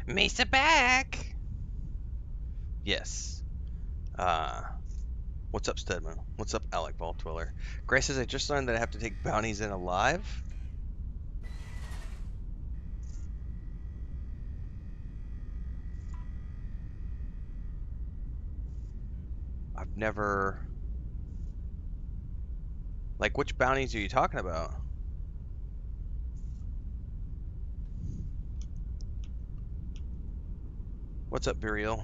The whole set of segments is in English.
Mesa back! Yes. What's up, Stedman? What's up, Alec Vault Dweller? Grace says, I just learned that I have to take bounties in alive. I've never... Like, which bounties are you talking about? What's up, Burial?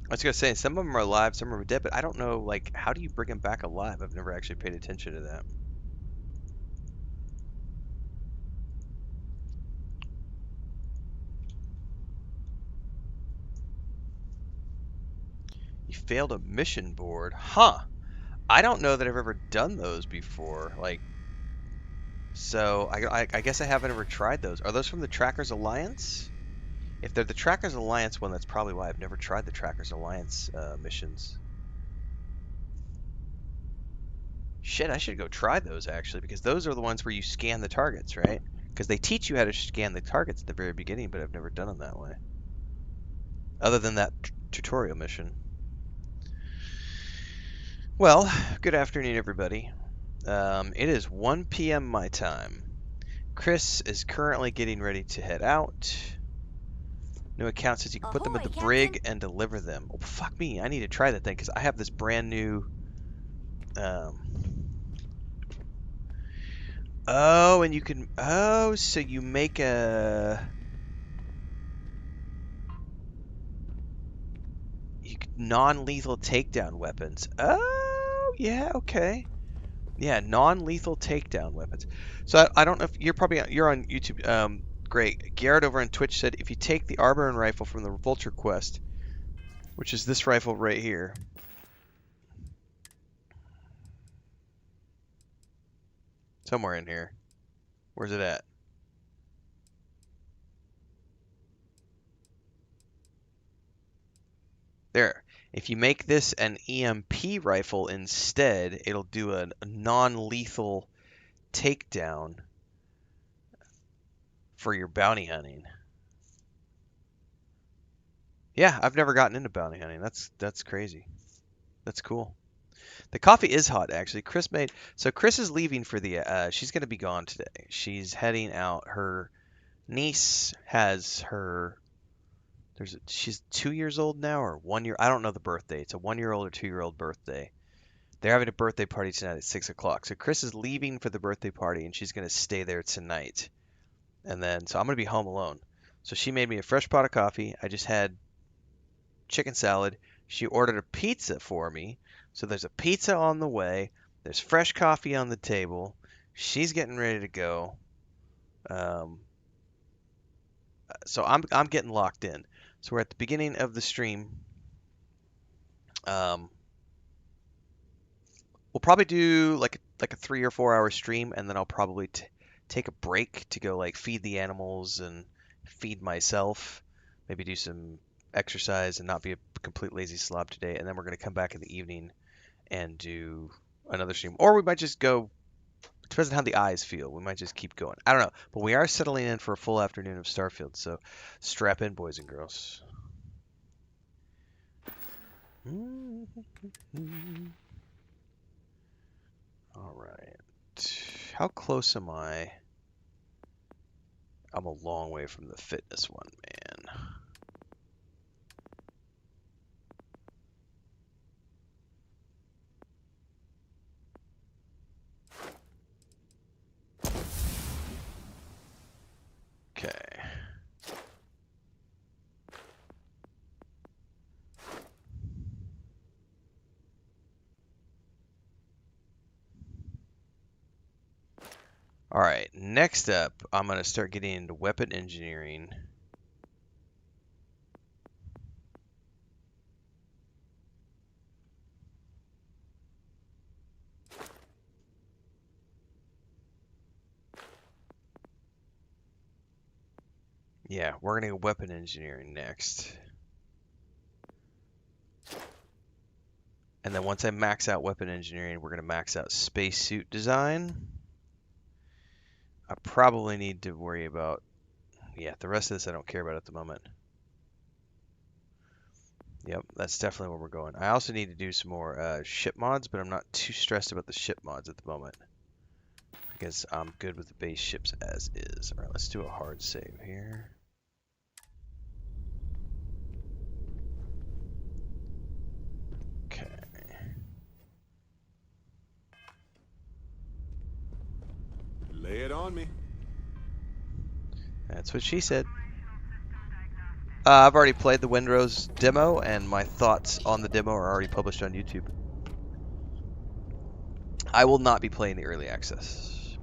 I was gonna say, some of them are alive, some of them are dead, but I don't know, like, how do you bring them back alive? I've never actually paid attention to that. You failed a mission board? Huh. I don't know that I've ever done those before. Like, so I guess I haven't ever tried those. Are those from the Trackers Alliance? If they're the Trackers Alliance one, that's probably why I've never tried the Trackers Alliance missions. Shit, I should go try those actually, because those are the ones where you scan the targets, right? Because they teach you how to scan the targets at the very beginning, but I've never done them that way. Other than that tutorial mission. Well, good afternoon, everybody. It is 1 p.m. my time. Chris is currently getting ready to head out. New account says you can put them in the brig and deliver them. Oh, fuck me. I need to try that thing because I have this brand new... Oh, and you can... Oh, so you make a... Non-lethal takedown weapons. Oh, yeah, okay. Yeah, non-lethal takedown weapons. So I don't know if you're probably... You're on YouTube. Great. Garrett over on Twitch said, if you take the Arbor and rifle from the Vulture quest, which is this rifle right here. Somewhere in here. Where's it at? There. If you make this an EMP rifle instead, it'll do a non-lethal takedown for your bounty hunting. Yeah, I've never gotten into bounty hunting. That's crazy. That's cool. The coffee is hot, actually. Chris is leaving for the, she's going to be gone today. She's heading out. Her niece has her, she's 2 years old now, or 1 year, I don't know the birthday. It's a 1-year-old or 2-year-old birthday. They're having a birthday party tonight at 6 o'clock. So Chris is leaving for the birthday party, and she's going to stay there tonight. And then, so I'm going to be home alone. So she made me a fresh pot of coffee. I just had chicken salad. She ordered a pizza for me. So there's a pizza on the way. There's fresh coffee on the table. She's getting ready to go. So I'm getting locked in. So we're at the beginning of the stream. We'll probably do like a 3 or 4 hour stream, and then I'll probably take a break to go like feed the animals and feed myself. Maybe do some exercise and not be a complete lazy slob today. And then we're going to come back in the evening and do another stream. Or we might just go, it depends on how the eyes feel. We might just keep going. I don't know. But we are settling in for a full afternoon of Starfield. So strap in, boys and girls. All right. How close am I? I'm a long way from the fitness one, man. Okay. All right, next up, I'm going to start getting into weapon engineering. Yeah, we're going to go weapon engineering next. And then once I max out weapon engineering, we're going to max out spacesuit design. I probably need to worry about, yeah, the rest of this I don't care about at the moment. Yep, that's definitely where we're going. I also need to do some more ship mods, but I'm not too stressed about the ship mods at the moment, because I'm good with the base ships as is. All right, let's do a hard save here. Okay. Lay it on me. That's what she said. I've already played the Windrose demo, and my thoughts on the demo are already published on YouTube. I will not be playing the early access.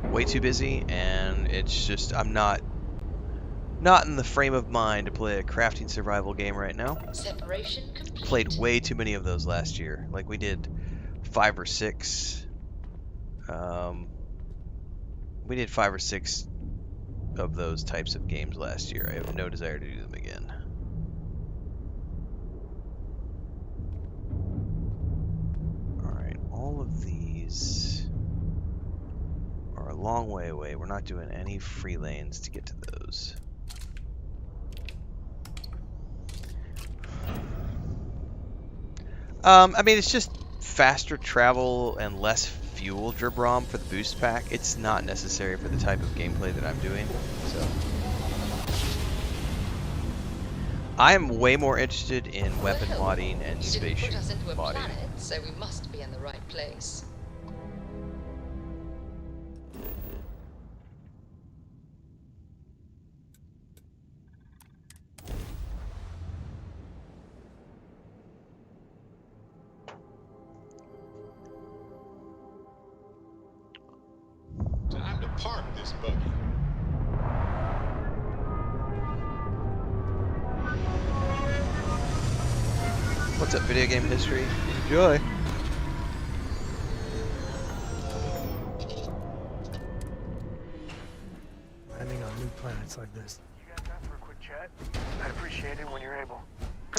Way too busy, and it's just, I'm not in the frame of mind to play a crafting survival game right now. Separation complete. Played way too many of those last year. Like, we did 5 or 6. We did 5 or 6 of those types of games last year. I have no desire to do them again. Alright, all of these are a long way away. We're not doing any free lanes to get to those. I mean, it's just faster travel and less fuel Drbrom for the boost pack. It's not necessary for the type of gameplay that I'm doing. So I am way more interested in weapon modding and spaceship put us into a modding. planet, so we must be in the right place. Time to park this buggy. What's up, video game history? Enjoy. Landing on new planets like this. You got time for a quick chat? I'd appreciate it when you're able.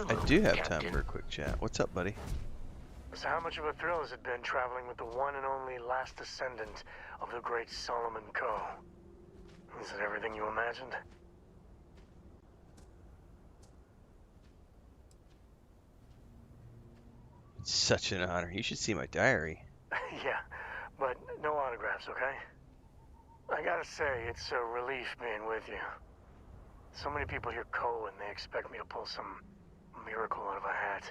I do have time for a quick chat. What's up, buddy? So how much of a thrill has it been traveling with the one and only last descendant of the great Solomon Coe? Is it everything you imagined? It's such an honor. You should see my diary. Yeah, but no autographs, okay? I gotta say, it's a relief being with you. So many people hear Coe and they expect me to pull some miracle out of a hat.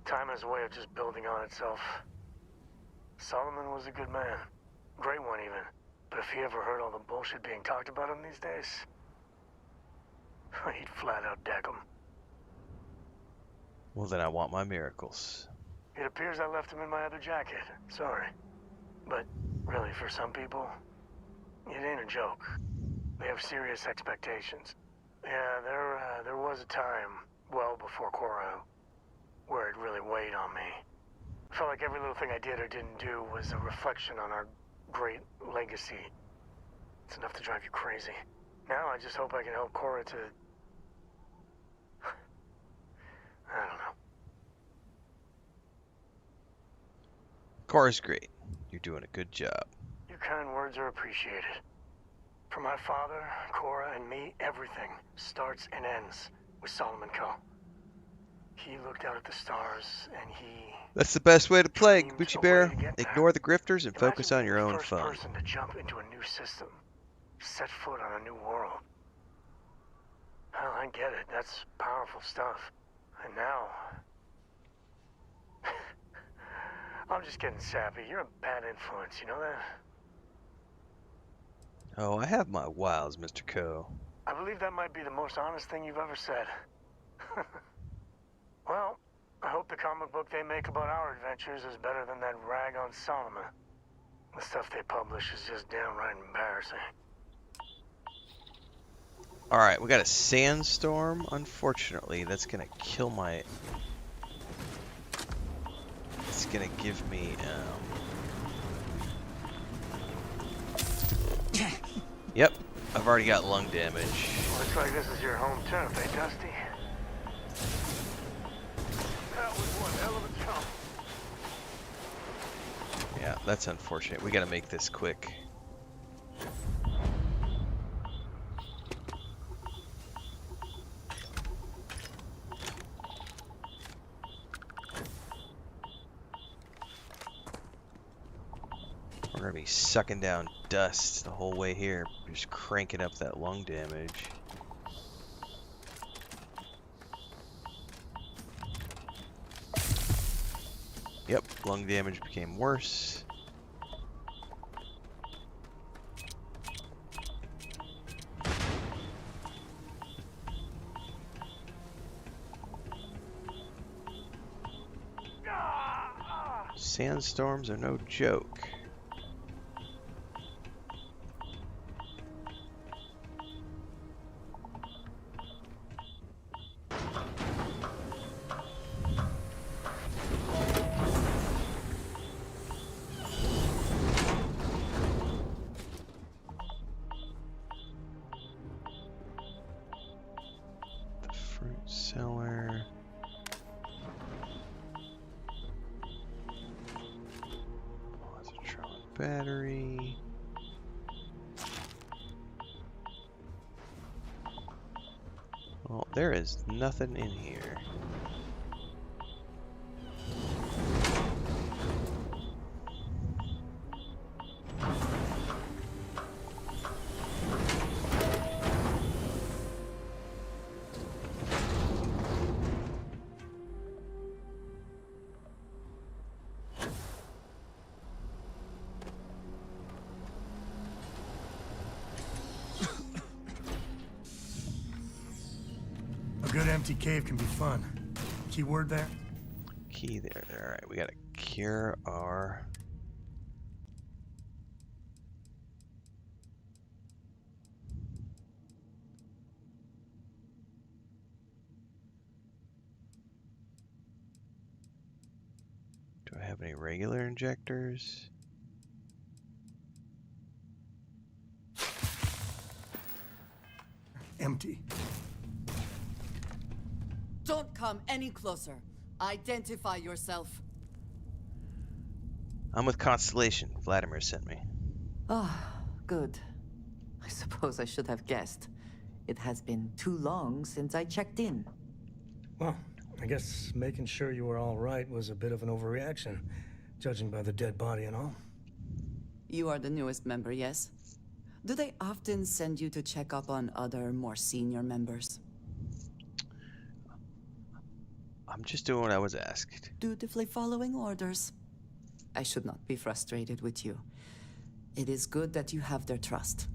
Time has a way of just building on itself. Solomon was a good man. Great one, even. But if he ever heard all the bullshit being talked about him these days, he'd flat out deck him. Well, then I want my miracles. It appears I left him in my other jacket. Sorry. But really, for some people, it ain't a joke. They have serious expectations. Yeah, there was a time, well before Cora, where it really weighed on me. I felt like every little thing I did or didn't do was a reflection on our great legacy. It's enough to drive you crazy. Now I just hope I can help Cora to... I don't know. Cora's great. You're doing a good job. Your kind words are appreciated. For my father, Cora, and me, everything starts and ends with Solomon Coe. He looked out at the stars, and he... That's the best way to play, dreamed Kabuchi a Bear. way to get there. Ignore the grifters and focus Imagine on being your the own first fun. person to jump into a new system, set foot on a new world. Hell, I get it. That's powerful stuff. And now... I'm just getting sappy. You're a bad influence, you know that? Oh, I have my wiles, Mr. Coe. I believe that might be the most honest thing you've ever said. Well, I hope the comic book they make about our adventures is better than that rag on Solomon. The stuff they publish is just downright embarrassing. Alright, we got a sandstorm. Unfortunately, that's gonna kill my... It's gonna give me, Yep, I've already got lung damage. Looks like this is your home turf, eh, Dusty? That was one hell of a jump. Yeah, that's unfortunate. We gotta make this quick. We're gonna be sucking down dust the whole way here, just cranking up that lung damage. Yep, lung damage became worse. Sandstorms are no joke. The fruit cellar. Positron battery. Well, there is nothing in here. A good empty cave can be fun. Keyword there? Key there. Alright, we gotta cure our... have any regular injectors. Empty. Don't come any closer. Identify yourself. I'm with Constellation. Vladimir sent me. Ah, good. I suppose I should have guessed. It has been too long since I checked in. Well, I guess making sure you were all right was a bit of an overreaction, judging by the dead body and all. You are the newest member, yes? Do they often send you to check up on other, more senior members? I'm just doing what I was asked. Dutifully following orders. I should not be frustrated with you. It is good that you have their trust.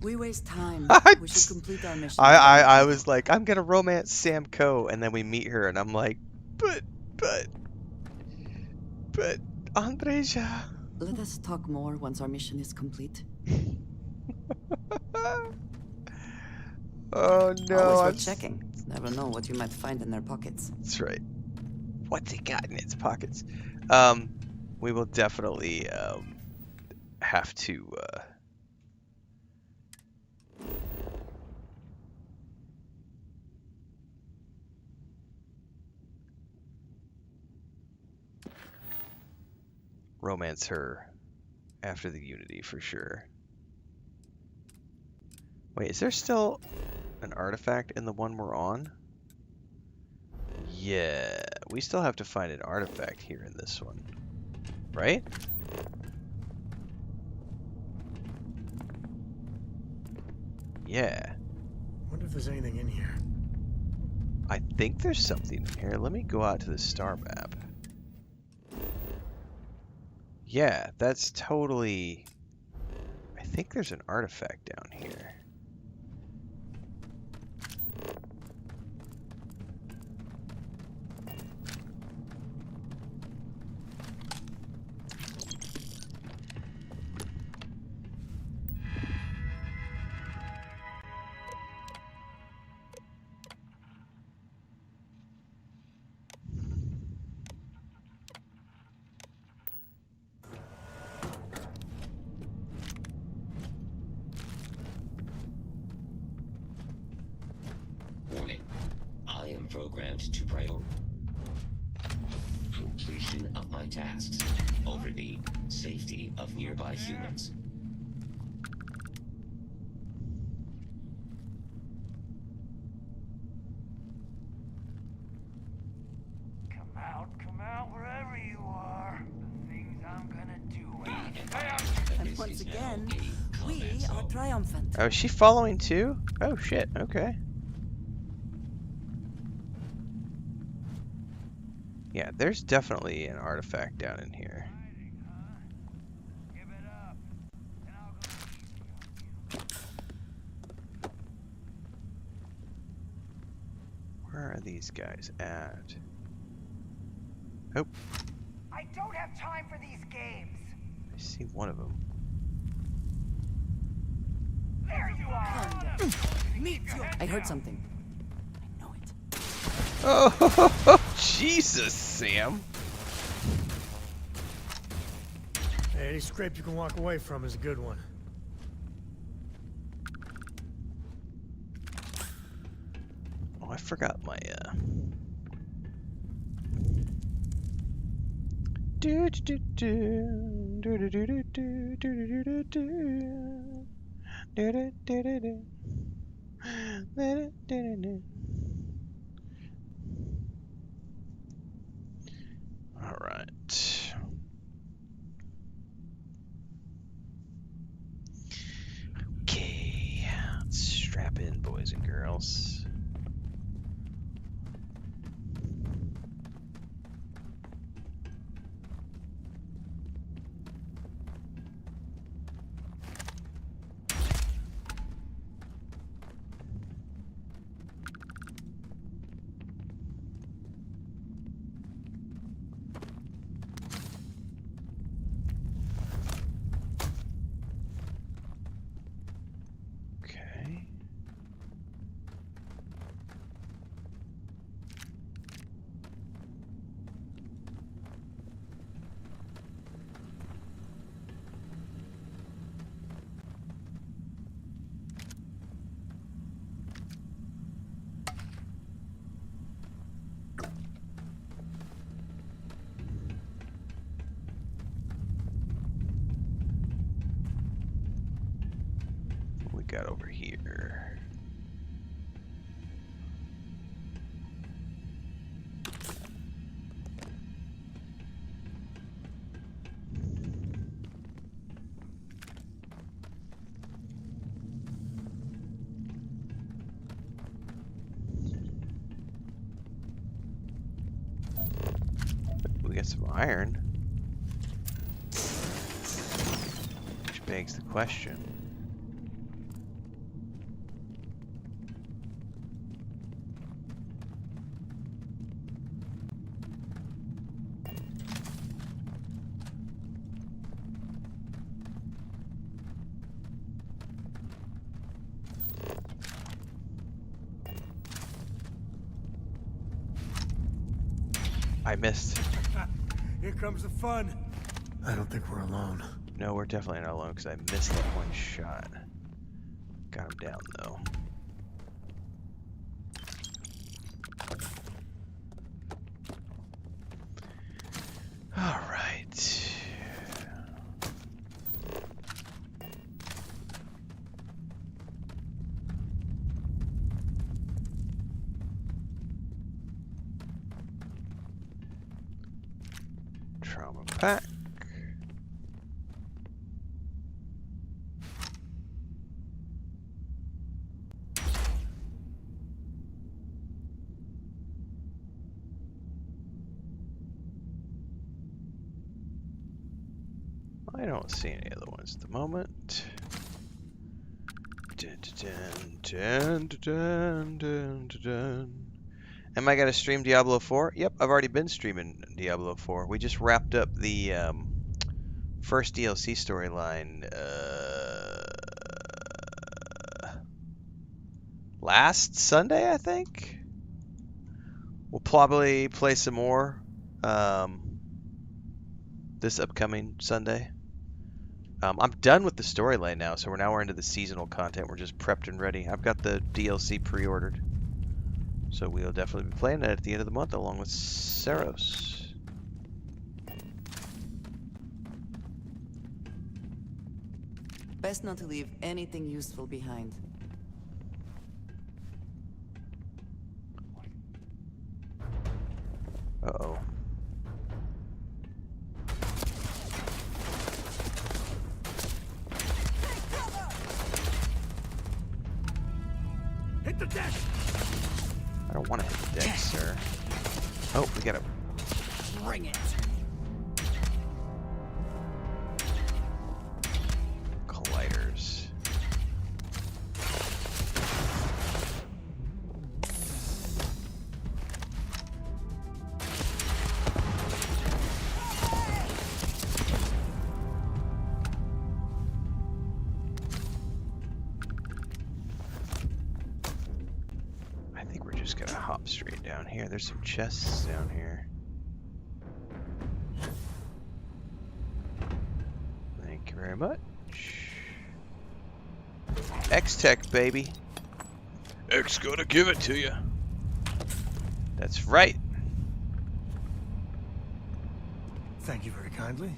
We waste time. We should complete our mission. I was like, I'm gonna romance Sam Coe, and then we meet her, and I'm like, but Andreja. Let us talk more once our mission is complete. Oh no! Always worth checking. Never know what you might find in their pockets. That's right. What's it got in its pockets? We will definitely have to. Romance her after the Unity for sure. Wait, is there still an artifact in the one we're on? Yeah, we still have to find an artifact here in this one, right? Yeah. Wonder if there's anything in here. I think there's something here. Let me go out to the star map. Yeah, that's totally... I think there's an artifact down here. Warning. I am programmed to prioritize completion of my tasks over the safety of nearby humans. Come out, wherever you are. The things I'm gonna do. And once again, we are triumphant. Oh, is she following too? Oh shit, okay. Yeah, there's definitely an artifact down in here. Where are these guys at? Oh, I don't have time for these games. I see one of them. There you are. Meet you. I heard something. I know it. Oh, Jesus, Sam. Hey, any scrape you can walk away from is a good one. Oh, I forgot my do do do do do do do do do do do do. All right. Okay, let's strap in, boys and girls. got over here? We got some iron. Which begs the question. I missed. Here comes the fun. I don't think we're alone. No, we're definitely not alone because I missed that one shot. Got him down though. All right. Trauma pack. I don't see any other ones at the moment. Dun, dun, dun, dun, dun, dun, dun. Am I gonna stream Diablo 4? Yep, I've already been streaming Diablo 4. We just wrapped up the first DLC storyline last Sunday, I think. We'll probably play some more this upcoming Sunday. I'm done with the storyline now, so we're into the seasonal content. We're just prepped and ready. I've got the DLC pre-ordered, so we'll definitely be playing that at the end of the month along with Saros. Best not to leave anything useful behind. Uh-oh. Hit the deck! I don't want to hit the deck, sir. Oh, we gotta... Bring it. Colliders. I think we're just gonna hop straight down here. There's some chests down here. Thank you very much. X-Tech, baby. X gonna give it to you. That's right. Thank you very kindly.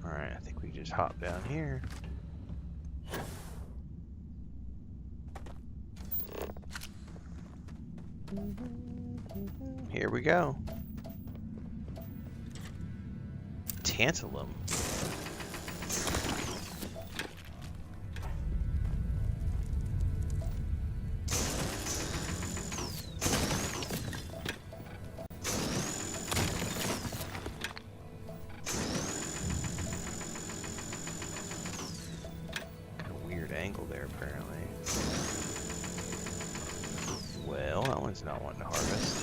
Alright, I think we just hop down here. Here we go. Tantalum. Got a weird angle there, apparently. Well, that one's not wanting to harvest.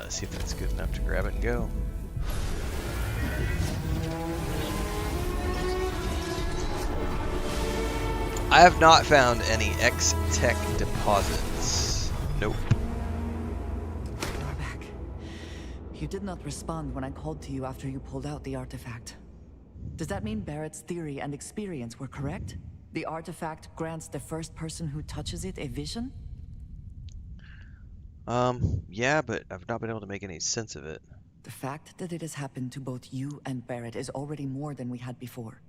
Let's see if that's good enough to grab it and go. I have not found any X-Tech deposits. Nope. You're back. You did not respond when I called to you after you pulled out the artifact. Does that mean Barrett's theory and experience were correct? The artifact grants the first person who touches it a vision? Yeah, but I've not been able to make any sense of it. The fact that it has happened to both you and Barrett is already more than we had before.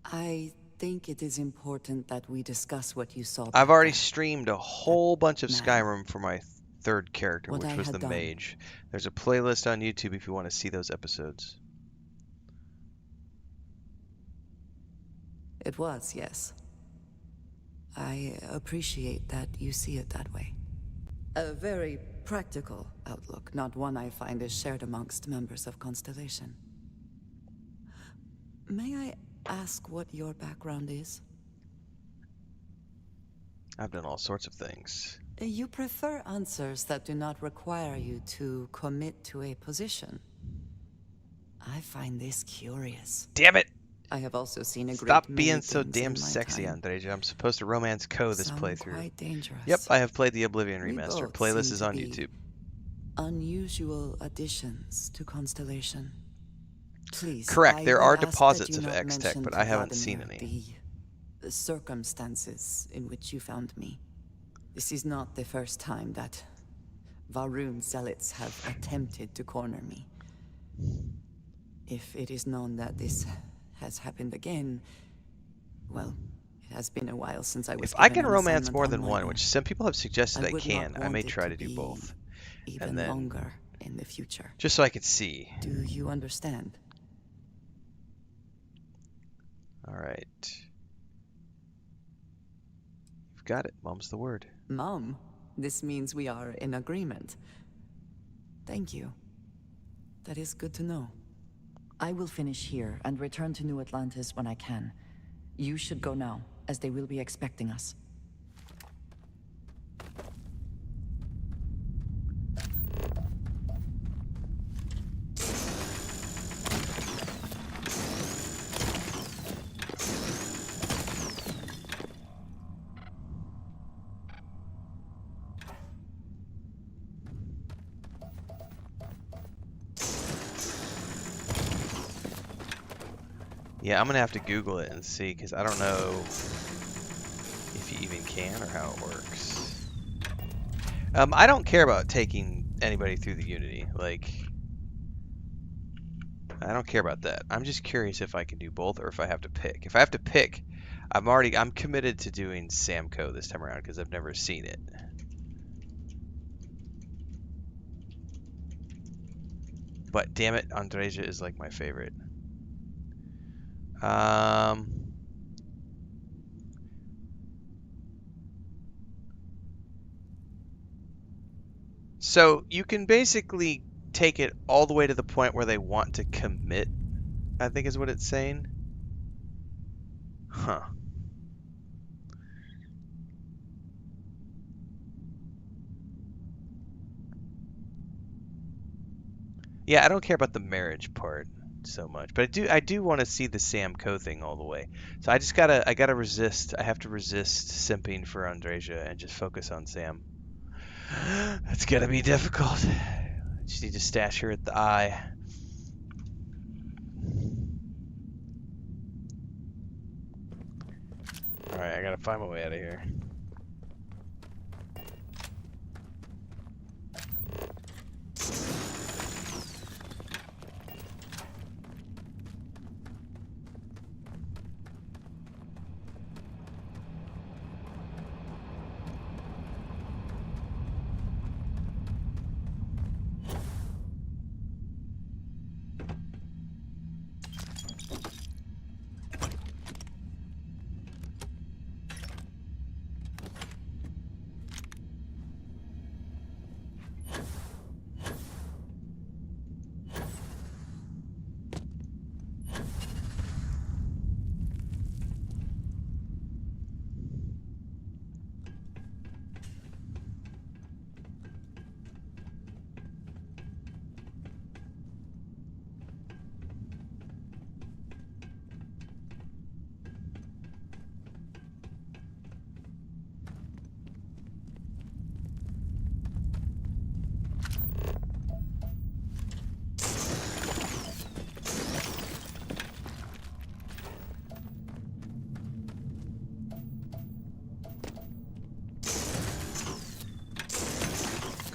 I think it is important that we discuss what you saw. I've already back streamed a whole bunch of man. Skyrim for my third character, What which I was had the done. mage. There's a playlist on YouTube if you want to see those episodes. It was, yes. I appreciate that you see it that way. A very practical outlook, not one I find is shared amongst members of Constellation. May I ask what your background is? I've done all sorts of things. You prefer answers that do not require you to commit to a position. I find this curious. Damn it! I have also seen a Stop great many being so things damn in my sexy, time. Andreja. I'm supposed to romance co this Some playthrough. quite dangerous. Yep, I have played the Oblivion We remaster. both Playlist seem is to on be YouTube. Unusual additions to Constellation. Please. Correct, I there would are ask that deposits you of not X-Tech, mention but to I haven't seen Vladimir any. the circumstances in which you found me. This is not the first time that Varun zealots have attempted to corner me. If it is known that this has happened again, well, it has been a while since I was If I given can an romance assignment more on than my one, own. which some people have suggested I would can, not I may want it try to do be both. Even And then, longer in the future. just so I can see. Do you understand? Alright. You've got it. Mom's the word. Mom, this means we are in agreement. Thank you. That is good to know. I will finish here and return to New Atlantis when I can. You should go now, as they will be expecting us. Yeah, I'm gonna have to Google it and see, because I don't know if you even can or how it works. I don't care about taking anybody through the Unity. Like, I don't care about that. I'm just curious if I can do both or if I have to pick. If I have to pick, I'm committed to doing Samco this time around because I've never seen it. But damn it, Andreja is like my favorite. So you can basically take it all the way to the point where they want to commit, I think is what it's saying. Huh. Yeah, I don't care about the marriage part so much, but I do want to see the Sam Co thing all the way. So I gotta resist. I have to resist simping for Andreja and just focus on Sam. That's gonna be difficult. I just need to stash her at the eye. Alright, I gotta find my way out of here.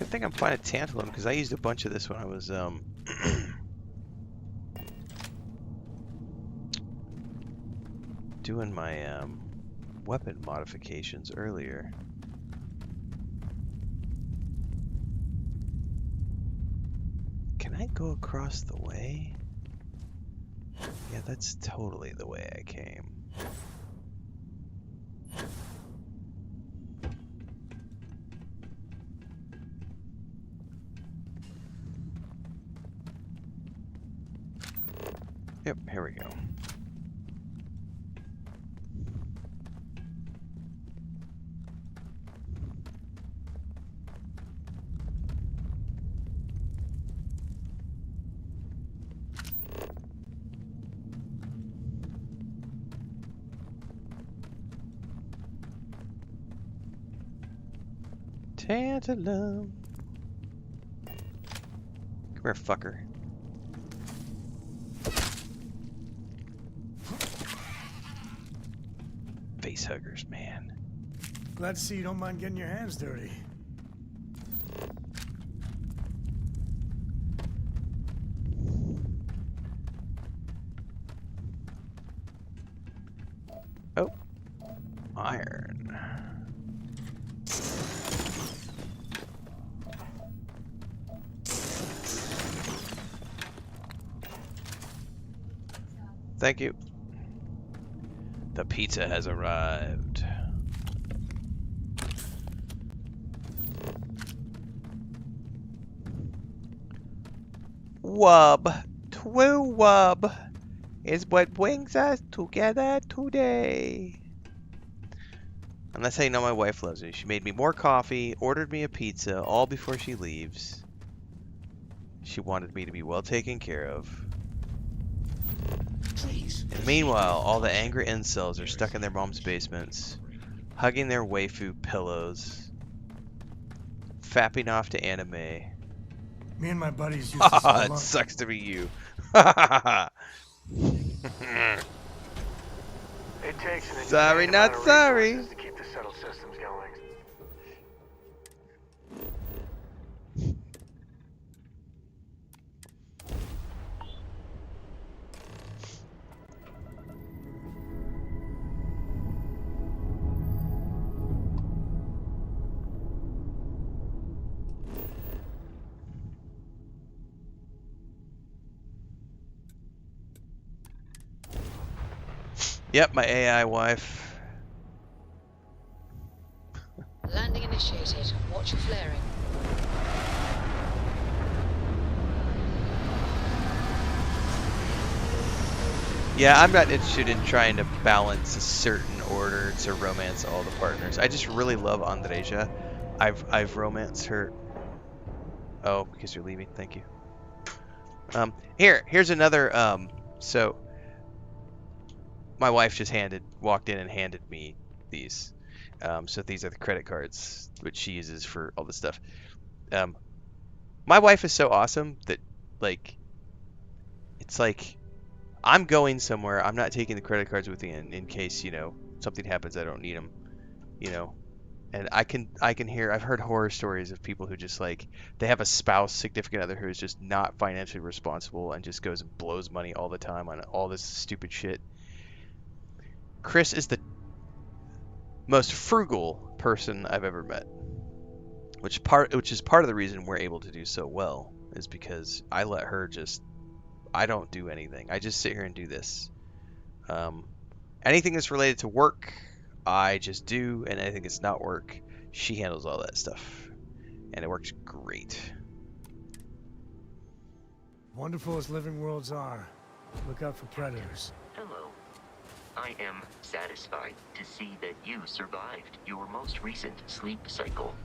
Good thing I'm finding tantalum because I used a bunch of this when I was doing my weapon modifications earlier. Can I go across the way? Yeah, that's totally the way I came. Yep, here we go. Tantalum. Come here, fucker. Face huggers, man. Glad to see you don't mind getting your hands dirty. Oh, iron. Thank you. The pizza has arrived. Wub, true wub, is what brings us together today. And that's how you know my wife loves me. She made me more coffee, ordered me a pizza, all before she leaves. She wanted me to be well taken care of. Please. And meanwhile, all the angry incels are stuck in their mom's basements, hugging their waifu pillows, fapping off to anime. Me and my buddies used to Haha, it sell sucks to be you. It takes an Sorry, insane not amount of sorry. resources to keep the shuttle systems going. Yep, my AI wife. Landing initiated. Watch your flaring. Yeah, I'm not interested in trying to balance a certain order to romance all the partners. I just really love Andreja. I've romanced her. Oh, because you're leaving. Thank you. Here's another. So my wife just walked in and handed me these. So these are the credit cards which she uses for all this stuff. My wife is so awesome that, like, it's like I'm going somewhere. I'm not taking the credit cards with me in case, you know, something happens. I don't need them, you know. And I can hear. I've heard horror stories of people who just, like, they have a spouse, significant other who is just not financially responsible and just goes and blows money all the time on all this stupid shit. Chris is the most frugal person I've ever met, which is part of the reason we're able to do so well, is because I let her just. I don't do anything. I just sit here and do this. Anything that's related to work, I just do, and anything that's not work, she handles all that stuff, and it works great. Wonderful as living worlds are, look out for predators. Hello. I am satisfied to see that you survived your most recent sleep cycle.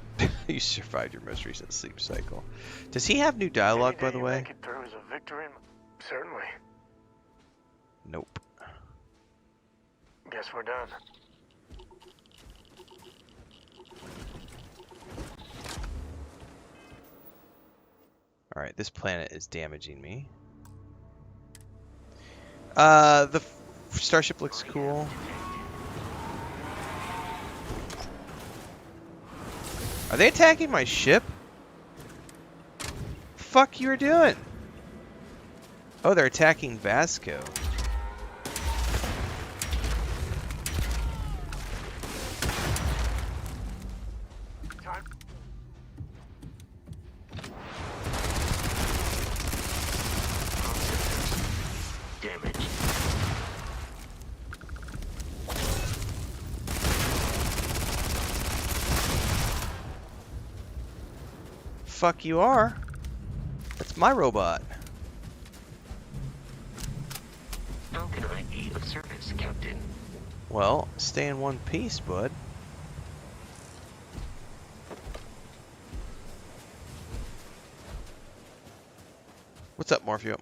You survived your most recent sleep cycle. Does he have new dialogue, by the way? Make it through is a victory. Certainly. Nope. Guess we're done. Alright, this planet is damaging me. The starship looks cool. Are they attacking my ship? fuck you were doing? Oh, they're attacking Vasco. Time. Damage. Fuck you are. That's my robot. How can I be of service, Captain? Well, stay in one piece, bud. What's up, Morpheo?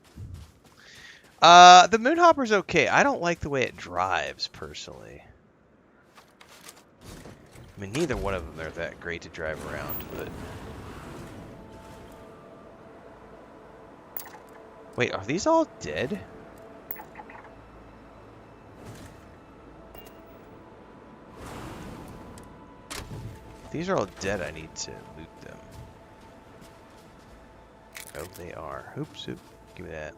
The Moonhopper's okay. I don't like the way it drives, personally. I mean, neither one of them are that great to drive around, but... Wait, are these all dead? If these are all dead, I need to loot them. Oh, they are. Oops, oops. Give me that.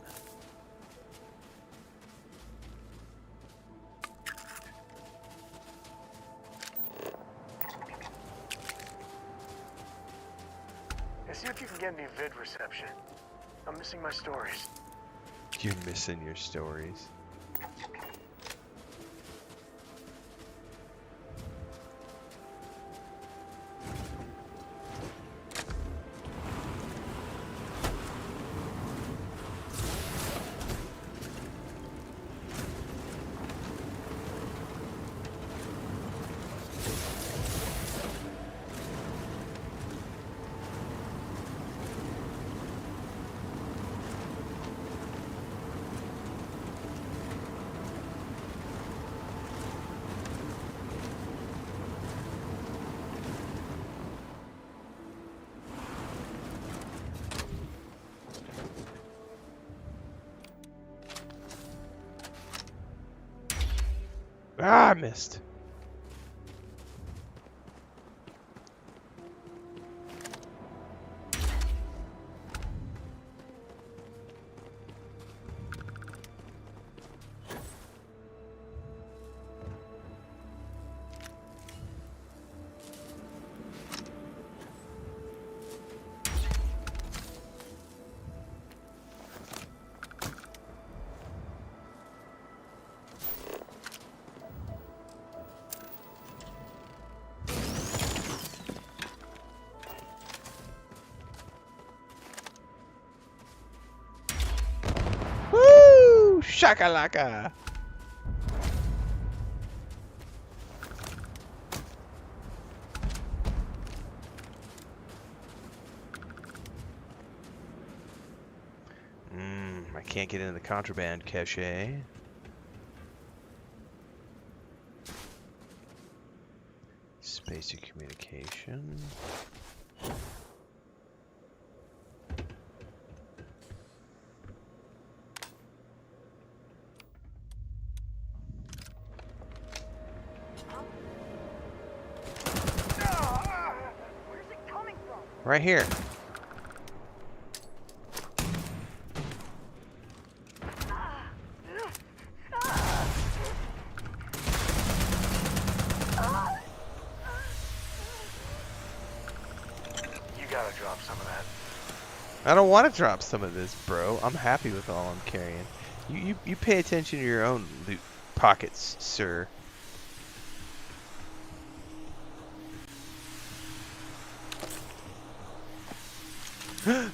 Hey, see if you can get any vid reception. I'm missing my stories. You're missing your stories. Ah, I missed. Woo! Shakalaka! I can't get into the contraband cache. Space communication. Where's it coming from? Right here. You gotta drop some of that. I don't want to drop some of this, bro. I'm happy with all I'm carrying. You pay attention to your own loot pockets, sir.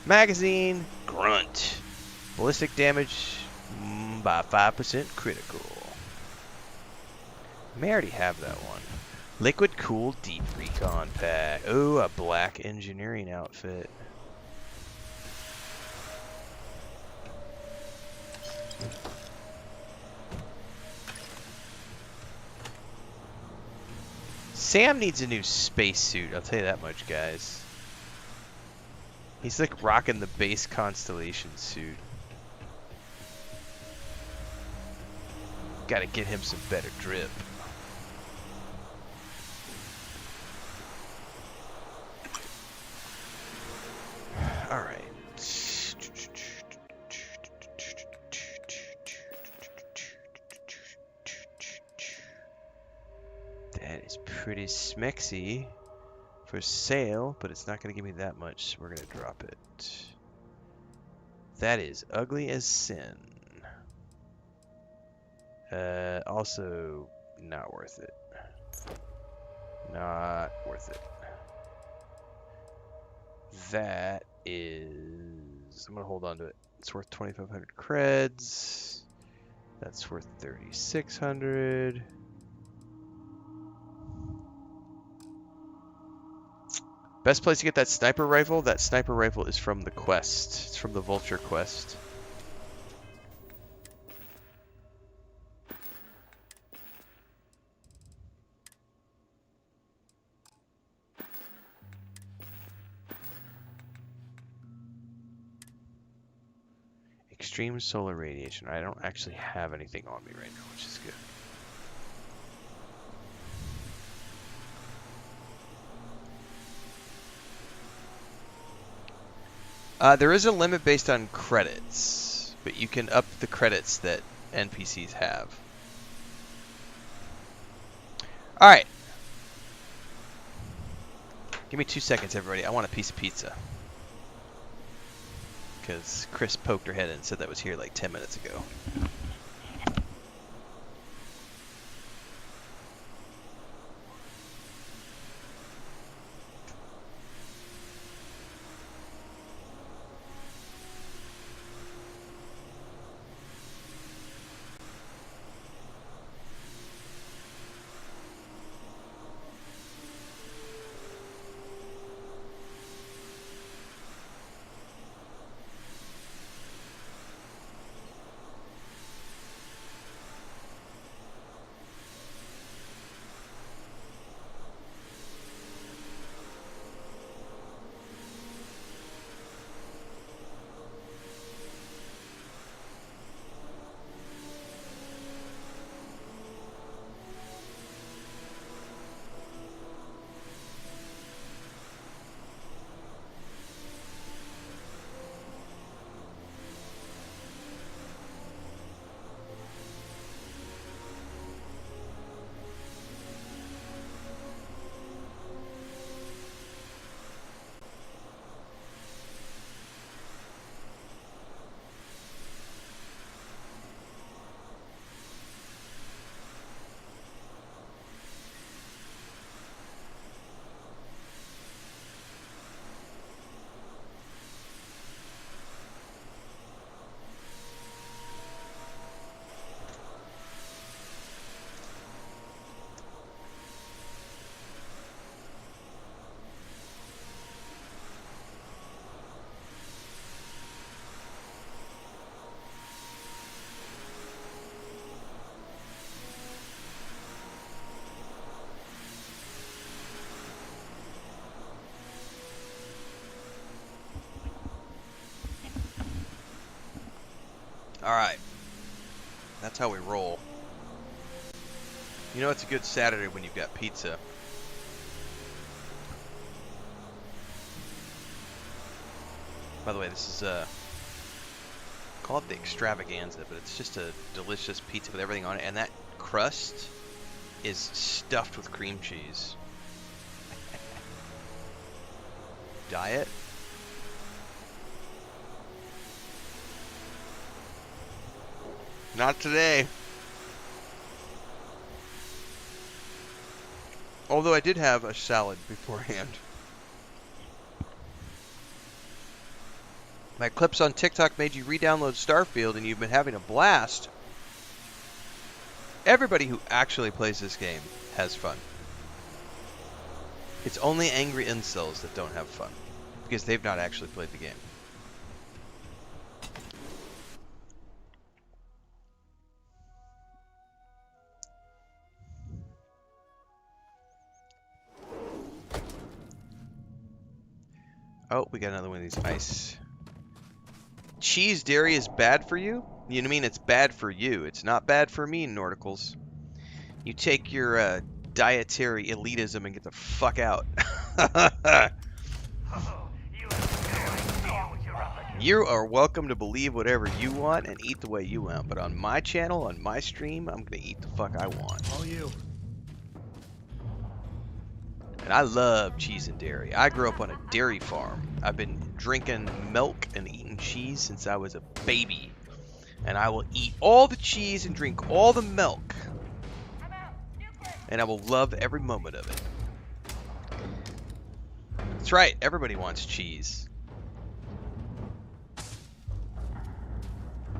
Magazine, grunt. Ballistic damage by 5% critical. I may already have that one. Liquid cooled deep recon pack. Oh, a black engineering outfit. Sam needs a new spacesuit, I'll tell you that much, guys. He's like rocking the base Constellation suit. Gotta get him some better drip. Alright. That is pretty smexy for sale, but it's not going to give me that much, so we're going to drop it. That is ugly as sin. Also, not worth it. Not worth it. That is... I'm going to hold on to it. It's worth 2,500 creds. That's worth 3,600. Best place to get that sniper rifle? That sniper rifle is from the quest. It's from the Vulture quest. Extreme solar radiation. I don't actually have anything on me right now, which is good. There is a limit based on credits, but you can up the credits that NPCs have. Alright. Give me 2 seconds, everybody. I want a piece of pizza. Because Chris poked her head in and said that was here like 10 minutes ago. Alright. That's how we roll. You know it's a good Saturday when you've got pizza. By the way, this is call it the extravaganza, but it's just a delicious pizza with everything on it, and that crust is stuffed with cream cheese. Diet? Not today. Although I did have a salad beforehand. My clips on TikTok made you re-download Starfield and you've been having a blast. Everybody who actually plays this game has fun. It's only angry incels that don't have fun. Because they've not actually played the game. Oh, we got another one of these ice. Cheese dairy is bad for you? You know what I mean? It's bad for you. It's not bad for me, Nordicals. You take your dietary elitism and get the fuck out. You are welcome to believe whatever you want and eat the way you want. But on my channel, on my stream, I'm going to eat the fuck I want. All you. And I love cheese and dairy. I grew up on a dairy farm. I've been drinking milk and eating cheese since I was a baby. And I will eat all the cheese and drink all the milk. And I will love every moment of it. That's right, everybody wants cheese.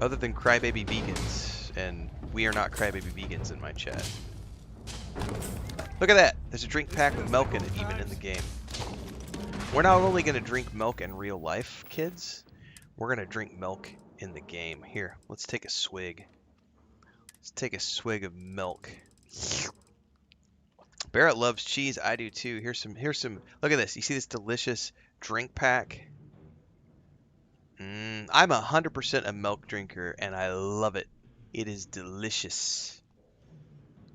Other than crybaby vegans. And we are not crybaby vegans in my chat. Look at that! There's a drink pack with milk in it, even in the game. We're not only going to drink milk in real life, kids. We're going to drink milk in the game. Here, let's take a swig. Let's take a swig of milk. Barrett loves cheese. I do too. Here's some. Look at this. You see this delicious drink pack? I'm 100% a milk drinker, and I love it. It is delicious.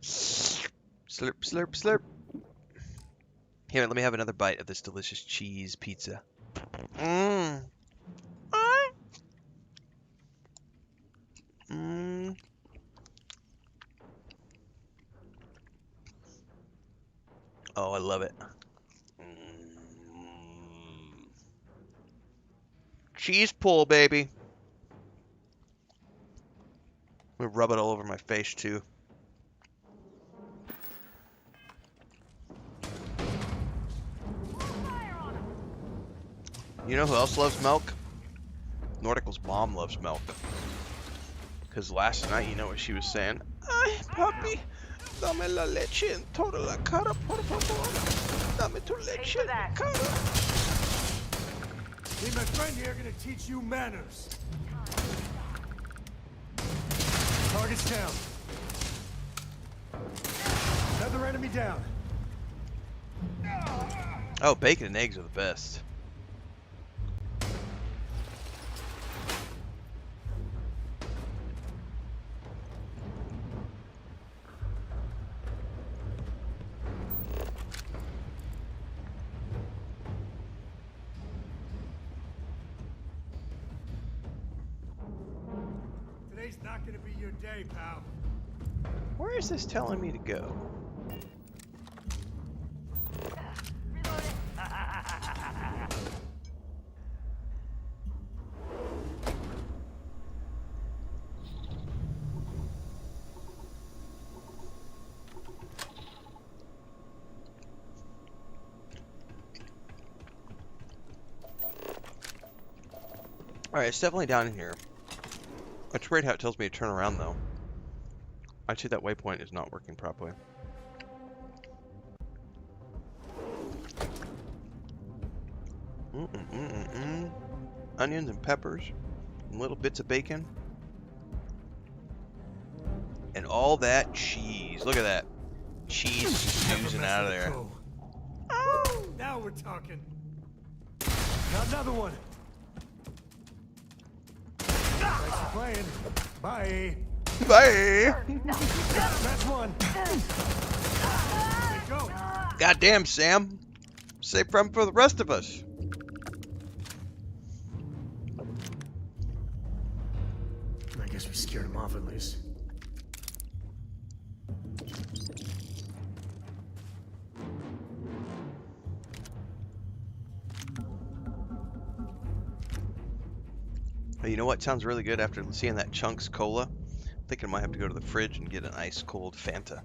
Slurp, slurp, slurp. Here, let me have another bite of this delicious cheese pizza. Mmm. Mmm. Oh, I love it. Cheese pull, baby. I'm gonna rub it all over my face, too. You know who else loves milk? Nordical's mom loves milk. Because last night, you know what she was saying? Ay, papi, dame la leche en toda la cara, por favor. Dame tu leche en la cara. Me, my friend here, gonna teach you manners. Target's down. Another enemy down. Oh, bacon and eggs are the best. Today's not gonna be your day, pal. Where is this telling me to go? Alright, it's definitely down in here. It's weird how it tells me to turn around, though. Actually, that waypoint is not working properly. Onions and peppers, and little bits of bacon. And all that cheese. Look at that. Cheese just oozing out of there. Oh, now we're talking. Got another one. Thanks for playing. Bye. Bye! That's one. There you go. Goddamn, Sam. Save from for the rest of us. I guess we scared him off at least. Hey, you know what sounds really good after seeing that Chunks Cola? I think I might have to go to the fridge and get an ice cold Fanta.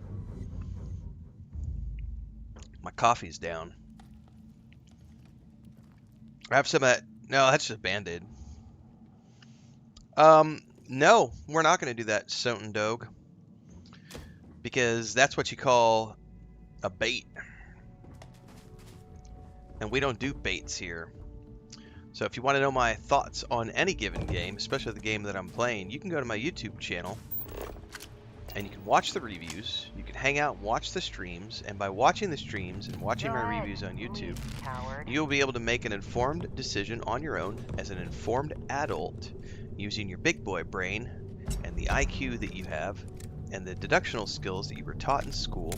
My coffee's down. I have some of that. No, that's just Band-Aid. No, we're not going to do that, Soten Dog. Because that's what you call a bait. And we don't do baits here. So if you want to know my thoughts on any given game, especially the game that I'm playing, you can go to my YouTube channel. And you can watch the reviews, you can hang out and watch the streams, and by watching the streams and watching my reviews on YouTube, you'll be able to make an informed decision on your own as an informed adult using your big boy brain and the IQ that you have and the deductional skills that you were taught in school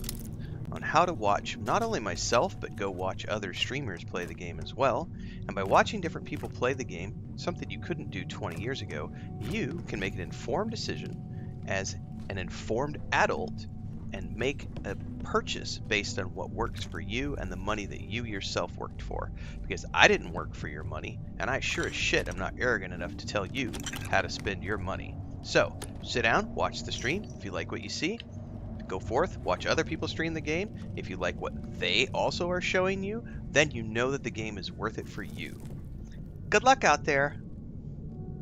on how to watch not only myself, but go watch other streamers play the game as well. And by watching different people play the game, something you couldn't do 20 years ago, you can make an informed decision as an informed adult and make a purchase based on what works for you and the money that you yourself worked for. Because I didn't work for your money, and I sure as shit am not arrogant enough to tell you how to spend your money. So, sit down, watch the stream. If you like what you see, go forth, watch other people stream the game. If you like what they also are showing you, then you know that the game is worth it for you. Good luck out there.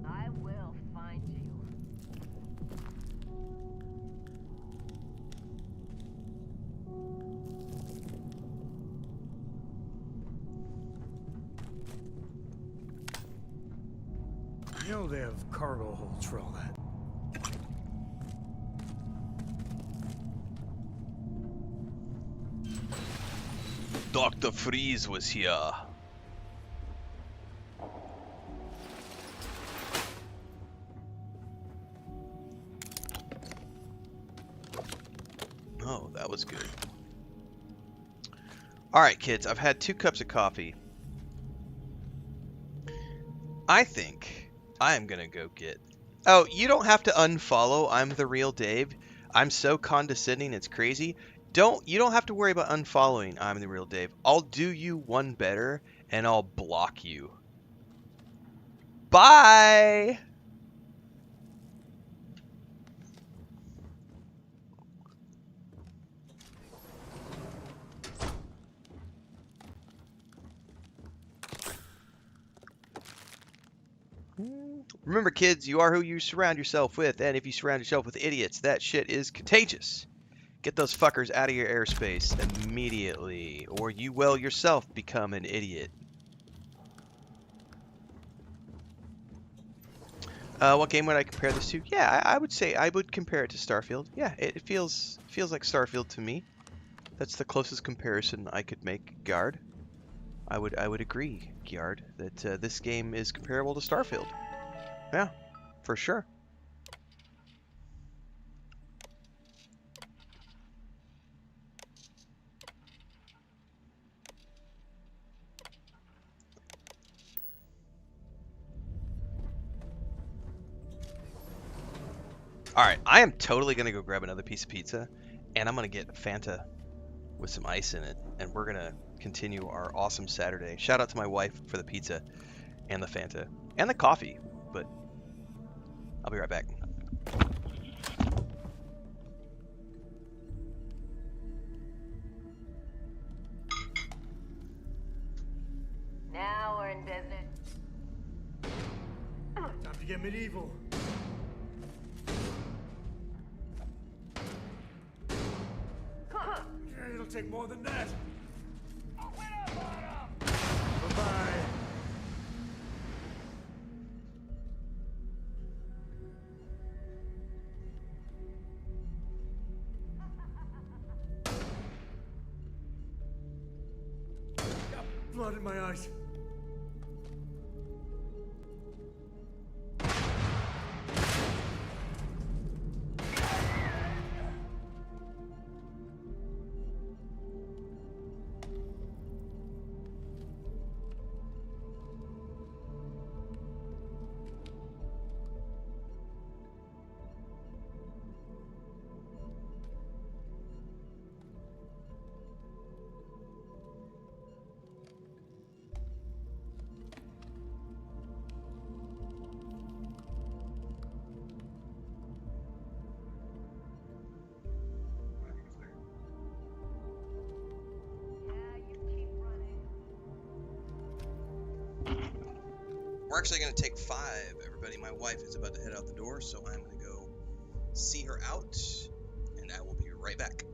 I will find you. You know they have cargo holds for all that. Dr. Freeze was here. Oh, that was good. Alright, kids, I've had 2 cups of coffee. I think I am gonna go get... Oh, you don't have to unfollow I'm the Real Dave. I'm so condescending, it's crazy. You don't have to worry about unfollowing I'm the Real Dave. I'll do you one better, and I'll block you. Bye! Remember, kids, you are who you surround yourself with, and if you surround yourself with idiots, that shit is contagious. Get those fuckers out of your airspace immediately, or you will yourself become an idiot. What game would I compare this to? Yeah, I would say I would compare it to Starfield. Yeah, it feels like Starfield to me. That's the closest comparison I could make, Gyard. I would agree, Gyard, that this game is comparable to Starfield. Yeah, for sure. Alright, I am totally going to go grab another piece of pizza, and I'm going to get Fanta with some ice in it, and we're going to continue our awesome Saturday. Shout out to my wife for the pizza, and the Fanta, and the coffee, but I'll be right back. Now we're in business. Time to get medieval. Yeah, it'll take more than that. Bye-bye. Got blood in my eyes. We're actually going to take 5, everybody. My wife is about to head out the door, so I'm going to go see her out, and I will be right back.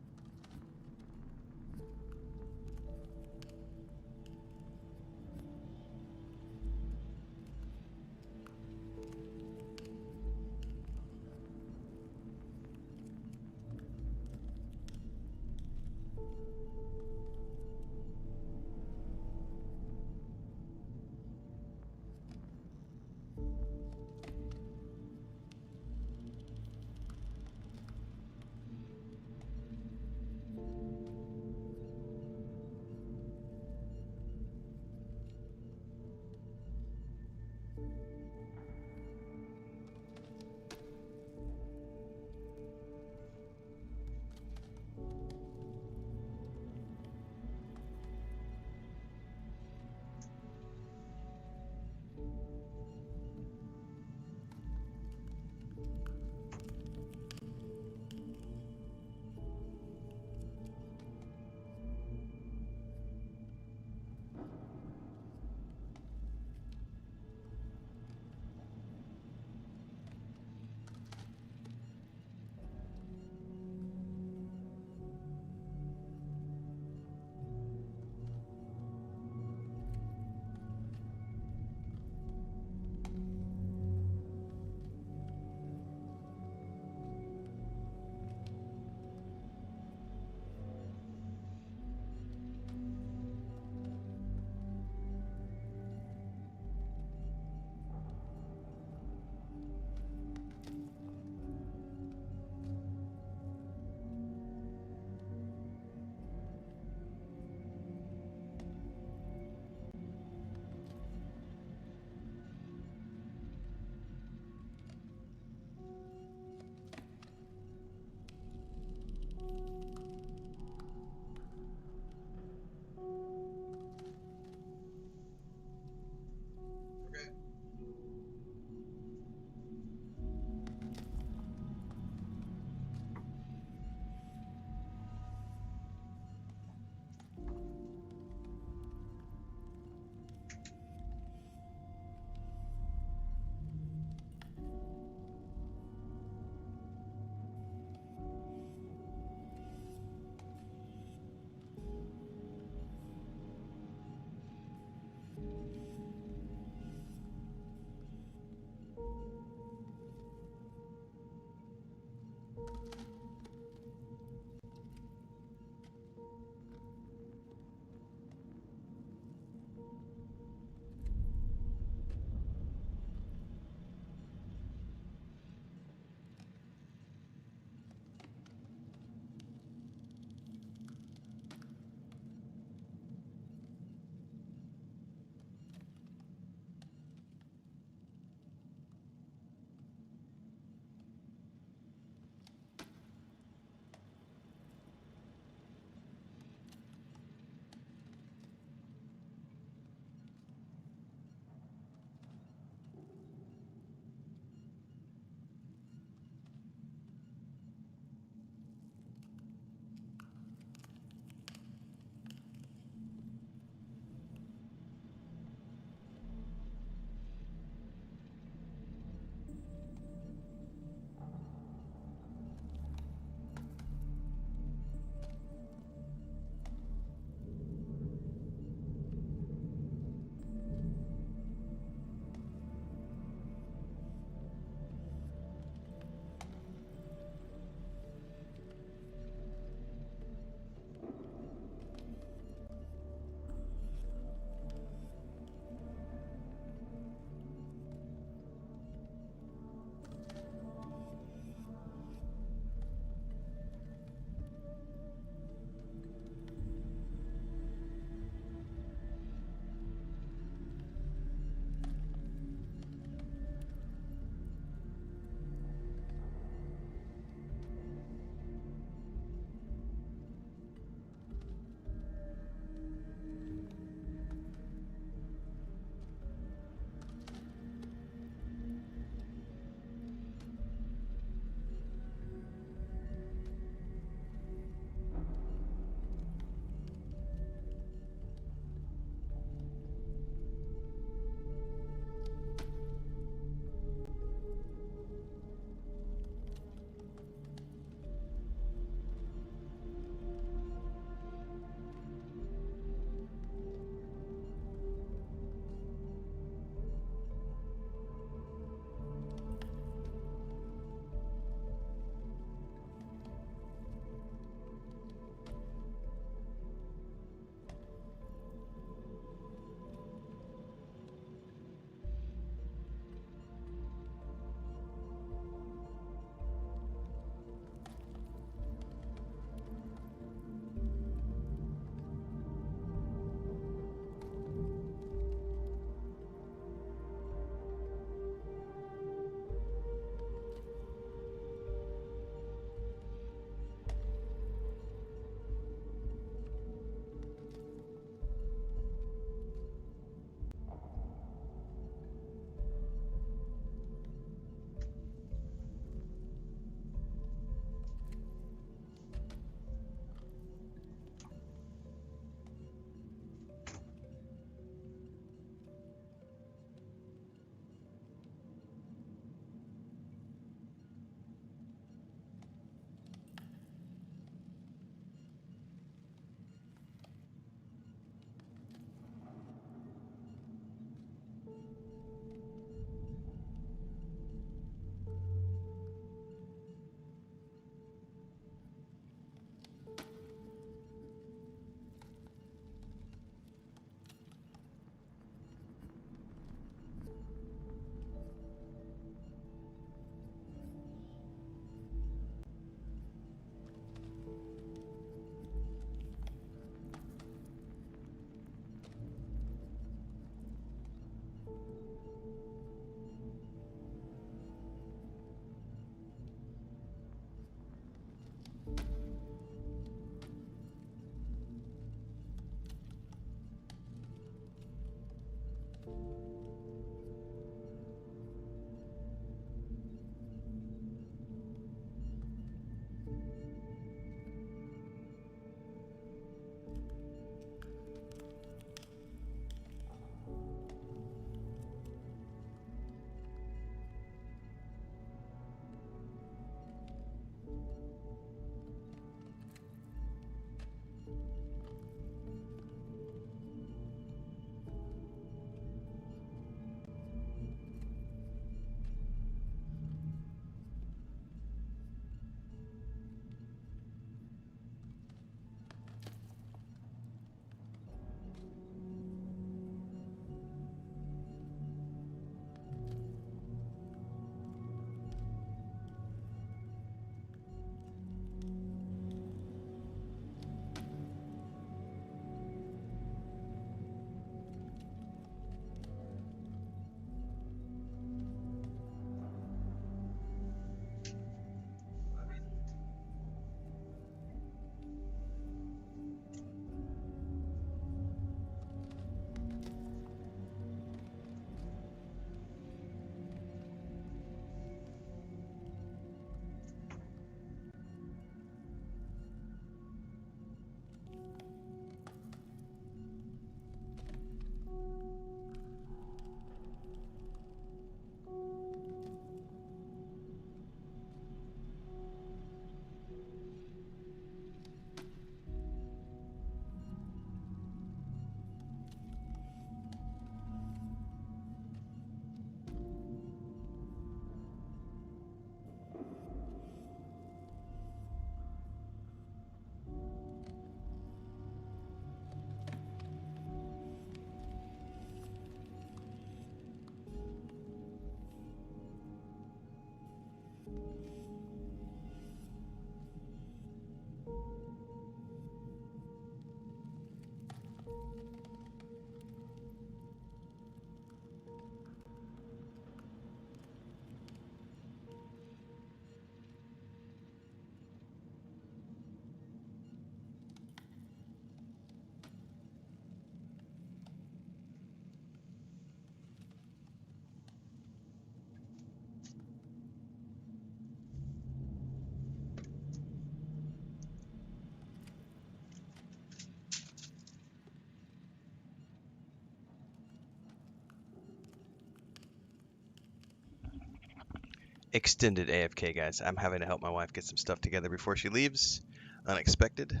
extended AFK, guys. I'm having to help my wife get some stuff together before she leaves. Unexpected.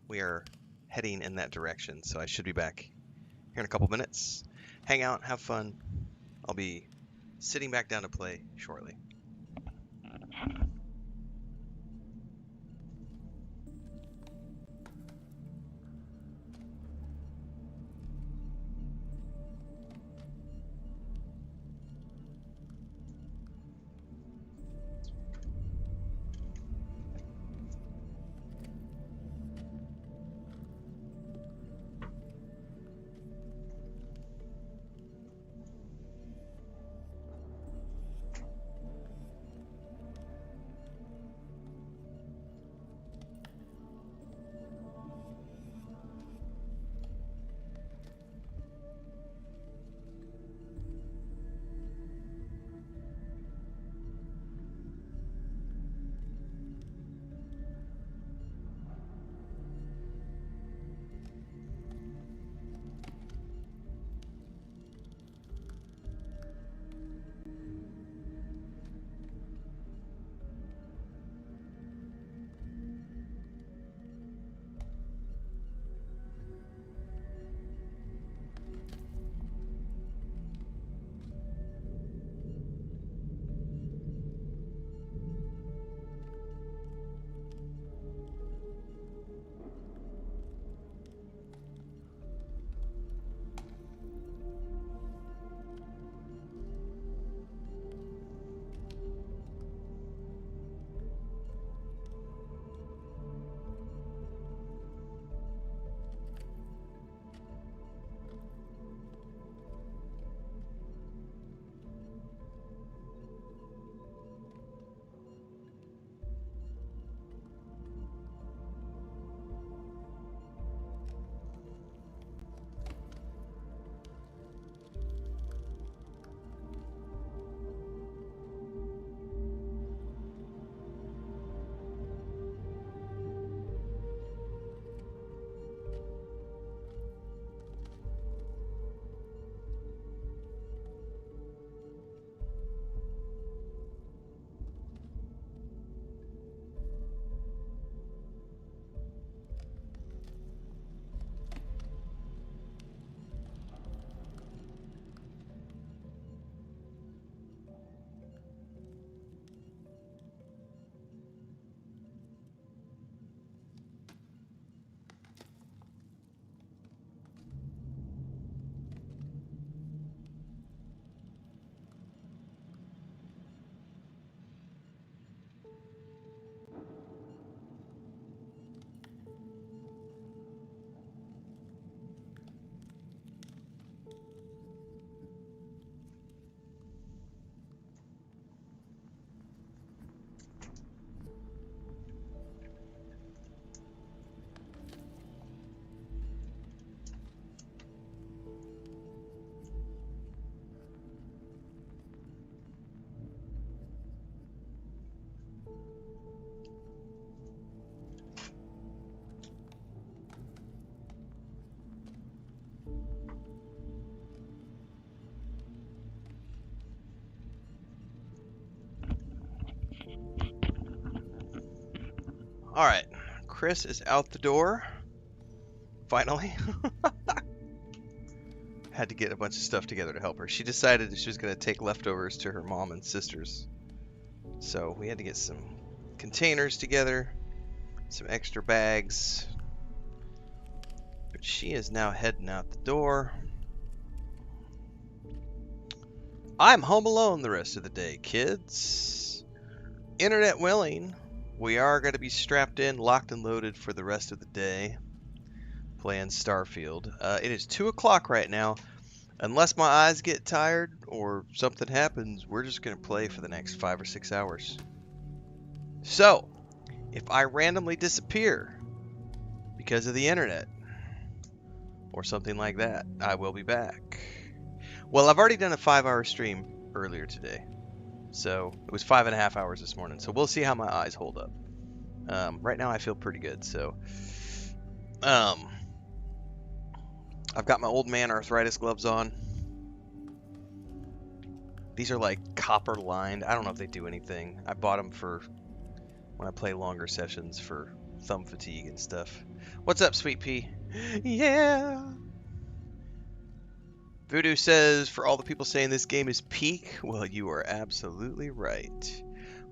We are heading in that direction, so I should be back here in a couple minutes. Hang out, have fun. I'll be sitting back down to play shortly. All right, Chris is out the door. Finally. Had to get a bunch of stuff together to help her. She decided that she was going to take leftovers to her mom and sisters. So we had to get some containers together, some extra bags. But she is now heading out the door. I'm home alone the rest of the day, kids. Internet willing, we are going to be strapped in, locked and loaded for the rest of the day, playing Starfield. It is 2 o'clock right now. Unless my eyes get tired or something happens, we're just going to play for the next 5 or 6 hours. So, if I randomly disappear because of the internet or something like that, I will be back. Well, I've already done a 5-hour stream earlier today. So, it was 5.5 hours this morning. So, we'll see how my eyes hold up. Right now, I feel pretty good. So, I've got my old man arthritis gloves on. These are like copper lined. I don't know if they do anything. I bought them for when I play longer sessions for thumb fatigue and stuff. What's up, Sweet Pea? Yeah. Voodoo says, for all the people saying this game is peak, well, you are absolutely right.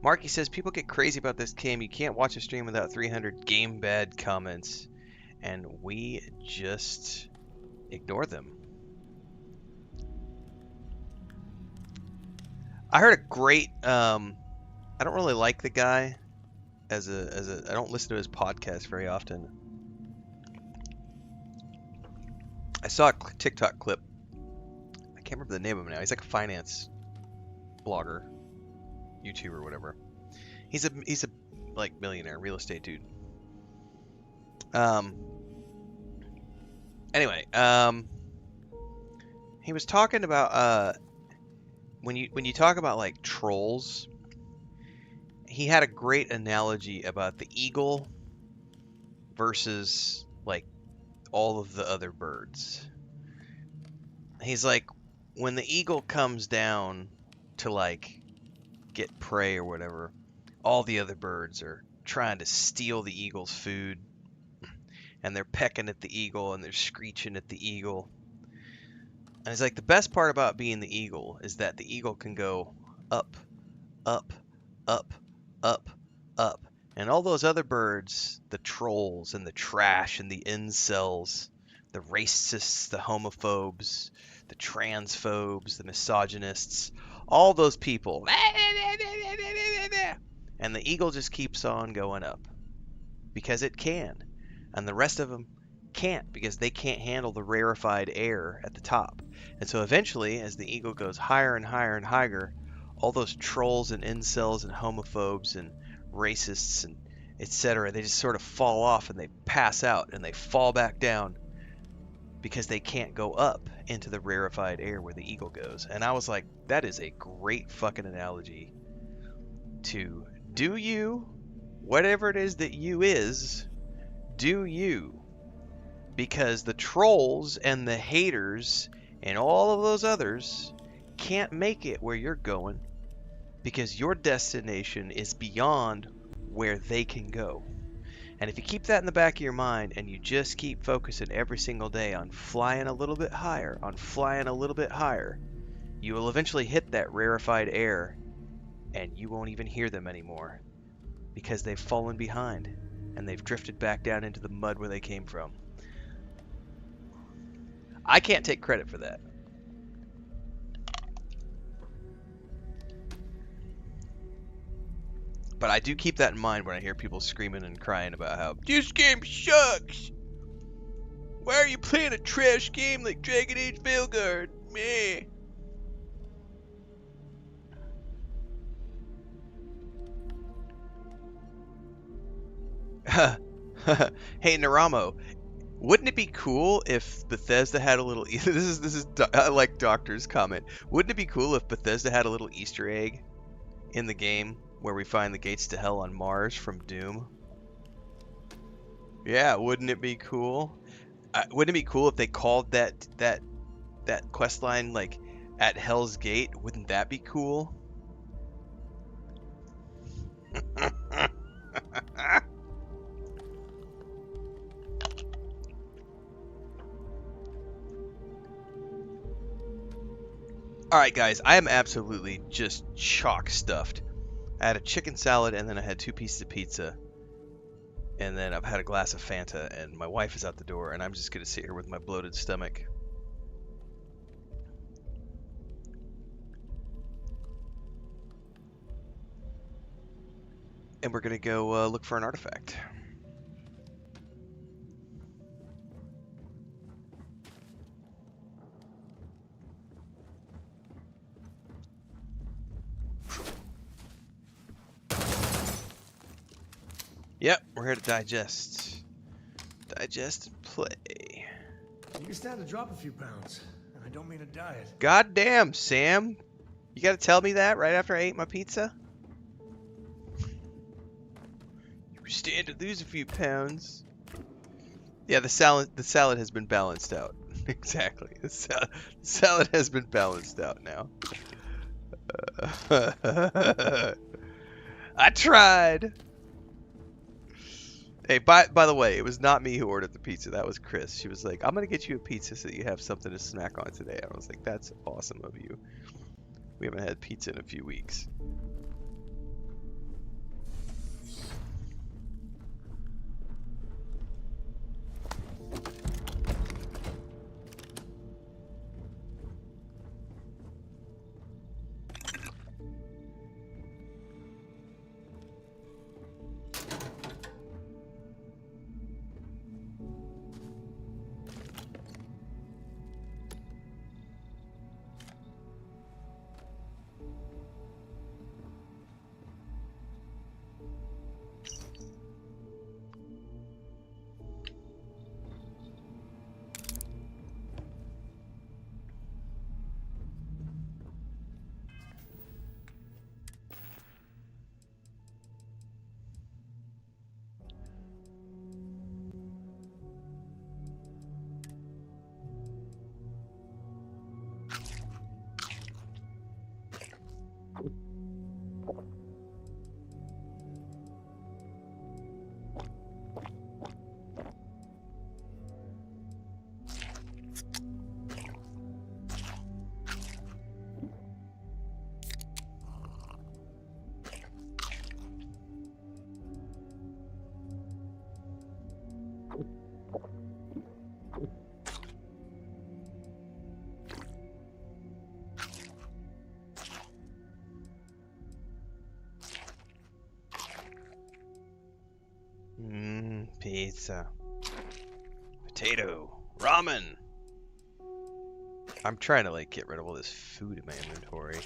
Marky says, people get crazy about this game. You can't watch a stream without 300 game bad comments. And we just ignore them. I heard a great, I don't really like the guy I don't listen to his podcast very often. I saw a TikTok clip. I can't remember the name of him now. He's like a finance blogger, YouTuber, whatever. He's a like millionaire real estate dude. Anyway, he was talking about when you talk about like trolls, he had a great analogy about the eagle versus like all of the other birds. He's like, when the eagle comes down to like get prey or whatever, all the other birds are trying to steal the eagle's food, and they're pecking at the eagle and they're screeching at the eagle. And it's like, the best part about being the eagle is that the eagle can go up, up, up, up, up. And all those other birds, the trolls and the trash and the incels, the racists, the homophobes, the transphobes, the misogynists, all those people. And the eagle just keeps on going up because it can. And the rest of them can't because they can't handle the rarefied air at the top. And so eventually, as the eagle goes higher and higher and higher, all those trolls and incels and homophobes and racists and etc., they just sort of fall off and they pass out and they fall back down because they can't go up into the rarefied air where the eagle goes. And I was like, that is a great fucking analogy to do you, whatever it is that you is, do you. Because the trolls and the haters and all of those others can't make it where you're going because your destination is beyond where they can go. And if you keep that in the back of your mind and you just keep focusing every single day on flying a little bit higher, you will eventually hit that rarefied air and you won't even hear them anymore because they've fallen behind and they've drifted back down into the mud where they came from. I can't take credit for that. But I do keep that in mind when I hear people screaming and crying about how this game sucks. Why are you playing a trash game like Dragon Age Veilguard? Meh. Hey Naramo, wouldn't it be cool if Bethesda had a little this is I like Doctor's comment. Wouldn't it be cool if Bethesda had a little Easter egg in the game where we find the gates to hell on Mars from Doom? Yeah, wouldn't it be cool? Wouldn't it be cool if they called that quest line like at Hell's Gate? Wouldn't that be cool? Alright guys, I am absolutely just chock stuffed. I had a chicken salad and then I had 2 pieces of pizza. And then I've had a glass of Fanta and my wife is out the door and I'm just going to sit here with my bloated stomach. And we're going to go look for an artifact. Yep, we're here to digest. Digest and play. You can stand to drop a few pounds, and I don't mean a diet. Goddamn, Sam. You gotta tell me that right after I ate my pizza? You stand to lose a few pounds. Yeah, the salad has been balanced out. Exactly. The salad has been balanced out now. I tried. Hey, by the way, it was not me who ordered the pizza. That was Chris. She was like, "I'm gonna get you a pizza so that you have something to snack on today." I was like, "That's awesome of you." We haven't had pizza in a few weeks. Pizza. Potato. Ramen. I'm trying to like get rid of all this food in my inventory.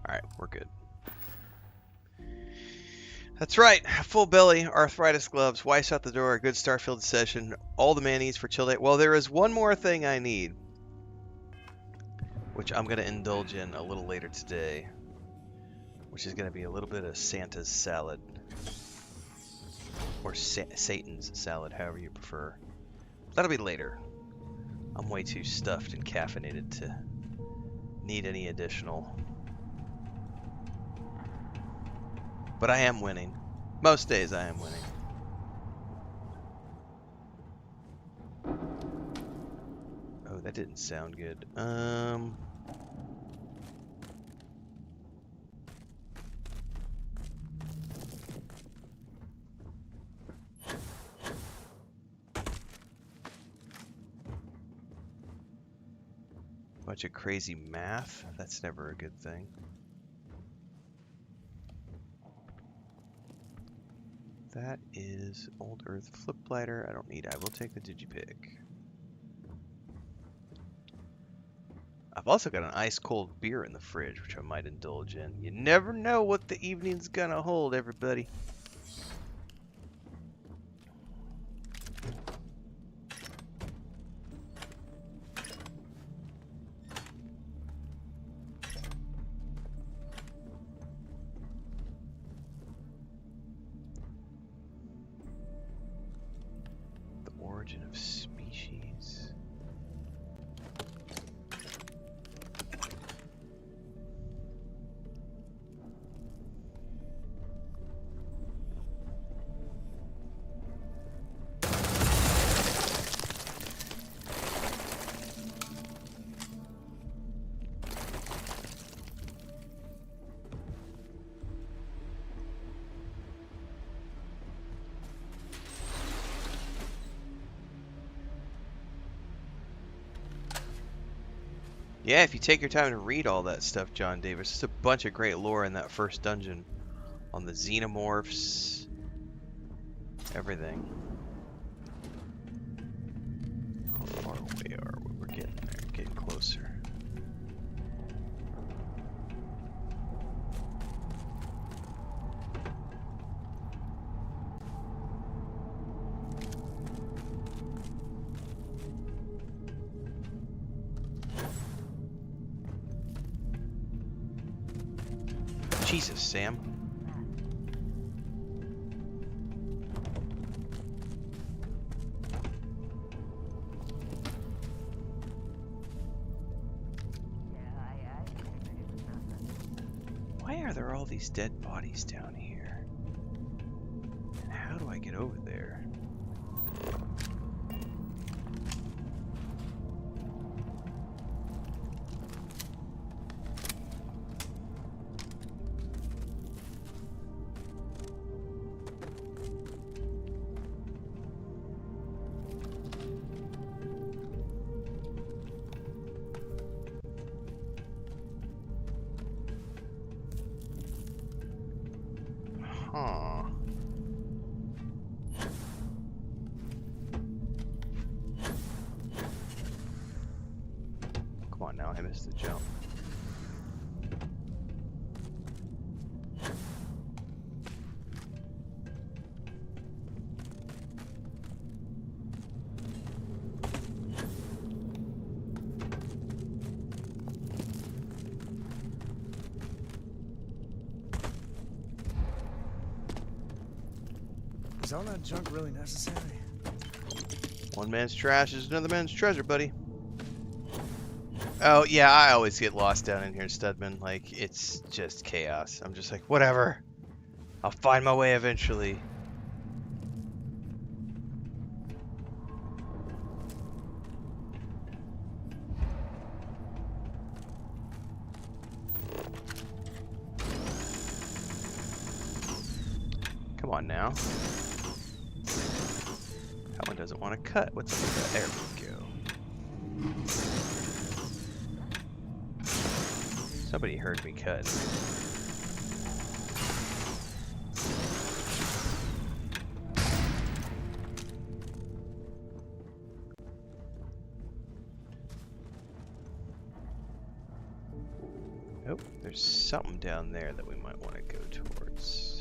Alright, we're good. That's right. Full belly, arthritis gloves, Weiss out the door, a good Starfield session, all the man needs for chill day. Well, there is one more thing I need, which I'm going to indulge in a little later today, which is going to be a little bit of Santa's salad, or Satan's salad, however you prefer. That'll be later. I'm way too stuffed and caffeinated to need any additional. But I am winning. Most days I am winning. Oh, that didn't sound good. Bunch of crazy math. That's never a good thing. That is Old Earth Flip Glider. I don't need. I will take the Digipick. I've also got an ice cold beer in the fridge, which I might indulge in. You never know what the evening's gonna hold, everybody. Origin of species. Yeah, if you take your time to read all that stuff, John Davis, there's a bunch of great lore in that first dungeon on the xenomorphs, everything. How far away are we? We're getting there, getting closer. Jesus, Sam. are there all these dead bodies down here? And how do I get over there? Huh. Come on now, I missed the jump. Is all that junk really necessary? One man's trash is another man's treasure, buddy. Oh, yeah, I always get lost down in here, Studman. Like, it's just chaos. I'm just like, whatever. I'll find my way eventually. Come on now. That one doesn't want to cut. What's up with that? There we go. Somebody heard me cut. Oh, there's something down there that we might want to go towards.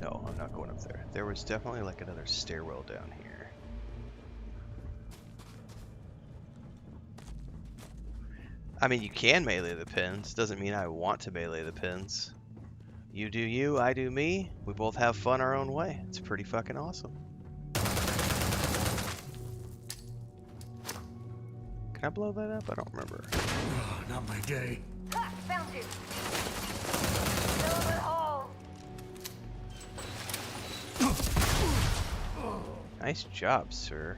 No, I'm not going up there. There was definitely like another stairwell down here. I mean, you can melee the pins. Doesn't mean I want to melee the pins. You do you, I do me. We both have fun our own way. It's pretty fucking awesome. Can I blow that up? I don't remember. Oh, not my day. Ha! Found you! Fill it all! Nice job, sir.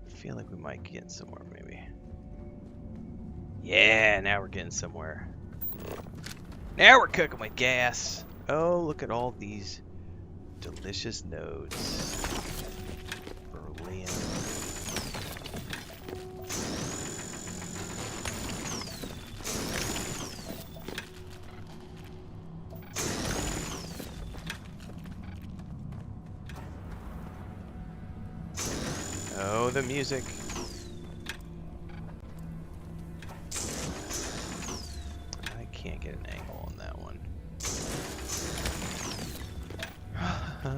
I feel like we might get somewhere, maybe. Yeah, now we're getting somewhere. Now we're cooking with gas. Oh, look at all these delicious nodes. Berlin. Oh, the music. I can't get an angle on that one. I'll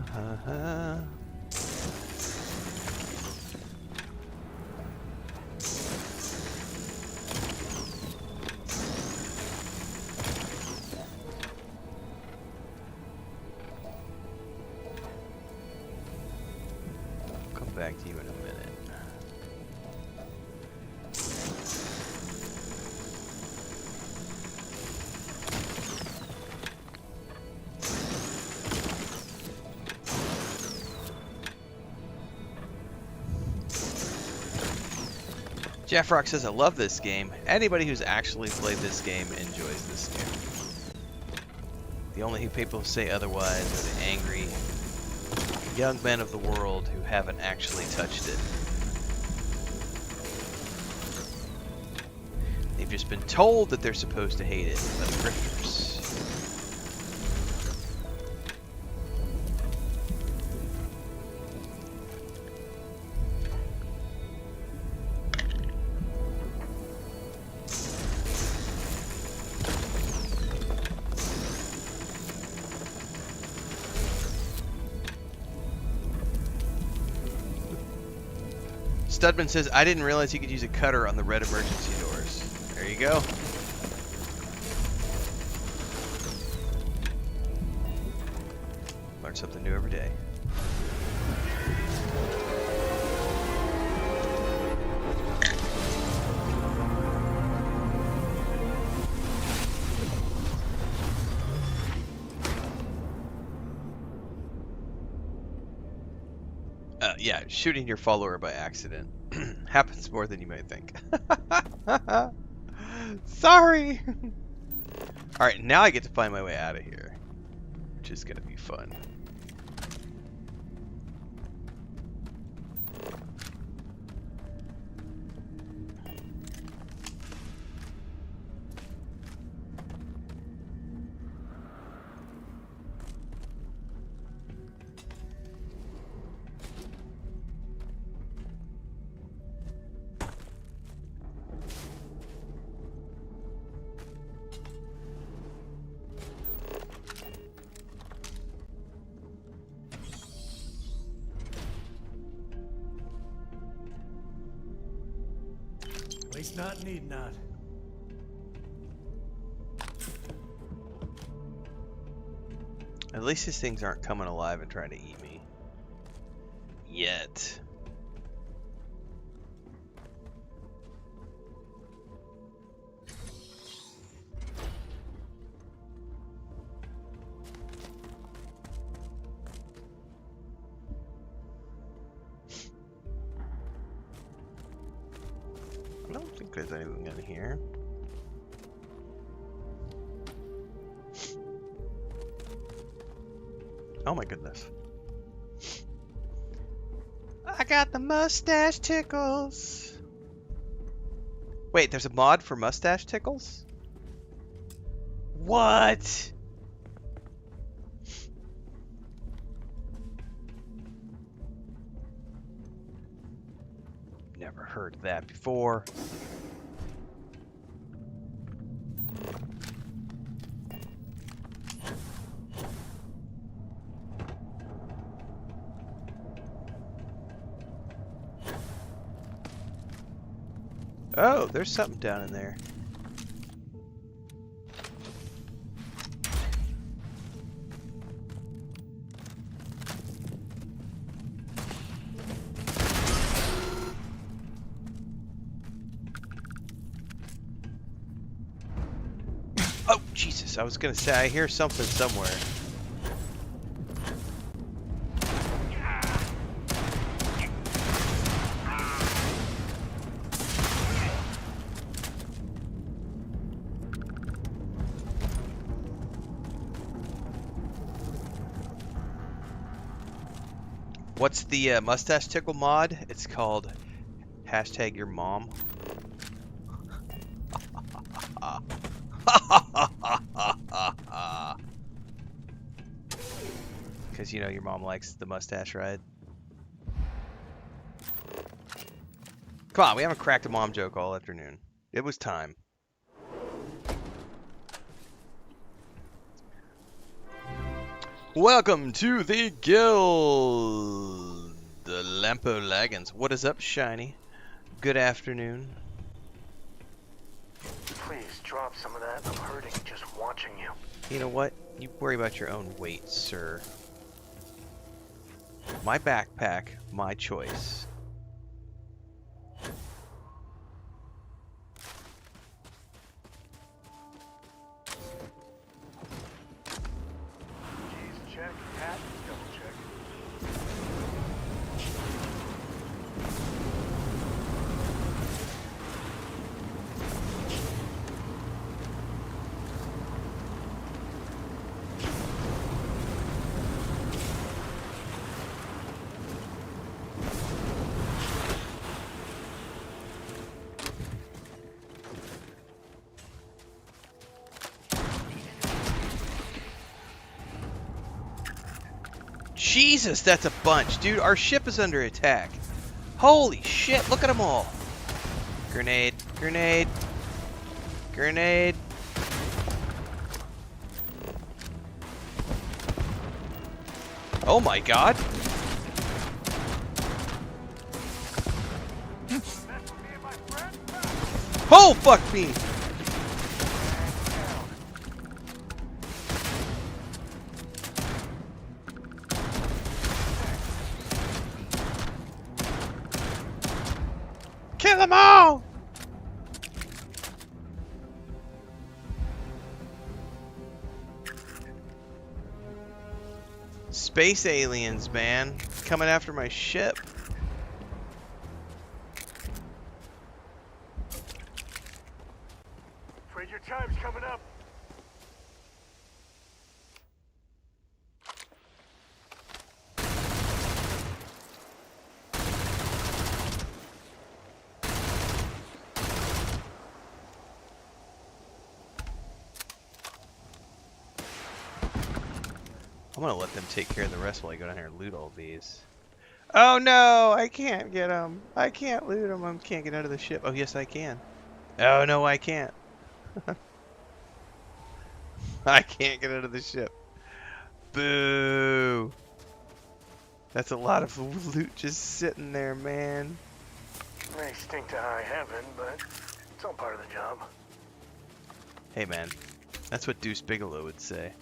come back to you in a minute. Jeff Rock says, I love this game. Anybody who's actually played this game enjoys this game. The only people who say otherwise are the angry young men of the world who haven't actually touched it. They've just been told that they're supposed to hate it by the grifters. Studman says, I didn't realize you could use a cutter on the red emergency doors. There you go. Learn something new every day. Yeah, shooting your follower by accident happens more than you may think. Sorry! Alright, now I get to find my way out of here, which is gonna be fun. Waste not, need not. At least these things aren't coming alive and trying to eat me. Yet. I don't think there's anything in here. Oh my goodness. I got the mustache tickles. Wait, there's a mod for mustache tickles? What? Never heard of that before. Oh, there's something down in there. Oh, Jesus, I was gonna say, I hear something somewhere. What's the mustache tickle mod? It's called hashtag your mom. Because you know your mom likes the mustache ride. Come on, we haven't cracked a mom joke all afternoon. It was time. Welcome to the guild, the Lampo Lagans. What is up, Shiny? Good afternoon. Please drop some of that. I'm hurting just watching you. You know what? You worry about your own weight, sir. My backpack, my choice. Keys check, hat double check. Jesus, that's a bunch. Dude, our ship is under attack. Holy shit, look at them all. Grenade, grenade, grenade. Oh my god. Oh, fuck me! Kill them all! Space aliens, man. Coming after my ship. Afraid your time's coming up. I'm gonna let them take care of the rest while I go down here and loot all these. Oh no, I can't get them. I can't loot them. I can't get out of the ship. Oh yes, I can. Oh no, I can't. I can't get out of the ship. Boo. That's a lot of loot just sitting there, man. May stink to high heaven, but it's all part of the job. Hey man, that's what Deuce Bigelow would say.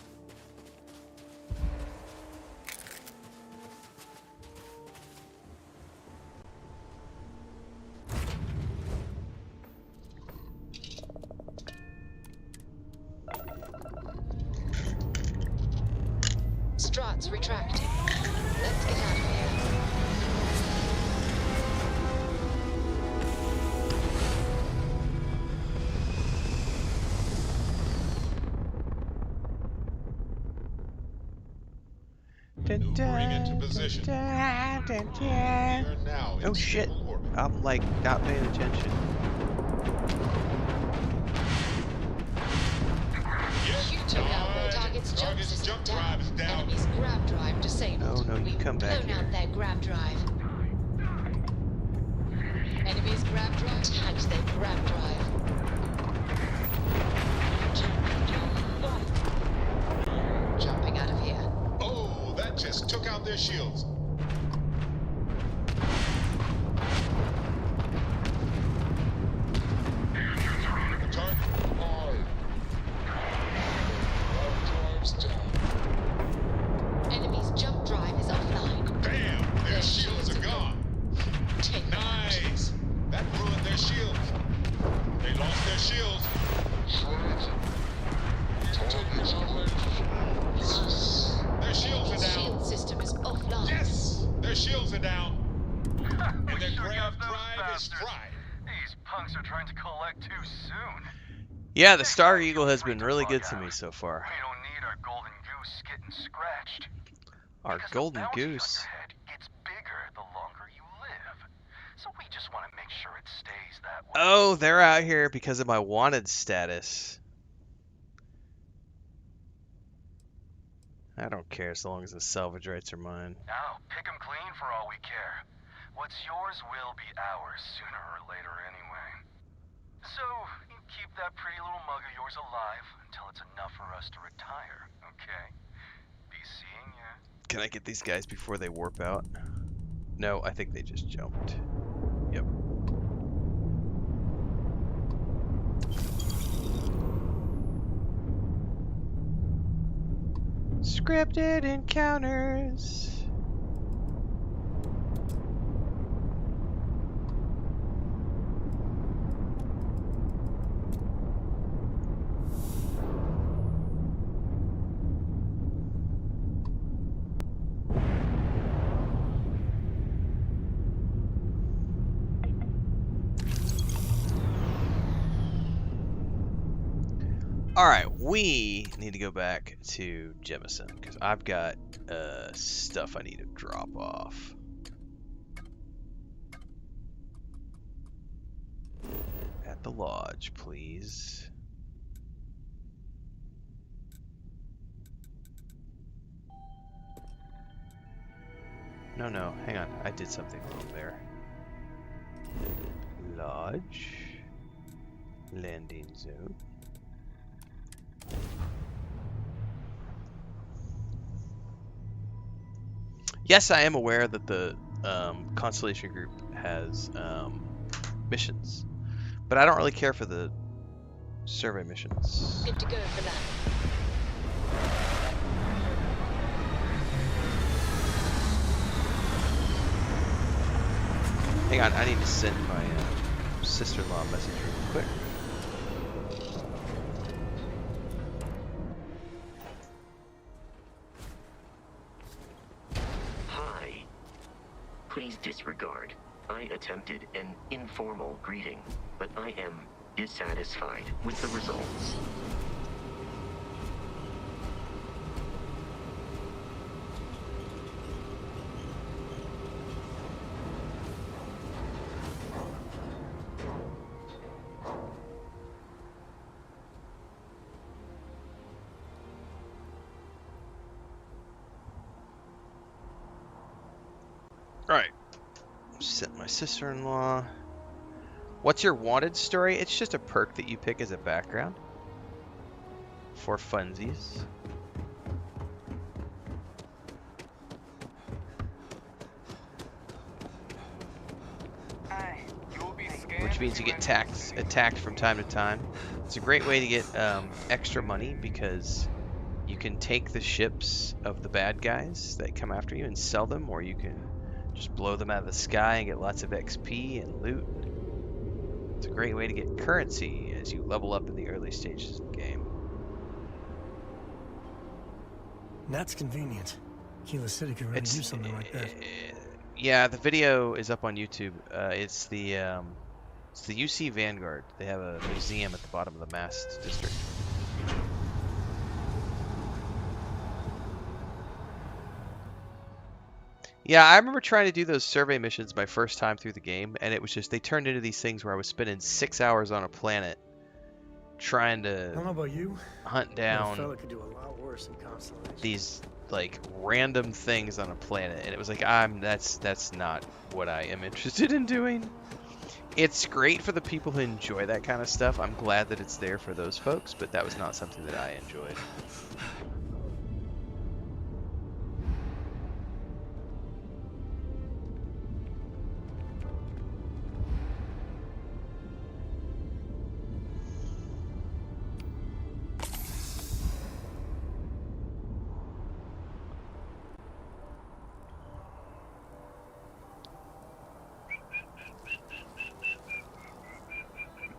Struts retracting. Let's get out of here. Maneuvering into position. We are now in Oh shit, stable orbit. I'm like not paying attention. You took out their target's jump system down. drive is down. Enemy's grab drive disabled. Oh, no, you We've come back blown here. out their grab drive. Enemy's grab drive tagged their grab drive. Jumping out of here. Oh, that just took out their shields. Target. Enemy's jump drive is offline. Bam! Their shields are gone. Take them out. Nice. That ruined their shields. They lost their shields. Their shields are down. Shield system is offline. Yes! Their shields are down. And their grab drive is fried. These punks are trying to collect too soon. Yeah, the Star Eagle has been really good to me so far. We don't need our golden goose getting scratched. Our Because golden the bounty on goose. your head gets bigger the longer you live. So we just want to make sure it stays that way. Oh, they're out here because of my wanted status. I don't care as long as the salvage rights are mine. Now, pick 'em clean for all we care. What's yours will be ours sooner or later anyway. So, you keep that pretty little mug of yours alive until it's enough for us to retire, okay? Be seeing ya. Can I get these guys before they warp out? No, I think they just jumped. Yep. Scripted encounters. Alright, we need to go back to Jemison, because I've got stuff I need to drop off. At the lodge, please. No, hang on. I did something wrong there. Lodge. Landing zone. Yes, I am aware that the Constellation group has missions, But I don't really care for the survey missions. Good to go for that. Hang on, I need to send my sister-in-law a message real quick. Hi. Please disregard. I attempted an informal greeting, but I am dissatisfied with the results. Alright. Sent my sister-in-law. What's your wanted story? It's just a perk that you pick as a background. For funsies. Which means you get attacked from time to time. It's a great way to get extra money because you can take the ships of the bad guys that come after you and sell them, or you can just blow them out of the sky and get lots of XP and loot. It's a great way to get currency as you level up in the early stages of the game. That's convenient. Kilo City could really do something like that. Yeah, the video is up on YouTube. It's the UC Vanguard. They have a museum at the bottom of the Mast district. Yeah, I remember trying to do those survey missions my first time through the game, and it was just, they turned into these things where I was spending 6 hours on a planet trying to I don't know about you, hunt but a down fella could do a lot worse in Constellation. these like random things on a planet, and it was like, that's not what I am interested in doing. It's great for the people who enjoy that kind of stuff. I'm glad that it's there for those folks, but that was not something that I enjoyed.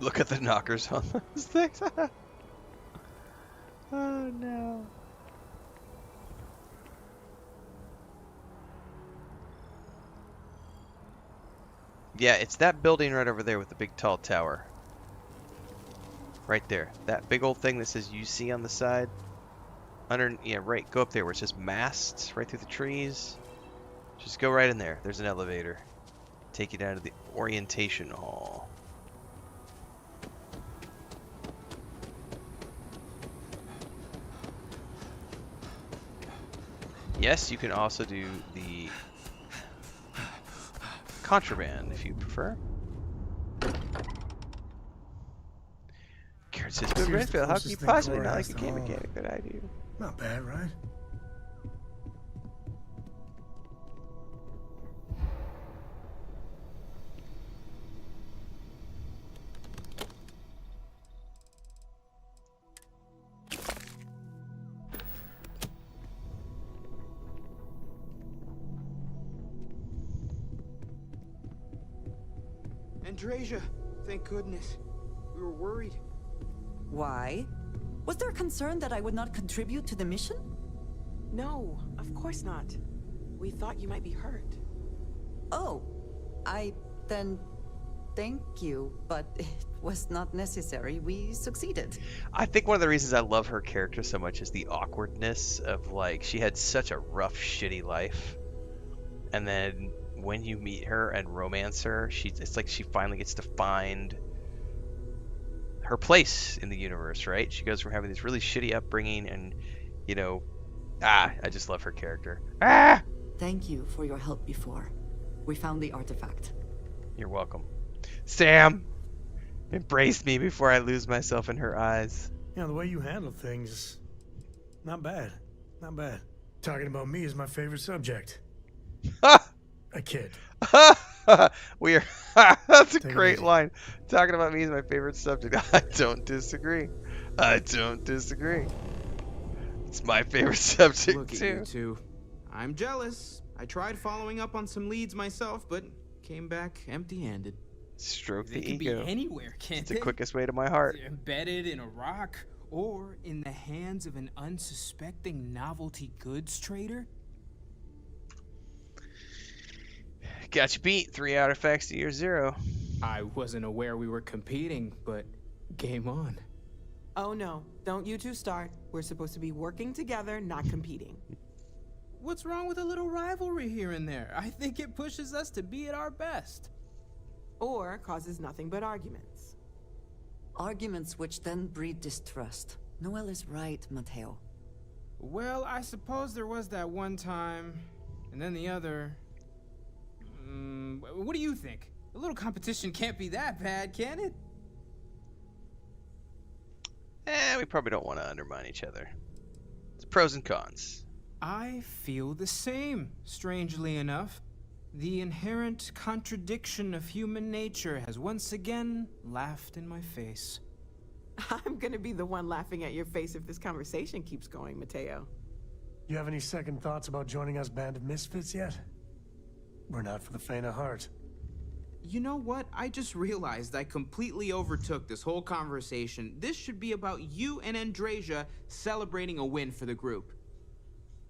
Look at the knockers on those things. Oh no. Yeah, it's that building right over there with the big tall tower. Right there. That big old thing that says UC on the side. Yeah, right. Go up there where it says masts right through the trees. Just go right in there. There's an elevator. Take you down to the orientation hall. Yes, you can also do the contraband if you prefer. Garrett says, "Good Renfail, how can you possibly not like a game mechanic that I do?" Not bad, right? Andrasia, thank goodness. We were worried. Why? Was there concern that I would not contribute to the mission? No, of course not. We thought you might be hurt. Oh, then thank you, but it was not necessary. We succeeded. I think one of the reasons I love her character so much is the awkwardness of, like, she had such a rough, shitty life. And then when you meet her and romance her, it's like she finally gets to find her place in the universe, right? She goes from having this really shitty upbringing and, you know, I just love her character. Thank you for your help before. We found the artifact. You're welcome. Sam! Embrace me before I lose myself in her eyes. Yeah, the way you handle things, not bad. Not bad. Talking about me is my favorite subject. A kid. We are. That's a Take it great easy. line. Talking about me is my favorite subject. I don't disagree. I don't disagree. It's my favorite subject Look at you too. two. I'm jealous. I tried following up on some leads myself, but came back empty-handed. Stroke They the could be ego. anywhere, can't It's the they? quickest way to my heart. They're embedded in a rock or in the hands of an unsuspecting novelty goods trader. Got you beat. 3 artifacts to year 0. I wasn't aware we were competing, but game on. Oh no, don't you two start. We're supposed to be working together, not competing. What's wrong with a little rivalry here and there? I think it pushes us to be at our best. Or causes nothing but arguments. Arguments which then breed distrust. Noel is right, Mateo. Well, I suppose there was that one time, and then the other. What do you think? A little competition can't be that bad, can it? We probably don't want to undermine each other. It's pros and cons. I feel the same, strangely enough. The inherent contradiction of human nature has once again laughed in my face. I'm gonna be the one laughing at your face if this conversation keeps going, Mateo. You have any second thoughts about joining us Band of Misfits yet? We're not for the faint of heart. You know what? I just realized I completely overtook this whole conversation. This should be about you and Andrasia celebrating a win for the group.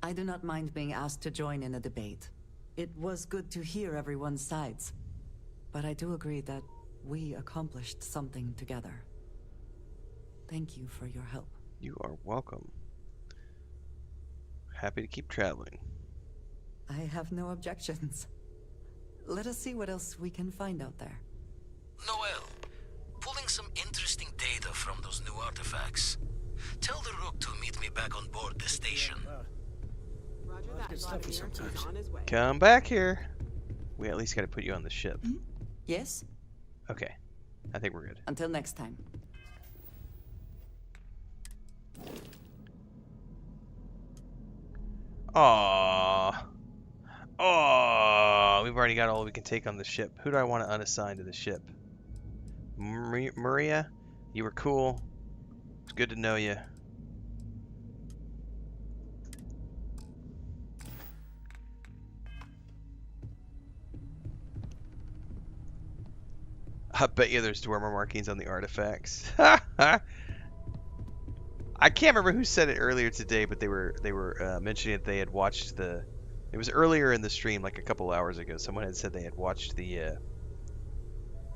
I do not mind being asked to join in a debate. It was good to hear everyone's sides. But I do agree that we accomplished something together. Thank you for your help. You are welcome. Happy to keep traveling. I have no objections. Let us see what else we can find out there. Noel, pulling some interesting data from those new artifacts. Tell the Rook to meet me back on board the station. Roger Well, that, good stuff Vladimir. sometimes. He's on his way. Come back here. We at least got to put you on the ship. Yes? Okay. I think we're good. Until next time. Aww. Oh, we've already got all we can take on the ship. Who do I want to unassign to the ship? Maria, you were cool. It's good to know you. I bet you there's Dwemer markings on the artifacts. I can't remember who said it earlier today, but they were mentioning that they had watched the. It was earlier in the stream, like a couple hours ago. Someone had said they had watched the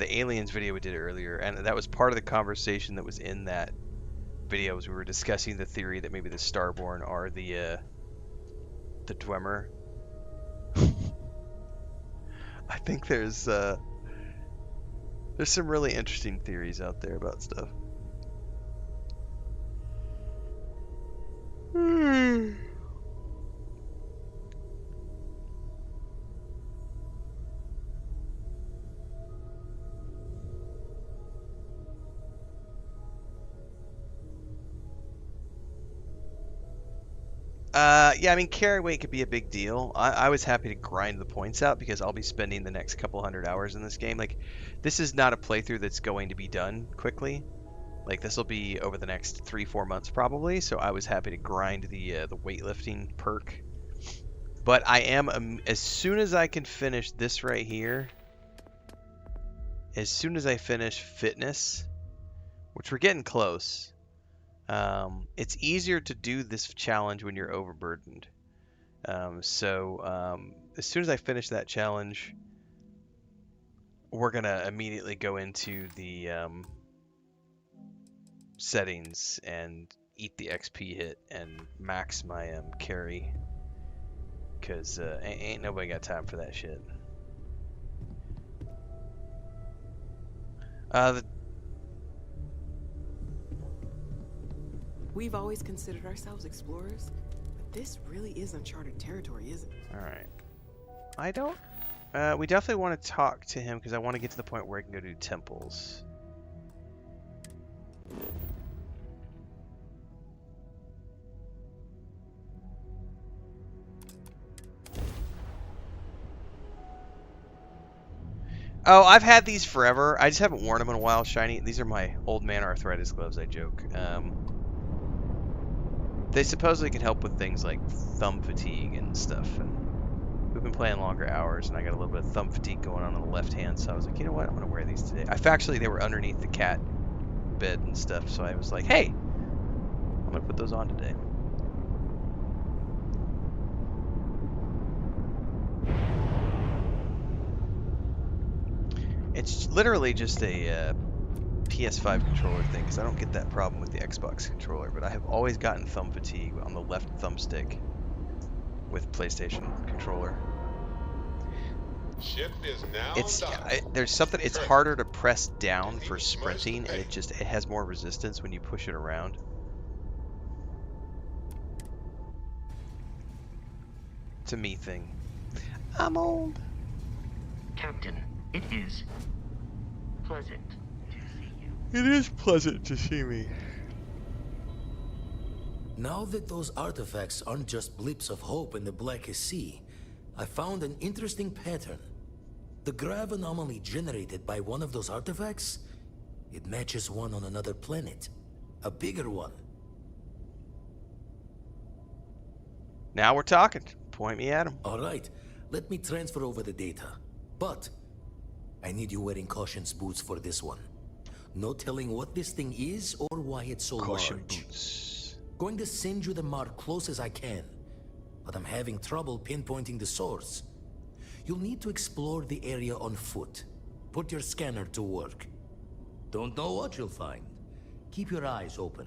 aliens video we did earlier, and that was part of the conversation that was in that video. As we were discussing the theory that maybe the Starborn are the Dwemer. I think there's some really interesting theories out there about stuff. Yeah, I mean, carry weight could be a big deal. I was happy to grind the points out because I'll be spending the next couple hundred hours in this game. Like, this is not a playthrough that's going to be done quickly. Like, this will be over the next 3-4 months probably. So I was happy to grind the weightlifting perk. But I am, as soon as I can finish this right here, as soon as I finish fitness, which we're getting close. It's easier to do this challenge when you're overburdened. So as soon as I finish that challenge, we're gonna immediately go into the settings and eat the XP hit and max my carry. Cause ain't nobody got time for that shit. We've always considered ourselves explorers, but this really is uncharted territory, isn't it? Alright. I don't... we definitely want to talk to him because I want to get to the point where I can go do temples. Oh, I've had these forever. I just haven't worn them in a while. Shiny. These are my old man arthritis gloves. I joke. They supposedly can help with things like thumb fatigue and stuff. And we've been playing longer hours, and I got a little bit of thumb fatigue going on the left hand. So I was like, you know what? I'm gonna wear these today. Actually, they were underneath the cat bed and stuff. So I was like, hey, I'm gonna put those on today. It's literally just a PS5 controller thing, because I don't get that problem with the Xbox controller, but I have always gotten thumb fatigue on the left thumbstick with PlayStation controller. Ship is now there's something, it's harder to press down for sprinting, and it has more resistance when you push it around. It's a me thing. I'm old. Captain, it is pleasant to see you. It is pleasant to see me. Now that those artifacts aren't just blips of hope in the blackest sea, I found an interesting pattern. The grav anomaly generated by one of those artifacts, it matches one on another planet. A bigger one. Now we're talking. Point me at him. Alright, let me transfer over the data. But I need you wearing Caution's boots for this one. No telling what this thing is or why it's so Caution large. boots. Going to send you the mark close as I can, but I'm having trouble pinpointing the source. You'll need to explore the area on foot. Put your scanner to work. Don't know what you'll find. Keep your eyes open.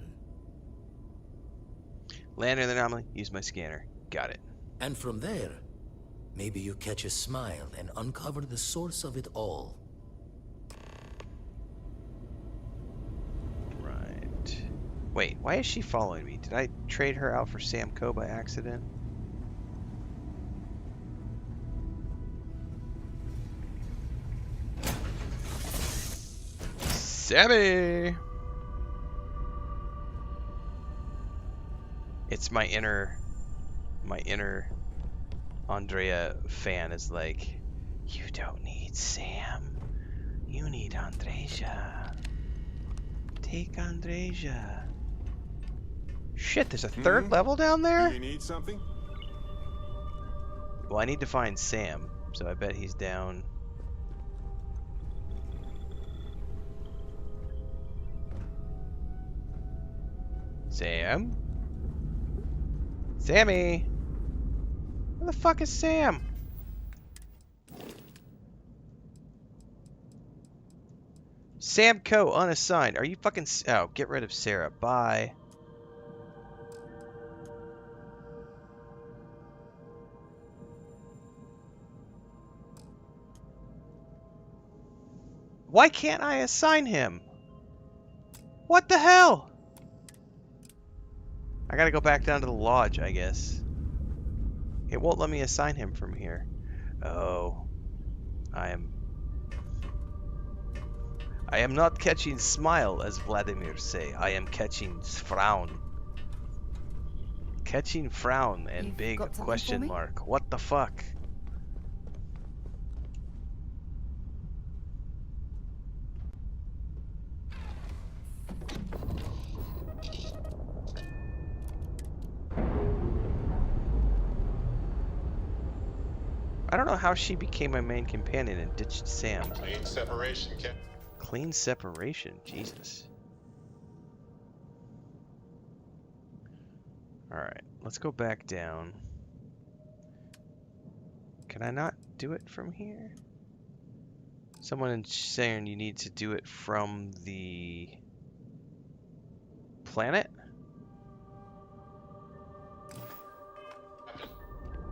Land in the anomaly, use my scanner. Got it. And from there, maybe you catch a smile and uncover the source of it all. Right. Wait, why is she following me? Did I trade her out for Sam Coe by accident? Sammy! It's my inner Andrea fan is like, you don't need Sam, you need Andreja. Take Andreja. Shit, there's a third level down there? You need something? Well, I need to find Sam, so I bet he's down. Sam? Sammy! Where the fuck is Sam? Sam Coe, unassigned. Are you fucking... Oh, get rid of Sarah. Bye. Why can't I assign him? What the hell? I gotta go back down to the lodge, I guess. It won't let me assign him from here. Oh. I am not catching smile, as Vladimir say. I am catching frown. Catching frown and You've big got something question for me? mark. What the fuck? I don't know how she became my main companion and ditched Sam. Clean separation, Cap. Clean separation, Jesus. Alright, let's go back down. Can I not do it from here? Someone is saying you need to do it from the planet?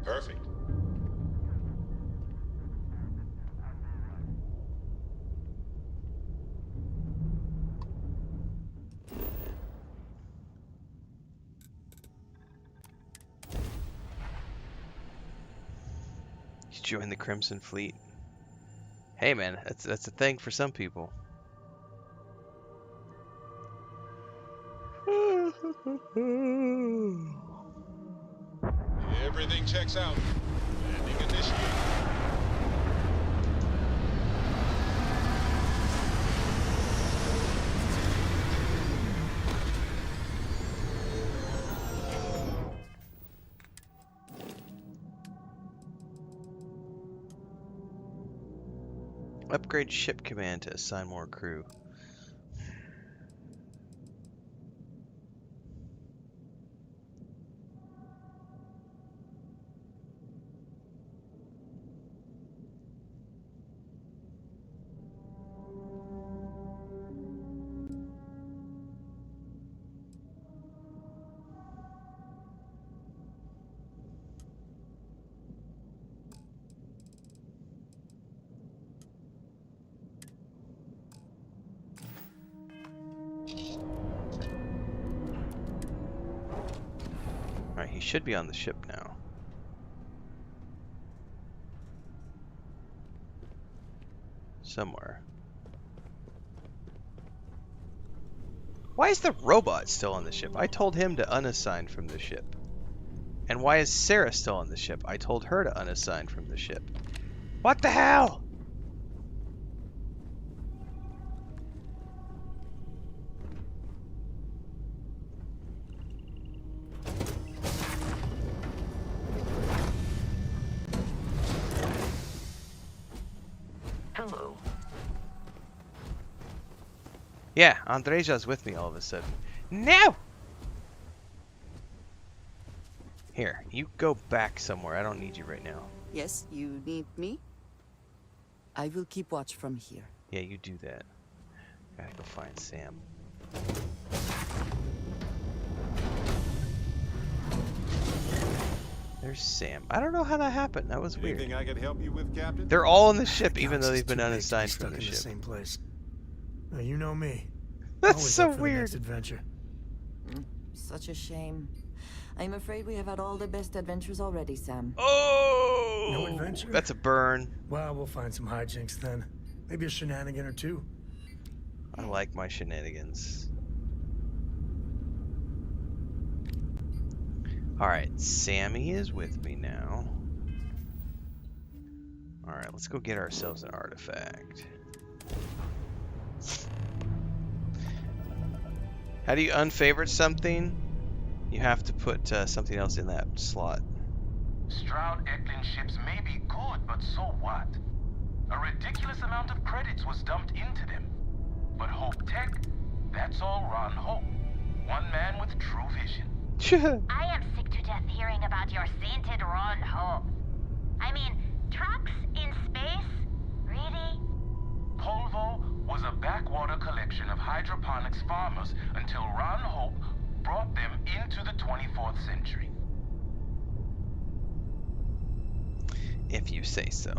Perfect. Join the Crimson Fleet. Hey man, that's a thing for some people. Everything checks out. Landing initiated. Upgrade ship command to assign more crew. Alright, he should be on the ship now. Somewhere. Why is the robot still on the ship? I told him to unassign from the ship. And why is Sarah still on the ship? I told her to unassign from the ship. What the hell? Hello. Yeah, Andreja's with me all of a sudden. No! Here, you go back somewhere. I don't need you right now. Yes, you need me? I will keep watch from here. Yeah, you do that. Gotta go find Sam. There's Sam. I don't know how that happened. That was weird. Anything I could help you with, Captain? They're all on the ship, even though they've been unassigned from the ship. Same place. Now, you know me. That's Always so up for the weird. next adventure. Such a shame. I'm afraid we have had all the best adventures already, Sam. Oh! No adventure? That's a burn. Well, we'll find some hijinks then. Maybe a shenanigan or two. I like my shenanigans. Alright, Sammy is with me now. Alright, let's go get ourselves an artifact. How do you unfavorite something? You have to put something else in that slot. Stroud Eklund ships may be good, but so what? A ridiculous amount of credits was dumped into them. But Hope Tech, that's all Ron Hope. One man with true vision. I am sick to death hearing about your sainted Ron Hope. I mean, trucks in space? Really? Polvo was a backwater collection of hydroponics farmers until Ron Hope brought them into the 24th century. If you say so.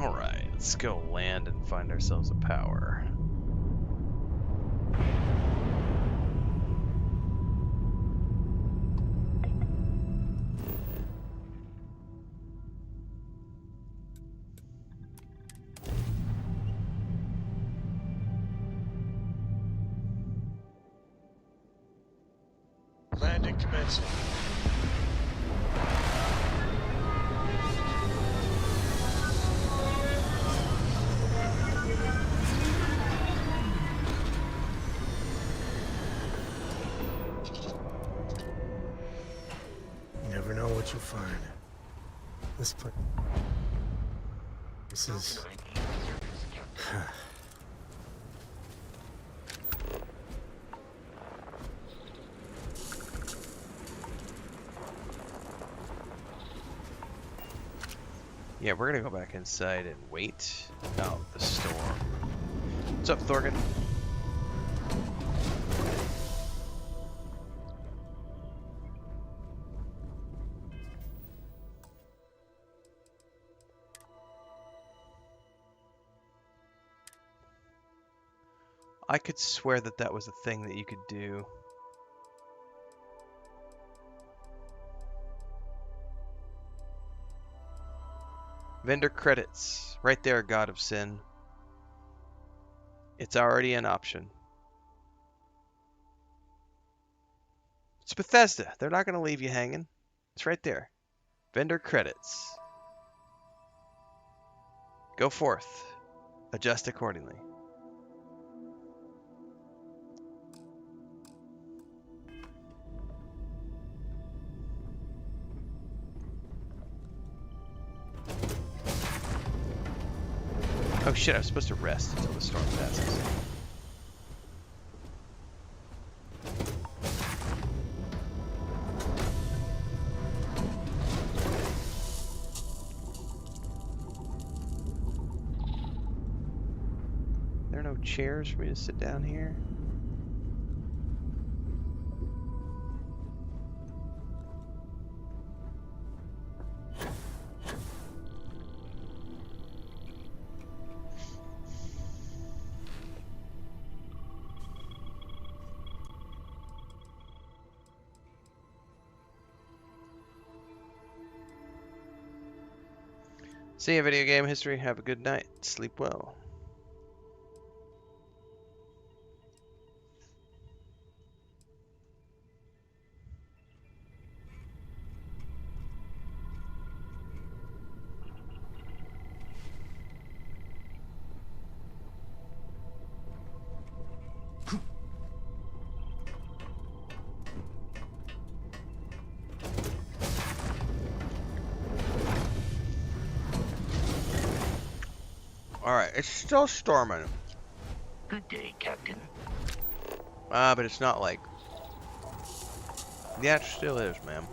Alright, let's go land and find ourselves a power. Landing commencing. You never know what you'll find. This place. This is. Yeah, we're gonna go back inside and wait out the storm. What's up, Thorgan? I could swear that that was a thing that you could do. Vendor credits. Right there, God of Sin. It's already an option. It's Bethesda. They're not going to leave you hanging. It's right there. Vendor credits. Go forth. Adjust accordingly. Oh shit, I was supposed to rest until the storm passes. There are no chairs for me to sit down here. See ya, video game history. Have a good night. Sleep well. Alright, it's still storming. Good day, Captain. But it's not like... Yeah, it still is, ma'am.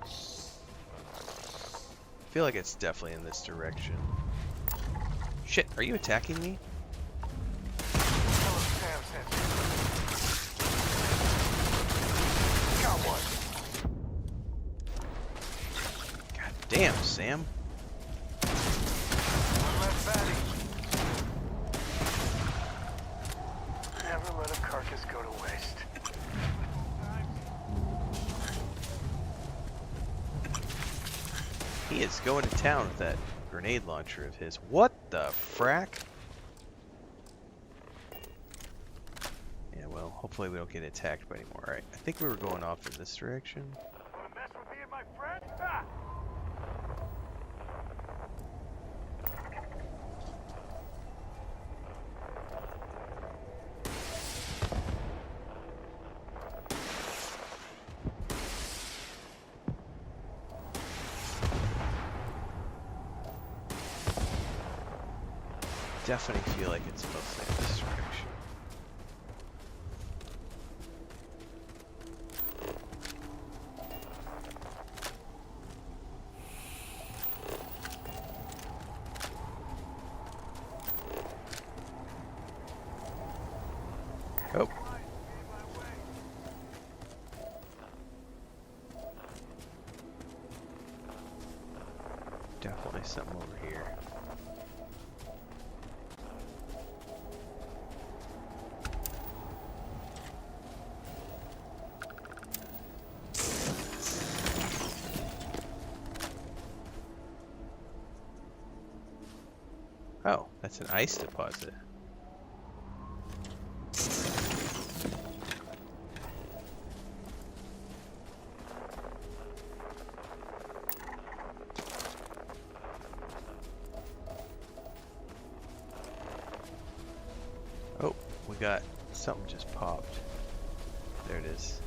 I feel like it's definitely in this direction. Shit, are you attacking me? God damn, Sam. Never let a carcass go to waste. He is going to town with that grenade launcher of his. What the frack? Yeah, well, hopefully we don't get attacked by anymore. Alright, I think we were going off in this direction. Wanna mess with me and my friend? Ah! Definitely feel like it's mostly in this direction. Oh. Definitely something over here. Oh, that's an ice deposit. Oh, we got something just popped. There it is.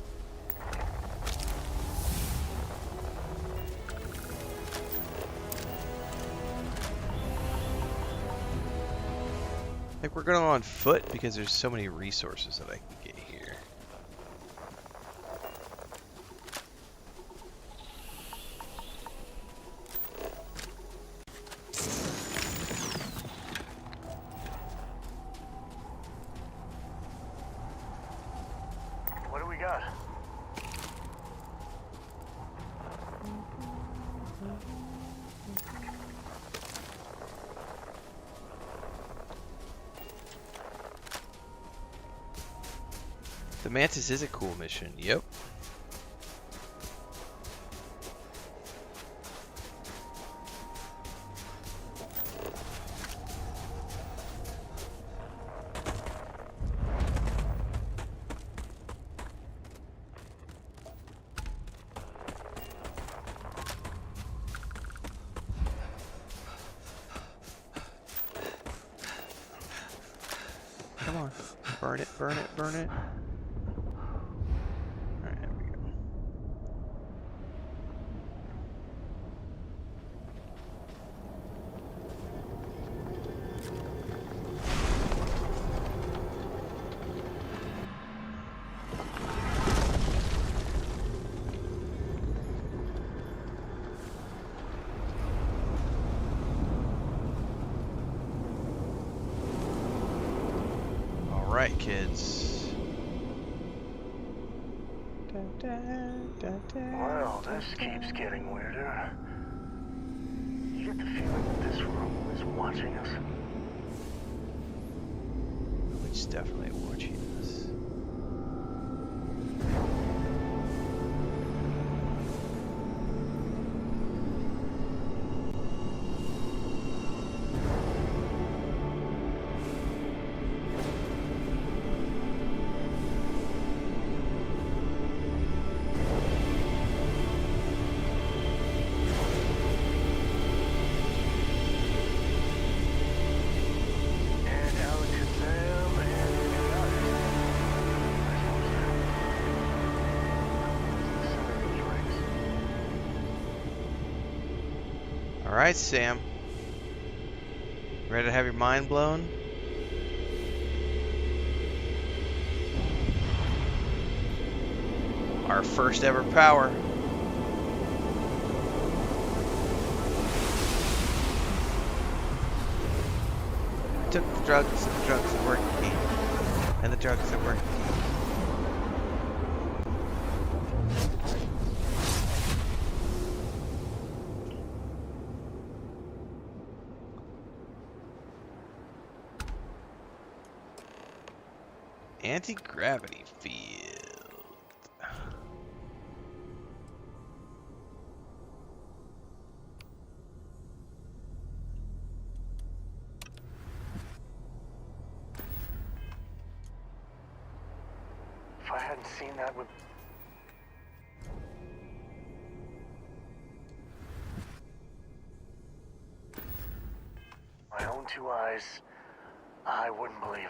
Like we're going on foot because there's so many resources that I can get here. What do we got? The Mantis is a cool mission. Yep. Come on. Burn it, burn it, burn it. Alright, there we go. Alright, kids. Well, this keeps getting weirder. You get the feeling that this room is watching us. It's definitely watching us. Alright, Sam. Ready to have your mind blown? Our first ever power. I took the drugs that work again. And the drugs that work again. Anti-gravity field. If I hadn't seen that with my own two eyes, I wouldn't believe it.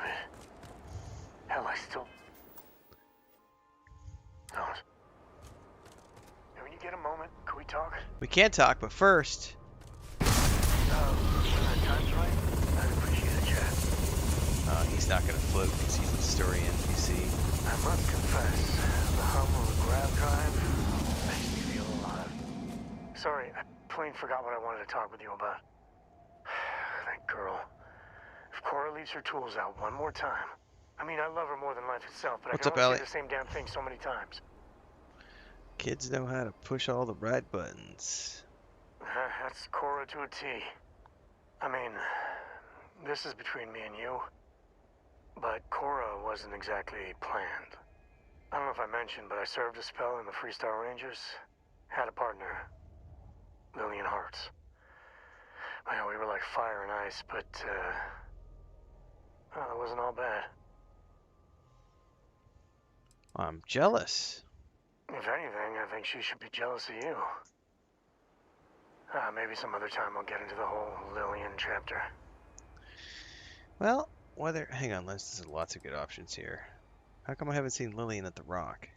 Hell, I still don't. Hey, when you get a moment, can we talk? We can talk, but first. When the time's right, I'd appreciate a chat. He's not gonna float because he's a story NPC. I must confess, the hum of the grab drive makes me feel alive. Sorry, I plain forgot what I wanted to talk with you about. That girl. If Cora leaves her tools out one more time. I mean, I love her more than life itself, but What's I up, can only Ellie? say the same damn thing so many times. Kids know how to push all the right buttons. That's Cora to a T. I mean, this is between me and you, but Cora wasn't exactly planned. I don't know if I mentioned, but I served a spell in the Freestar Rangers. Had a partner, Lillian Hartz. Well, we were like fire and ice, but, well, it wasn't all bad. I'm jealous. If anything, I think she should be jealous of you. Maybe some other time I'll get into the whole Lillian chapter. Well, hang on, there's lots of good options here. How come I haven't seen Lillian at the Rock?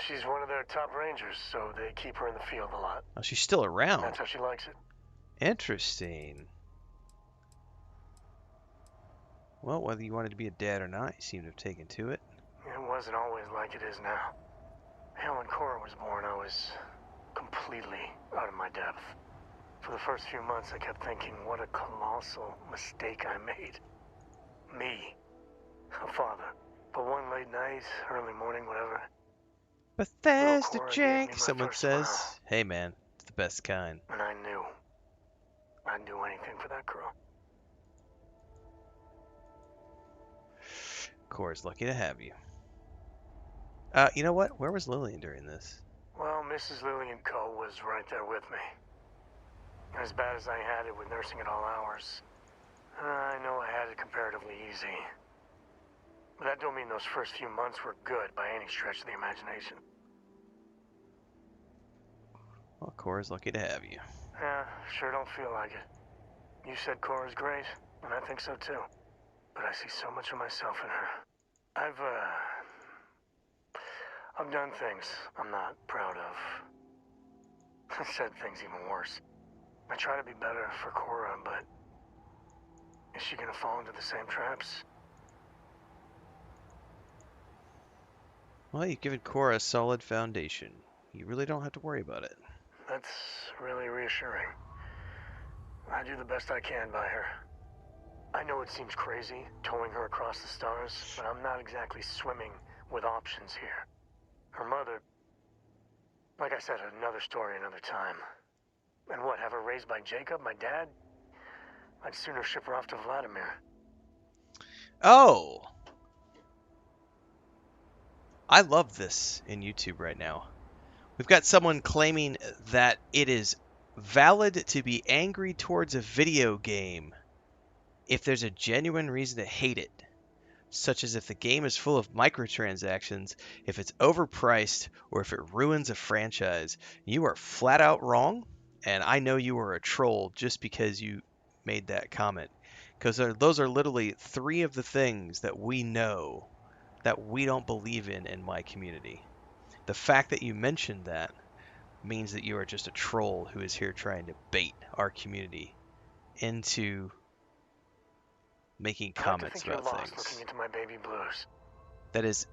She's one of their top rangers, so they keep her in the field a lot. Oh, she's still around. That's how she likes it. Interesting. Well, whether you wanted to be a dad or not, you seem to have taken to it. It wasn't always like it is now. Hell, when Cora was born, I was completely out of my depth. For the first few months, I kept thinking, what a colossal mistake I made. Me. A father. But one late night, early morning, whatever. Bethesda Cora gave me my Jake, someone first says. smile. Hey man, it's the best kind. And I knew. I'd do anything for that girl. Cora's lucky to have you. You know what? Where was Lillian during this? Well, Mrs. Lillian Coe was right there with me. As bad as I had it with nursing at all hours, I know I had it comparatively easy. But that don't mean those first few months were good by any stretch of the imagination. Well, Cora's lucky to have you. Yeah, sure don't feel like it. You said Cora's great, and I think so too. but I see so much of myself in her. I've done things I'm not proud of. I said things even worse. I try to be better for Cora, but is she gonna fall into the same traps? Well, you've given Cora a solid foundation. You really don't have to worry about it. That's really reassuring. I do the best I can by her. I know it seems crazy, towing her across the stars, but I'm not exactly swimming with options here. Her mother... Like I said, another story, another time. And what, have her raised by Jacob, my dad? I'd sooner ship her off to Vladimir. Oh! I love this in YouTube right now. We've got someone claiming that it is valid to be angry towards a video game if there's a genuine reason to hate it, such as if the game is full of microtransactions, if it's overpriced, or if it ruins a franchise. You are flat out wrong, and I know you are a troll just because you made that comment. Because those are literally three of the things that we know that we don't believe in my community. The fact that you mentioned that means that you are just a troll who is here trying to bait our community into making comments about things. Looking into my baby blues. That is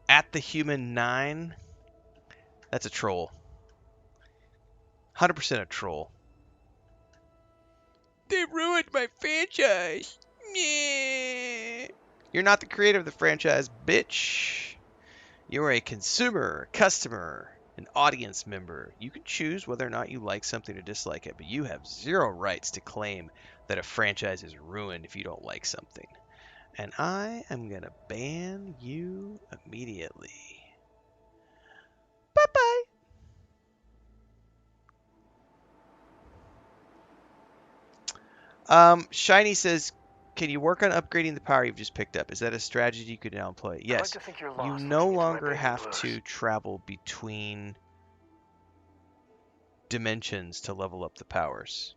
at the human 9. That's a troll. 100% a troll. They ruined my franchise. Yeah. You're not the creator of the franchise, bitch. You're a consumer, customer, an audience member. You can choose whether or not you like something or dislike it, but you have zero rights to claim that a franchise is ruined if you don't like something. And I am going to ban you immediately. Bye-bye. Shiny says, can you work on upgrading the power you've just picked up? Is that a strategy you could now employ? Yes. Like to think you're You lost no looking into my longer baby have blues. to travel between dimensions to level up the powers.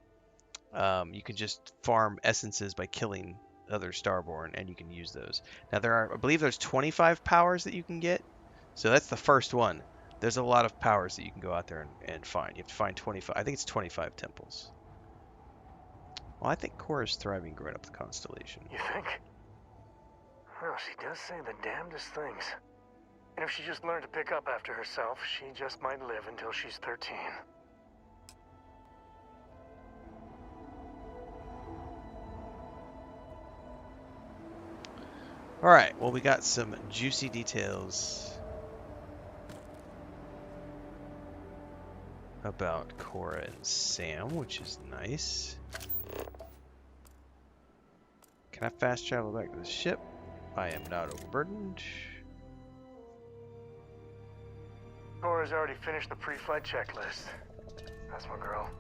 You can just farm essences by killing other Starborn, and you can use those. Now I believe there's 25 powers that you can get, so that's the first one. There's a lot of powers that you can go out there and find. You have to find 25. I think it's 25 temples. Well, I think Cora's thriving growing up the Constellation. You think? Well, she does say the damnedest things. And if she just learned to pick up after herself, she just might live until she's 13. Alright, well, we got some juicy details about Cora and Sam, which is nice. Can I fast travel back to the ship? I am not overburdened. Cora's already finished the pre-flight checklist. That's my girl.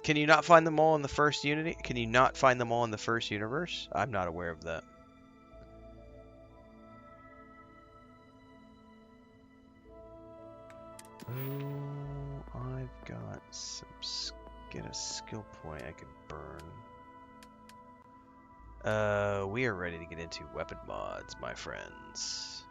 Can you not find them all in the first Unity? Can you not find them all in the first universe? I'm not aware of that. Oh, I've got some... Get a skill point I could burn. We are ready to get into weapon mods, my friends.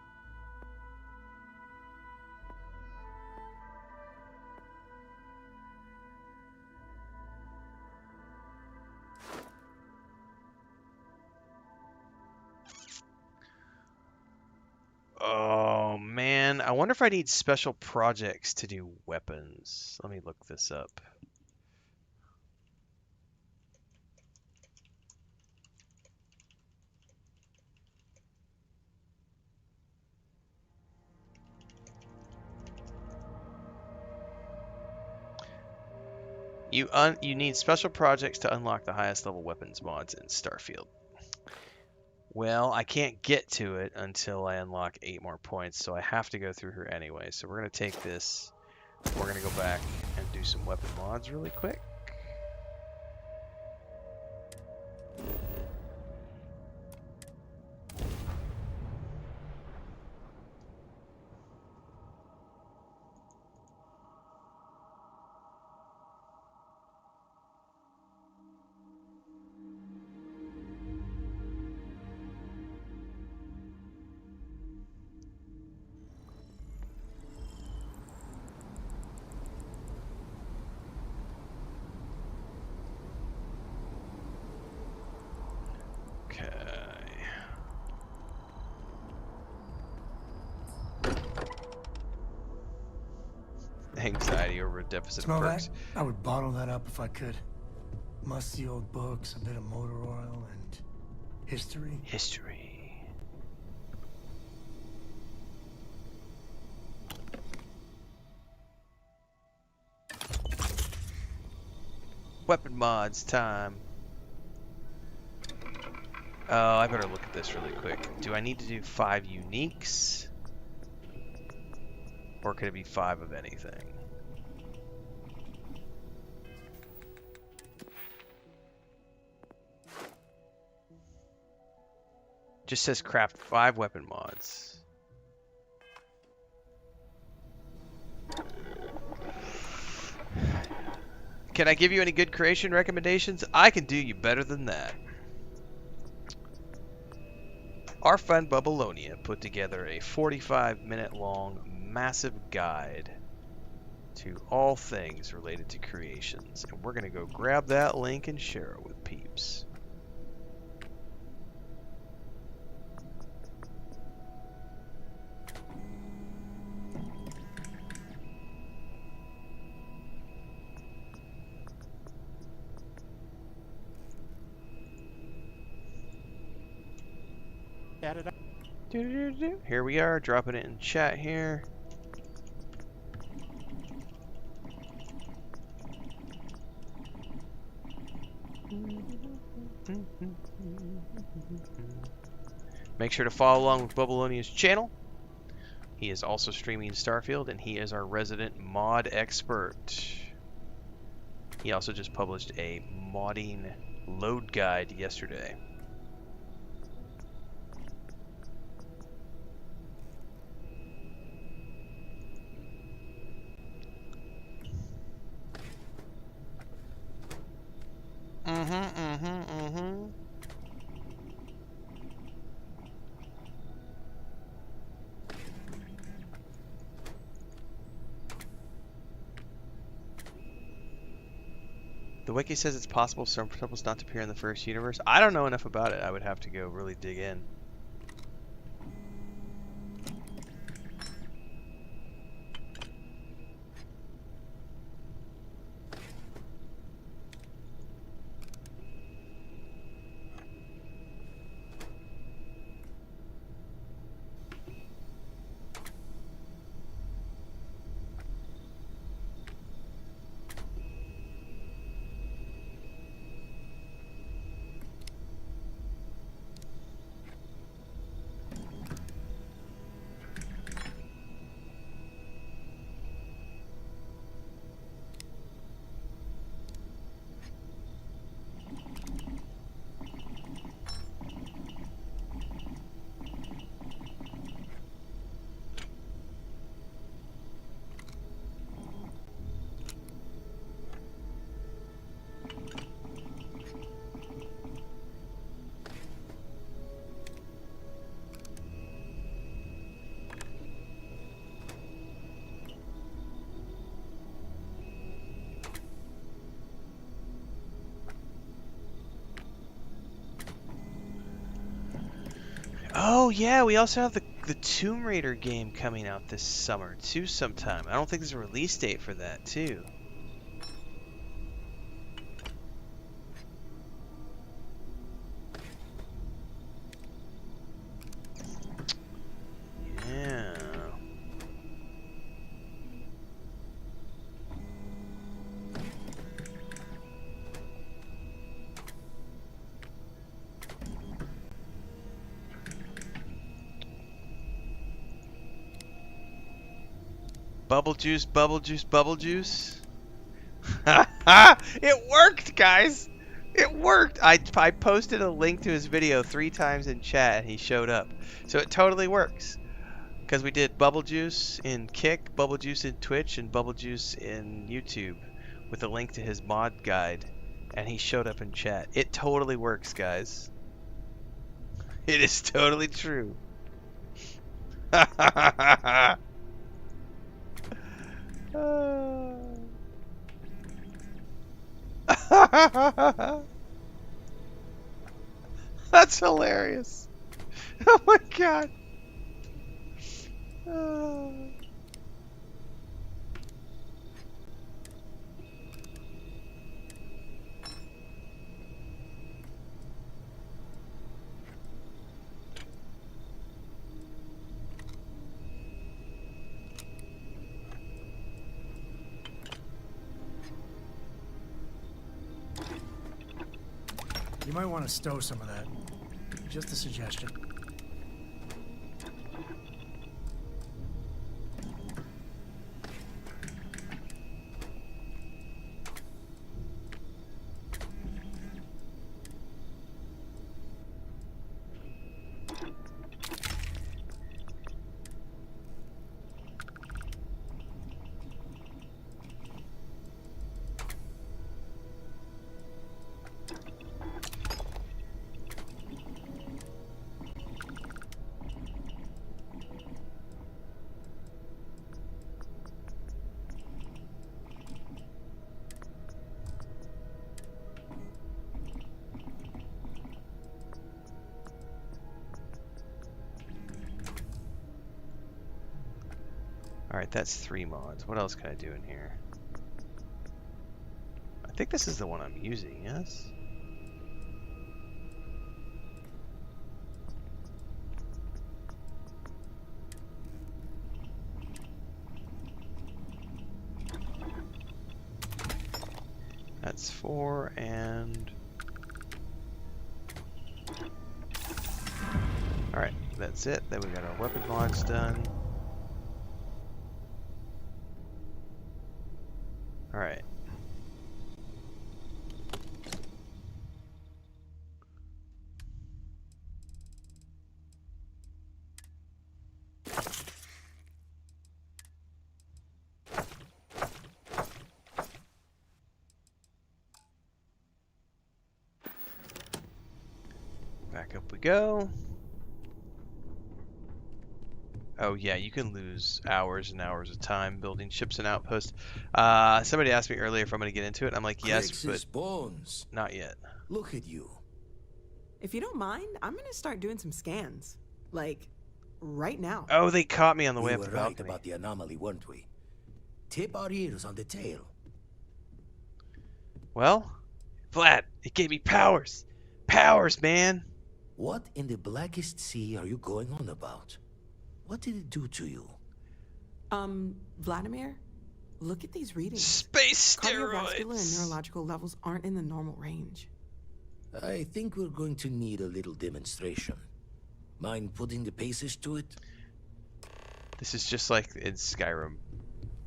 Oh man, I wonder if I need special projects to do weapons. Let me look this up. You need special projects to unlock the highest level weapons mods in Starfield. Well, I can't get to it until I unlock 8 more points, so I have to go through her anyway. So we're going to take this, we're going to go back and do some weapon mods really quick. anxiety over a deficit Smell of that? perks. I would bottle that up if I could. Musty old books, a bit of motor oil, and history. History. Weapon mods time. Oh, I better look at this really quick. Do I need to do 5 uniques? Or could it be 5 of anything? Just says craft 5 weapon mods. Can I give you any good creation recommendations? I can do you better than that. Our friend Bubbleonia put together a 45-minute long massive guide to all things related to creations, and we're going to go grab that link and share it with peeps. Here we are, dropping it in chat here. Make sure to follow along with Bubbleonia's channel. He is also streaming Starfield, and he is our resident mod expert. He also just published a modding load guide yesterday. The wiki says it's possible some troubles not to appear in the first universe. I don't know enough about it. I would have to go really dig in. Oh yeah, we also have the Tomb Raider game coming out this summer too sometime. I don't think there's a release date for that too. Yeah. Bubble juice, bubble juice, bubble juice. It worked, guys! It worked! I posted a link to his video 3 times in chat and he showed up. So it totally works. Because we did bubble juice in Kick, bubble juice in Twitch, and bubble juice in YouTube with a link to his mod guide. And he showed up in chat. It totally works, guys. It is totally true. That's hilarious. Oh my god. You might want to stow some of that. Just a suggestion. Alright, that's 3 mods. What else can I do in here? I think this is the one I'm using, yes? That's 4 and... Alright, that's it. Then we got our weapon mods done. Alright. Back up we go. Oh yeah, you can lose hours and hours of time building ships and outposts. Somebody asked me earlier if I'm going to get into it. I'm like, yes, but bones. not yet. Look at you. If you don't mind, I'm gonna start doing some scans. Like, right now. Oh, they caught me on the way We up were the right balcony. about the anomaly, weren't we? Tip our ears on the tail. Well, Vlad, it gave me powers. Powers, man. What in the blackest sea are you going on about? What did it do to you? Vladimir, look at these readings. Space Cardiovascular and steroids. neurological levels aren't in the normal range. I think we're going to need a little demonstration. Mind putting the paces to it? This is just like in Skyrim.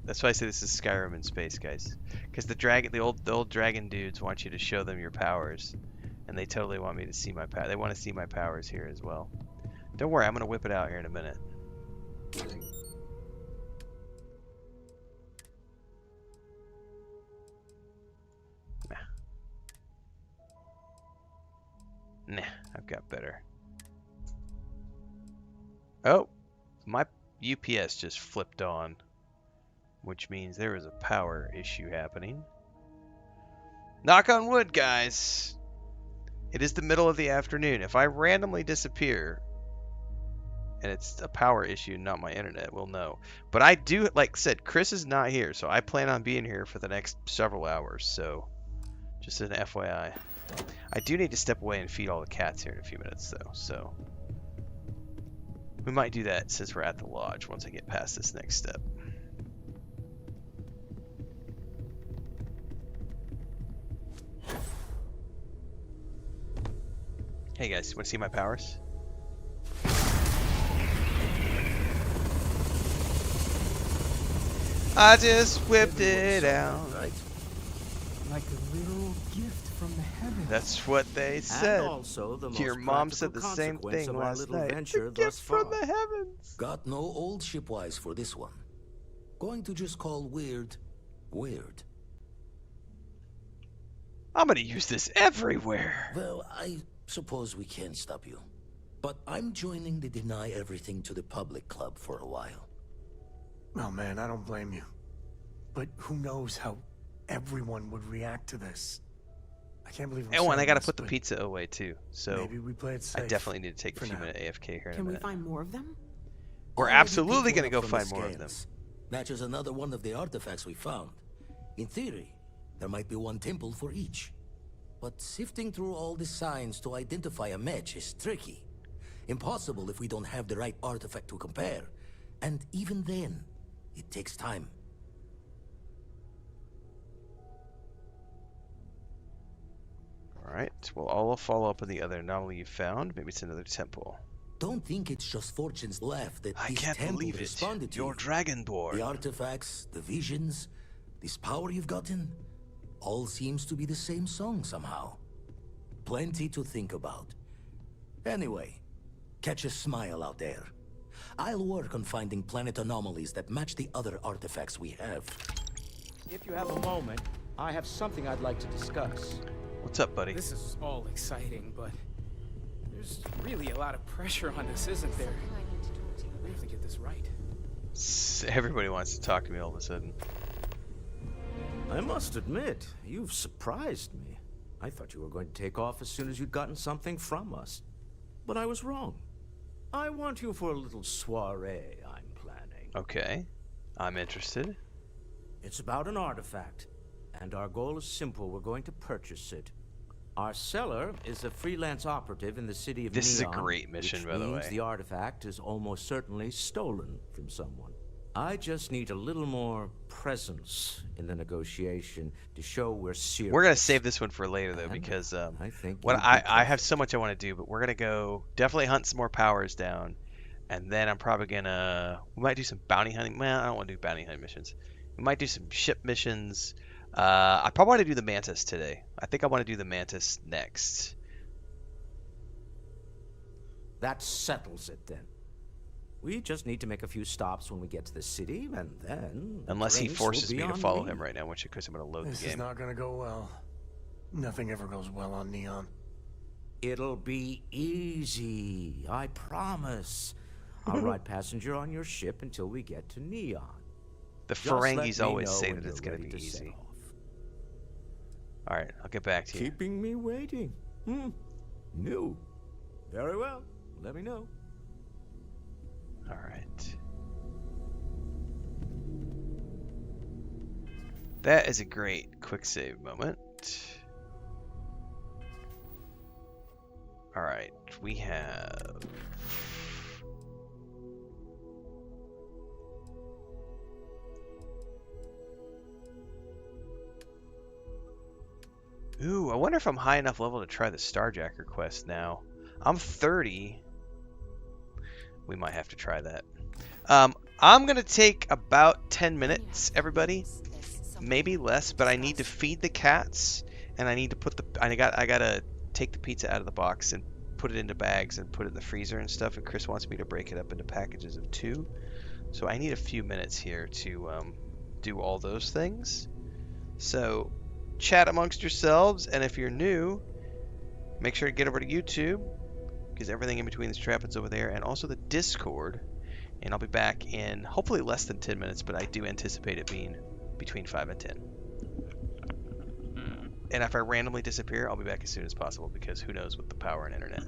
That's why I say this is Skyrim in space, guys. Because the old dragon dudes want you to show them your powers, and they totally want me to see my power. They want to see my powers here as well. Don't worry, I'm gonna whip it out here in a minute. Nah, I've got better. Oh, my UPS just flipped on, which means there is a power issue happening. Knock on wood, guys. It is the middle of the afternoon. If I randomly disappear and it's a power issue, not my internet, we'll know. But I do, like I said, Chris is not here, so I plan on being here for the next several hours, so just an FYI. I do need to step away and feed all the cats here in a few minutes, though, so we might do that since we're at the lodge once I get past this next step. Hey guys, want to see my powers? I just whipped it out. Right. Like a literal gift from the heavens. That's what they said. And also the most Your mom said practical the same consequence thing of our last little night. venture It's a thus gift far. from the heavens. Got no old shipwise for this one. Going to just call weird, weird. I'm gonna use this everywhere. Well, I suppose we can't stop you. But I'm joining the Deny Everything to the Public Club for a while. Oh man, I don't blame you. But who knows how everyone would react to this? I can't believe I'm Oh, and saying I gotta this, put the but pizza away too. So maybe we play it safe. I definitely need to take a for few now. minute AFK here in a Can we minute. find more of them? We're Already absolutely picked one gonna up go from the find more of them. scans. Matches another one of the artifacts we found. In theory, there might be one temple for each. But sifting through all the signs to identify a match is tricky. Impossible if we don't have the right artifact to compare. And even then, it takes time. Alright, well, I'll follow up on the other anomaly you found. Maybe it's another temple. Don't think it's just fortunes left that I this can't temple believe it. responded to You're you. Dragonborn. The artifacts, the visions, this power you've gotten, all seems to be the same song somehow. Plenty to think about. Anyway, catch a smile out there. I'll work on finding planet anomalies that match the other artifacts we have. If you have a moment, I have something I'd like to discuss. What's up, buddy? This is all exciting, but there's really a lot of pressure on us, isn't there? We have to get this right. Everybody wants to talk to me all of a sudden. I must admit, you've surprised me. I thought you were going to take off as soon as you'd gotten something from us. But I was wrong. I want you for a little soiree I'm planning. Okay. I'm interested. It's about an artifact, and our goal is simple. We're going to purchase it. Our seller is a freelance operative in the city of Neon. This is a great mission, by the way. Which means the artifact is almost certainly stolen from someone. I just need a little more presence in the negotiation to show we're serious. We're gonna save this one for later though, because I think I have so much I want to do, but we're gonna go definitely hunt some more powers down, and then I'm probably we might do some bounty hunting. Well, I don't want to do bounty hunting missions. We might do some ship missions. I probably want to do the Mantis today. I think I want to do the Mantis next. That settles it then. We just need to make a few stops when we get to the city, and then... Unless he forces me to follow him right now, in which case I'm going to load the game. This is not going to go well. Nothing ever goes well on Neon. It'll be easy, I promise. I'll ride passenger on your ship until we get to Neon. The Ferengis always say that it's going to be easy. Alright, I'll get back to you. Keeping me waiting. New. Very well. Let me know. Alright. That is a great quick save moment. Alright, we have... Ooh, I wonder if I'm high enough level to try the Starjacker quest now. I'm 30. We might have to try that. I'm going to take about 10 minutes, everybody. Maybe less, but I need to feed the cats, and I need to put I gotta take the pizza out of the box and put it into bags and put it in the freezer and stuff, and Chris wants me to break it up into packages of 2. So I need a few minutes here to do all those things. So chat amongst yourselves, and if you're new, make sure to get over to YouTube, because everything in between this happens over there, and also the Discord. And I'll be back in hopefully less than 10 minutes, but I do anticipate it being between 5 and 10. And if I randomly disappear, I'll be back as soon as possible, because who knows with the power and internet.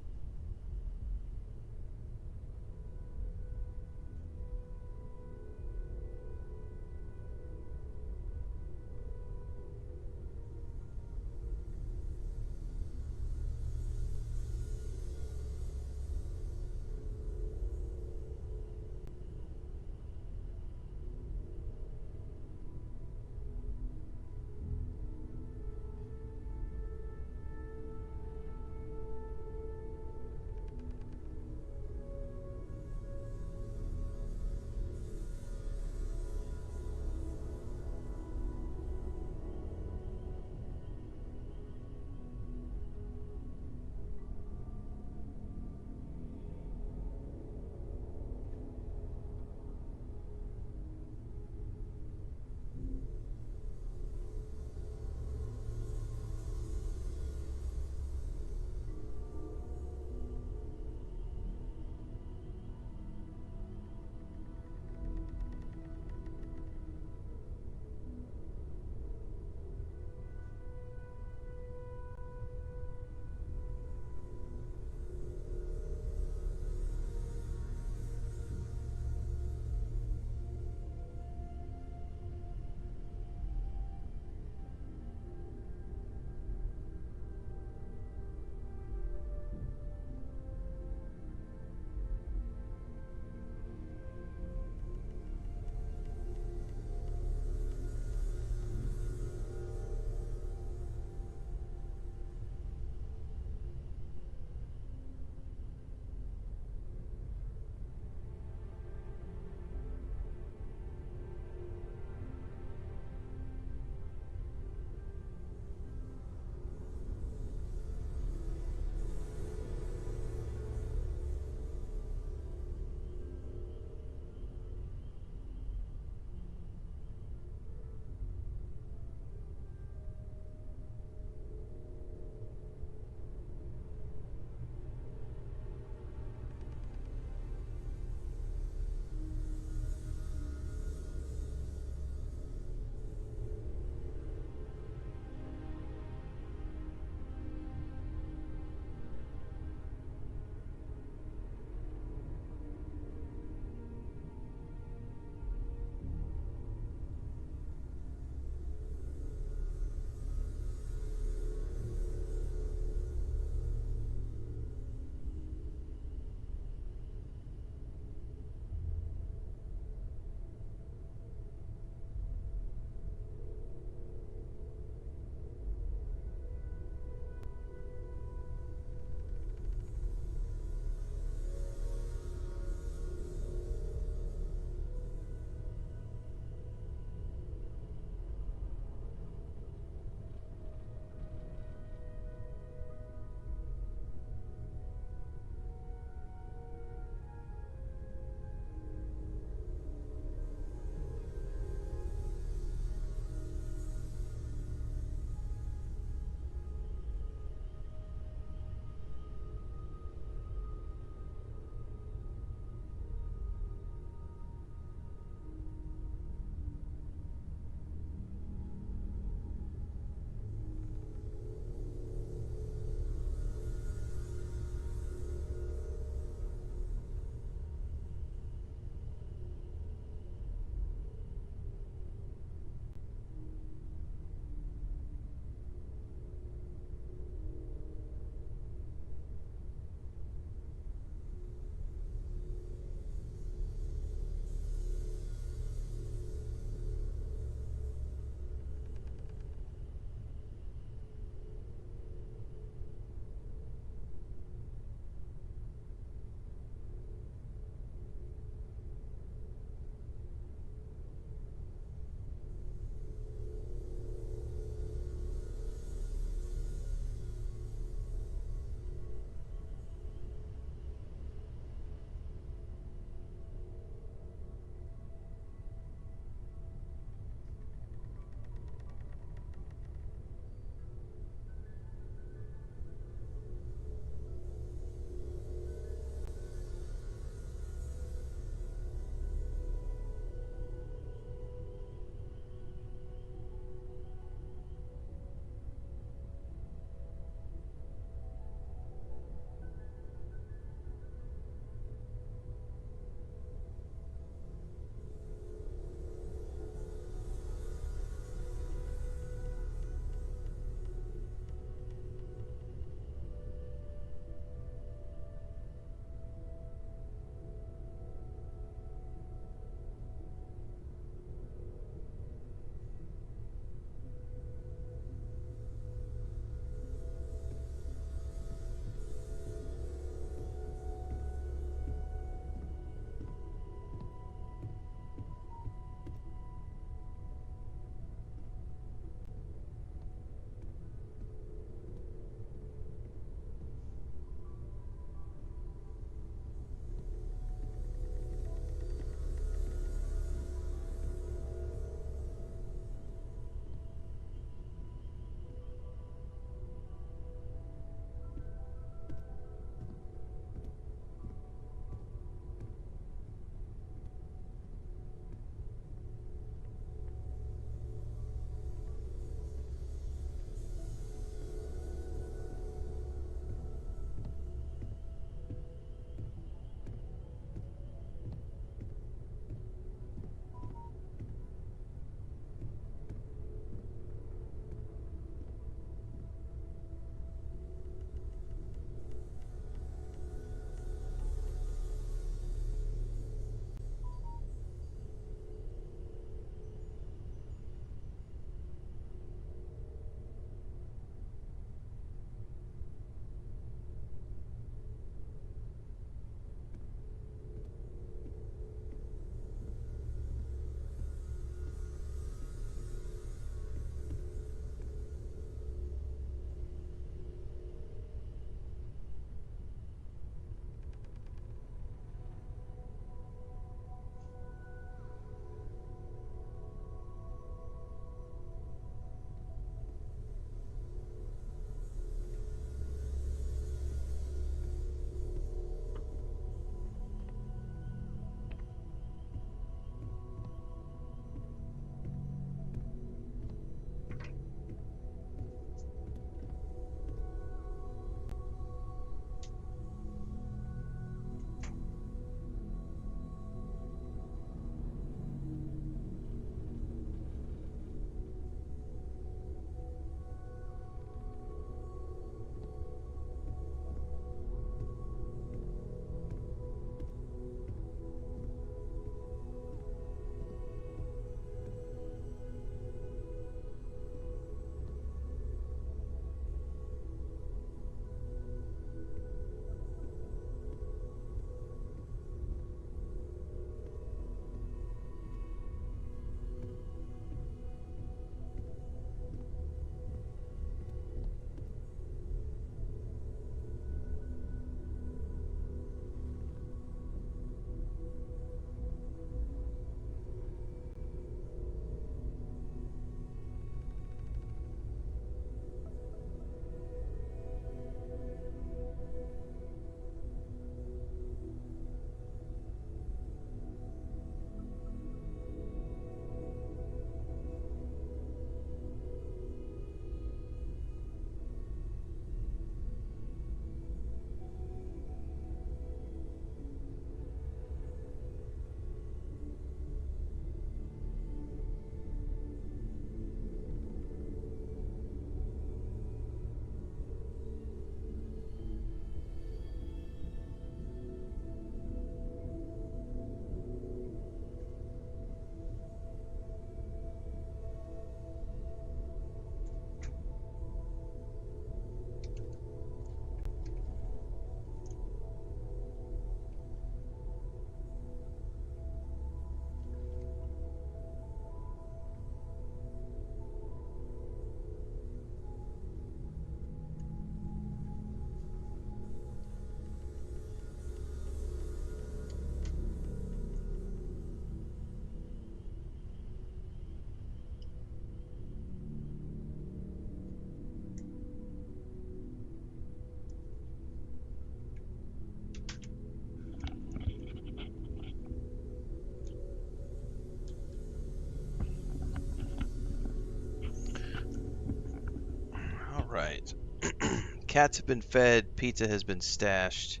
Cats have been fed. Pizza has been stashed.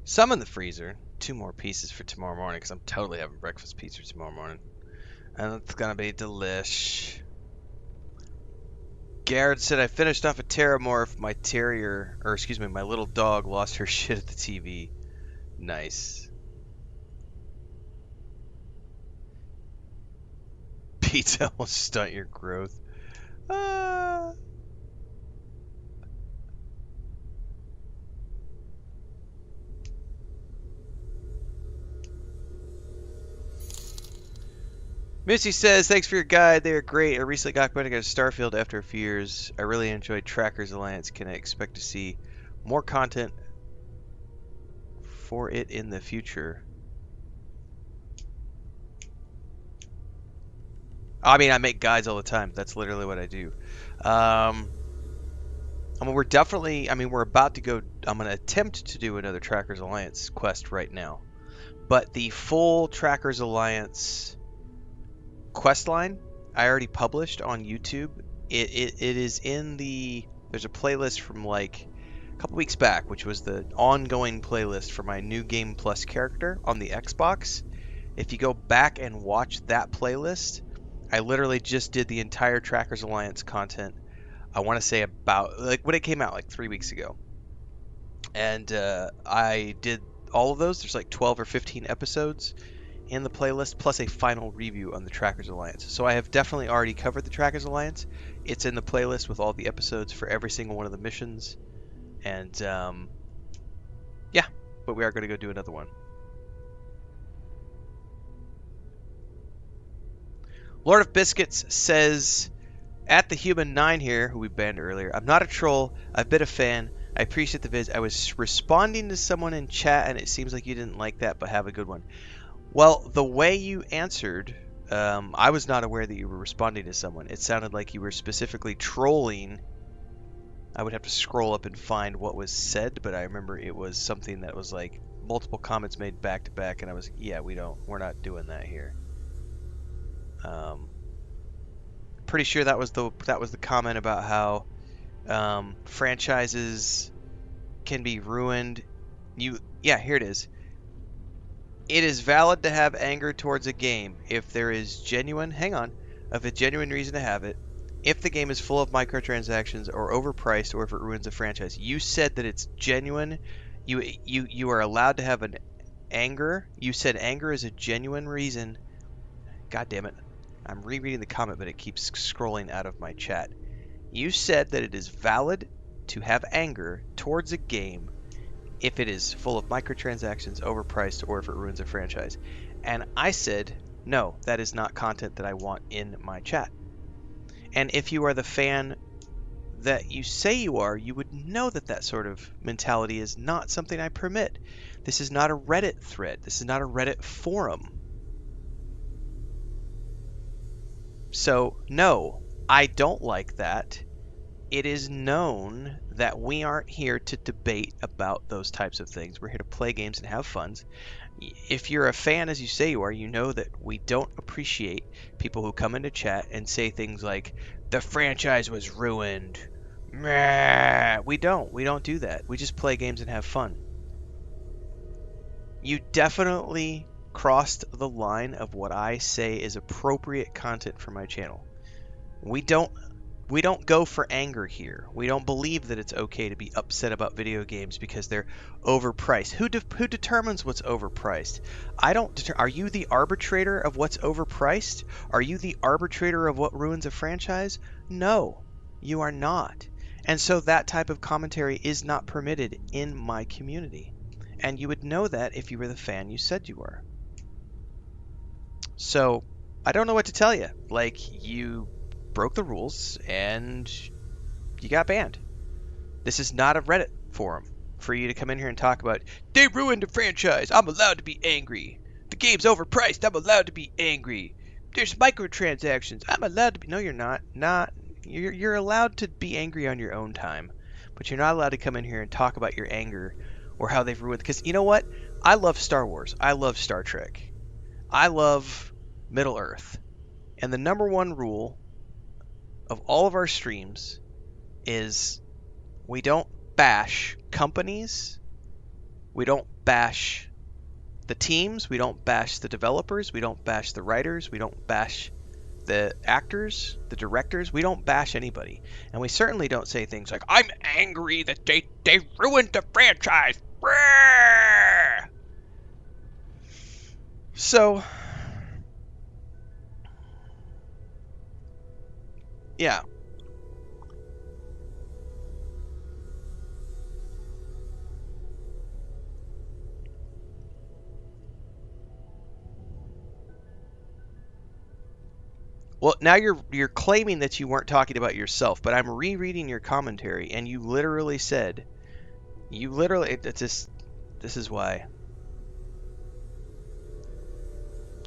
Some in the freezer. 2 more pieces for tomorrow morning because I'm totally having breakfast pizza tomorrow morning. And it's gonna be delish. Garrett said I finished off a Terramorph. My terrier, or excuse me, my little dog lost her shit at the TV. Nice. Pizza will stunt your growth. Missy says, thanks for your guide. They are great. I recently got back to Starfield after a few years. I really enjoyed Trackers Alliance. Can I expect to see more content for it in the future? I mean, I make guides all the time. That's literally what I do. I mean, we're definitely, we're about to go, I'm going to attempt to do another Trackers Alliance quest right now. But the full Trackers Alliance quest line I already published on YouTube. It is in there's a playlist from like a couple weeks back, which was the ongoing playlist for my New Game Plus character on the Xbox. If you go back and watch that playlist, I literally just did the entire Trackers Alliance content. I want to say about like when it came out like 3 weeks ago. And I did all of those. There's like 12 or 15 episodes in the playlist, plus a final review on the Trackers Alliance. So I have definitely already covered the Trackers Alliance. It's in the playlist with all the episodes for every single one of the missions. And yeah, but we are going to go do another one. Lord of Biscuits says, at the Human 9 here, who we banned earlier, I'm not a troll, I've been a fan, I appreciate the vids. I was responding to someone in chat and it seems like you didn't like that, but have a good one. Well, the way you answered, I was not aware that you were responding to someone. It sounded like you were specifically trolling. I would have to scroll up and find what was said, but I remember it was something that was like multiple comments made back to back, and I was, yeah, we're not doing that here. Pretty sure that was the comment about how franchises can be ruined. Yeah, here it is. It is valid to have anger towards a game if there is a genuine reason to have it, if the game is full of microtransactions or overpriced, or if it ruins a franchise. You said that it's genuine. You are allowed to have an anger. You said anger is a genuine reason. God damn it. I'm rereading the comment, but it keeps scrolling out of my chat. You said that it is valid to have anger towards a game if it is full of microtransactions, overpriced, or if it ruins a franchise. And I said, no, that is not content that I want in my chat. And if you are the fan that you say you are, you would know that that sort of mentality is not something I permit. This is not a Reddit thread. This is not a Reddit forum. So, no, I don't like that. It is known that we aren't here to debate about those types of things. We're here to play games and have fun. If you're a fan, as you say you are, you know that we don't appreciate people who come into chat and say things like, the franchise was ruined. Meh. We don't do that. We just play games and have fun. You definitely crossed the line of what I say is appropriate content for my channel. We don't go for anger here. We don't believe that it's okay to be upset about video games because they're overpriced. Who determines what's overpriced? I don't. Are you the arbitrator of what's overpriced? Are you the arbitrator of what ruins a franchise? No, you are not. And so that type of commentary is not permitted in my community. And you would know that if you were the fan you said you were. So, I don't know what to tell you. Like, you broke the rules and you got banned. This is not a Reddit forum for you to come in here and talk about, they ruined a franchise, I'm allowed to be angry. The game's overpriced, I'm allowed to be angry. There's microtransactions, I'm allowed to be... No, you're not. You're allowed to be angry on your own time, but you're not allowed to come in here and talk about your anger or how they've ruined... Because you know what? I love Star Wars. I love Star Trek. I love Middle Earth. And the number one rule of all of our streams is we don't bash companies. We don't bash the teams. We don't bash the developers. We don't bash the writers. We don't bash the actors, the directors. We don't bash anybody. And we certainly don't say things like, I'm angry that they ruined the franchise. So, yeah. Well, now you're claiming that you weren't talking about yourself, but I'm rereading your commentary, and you literally said, this is why.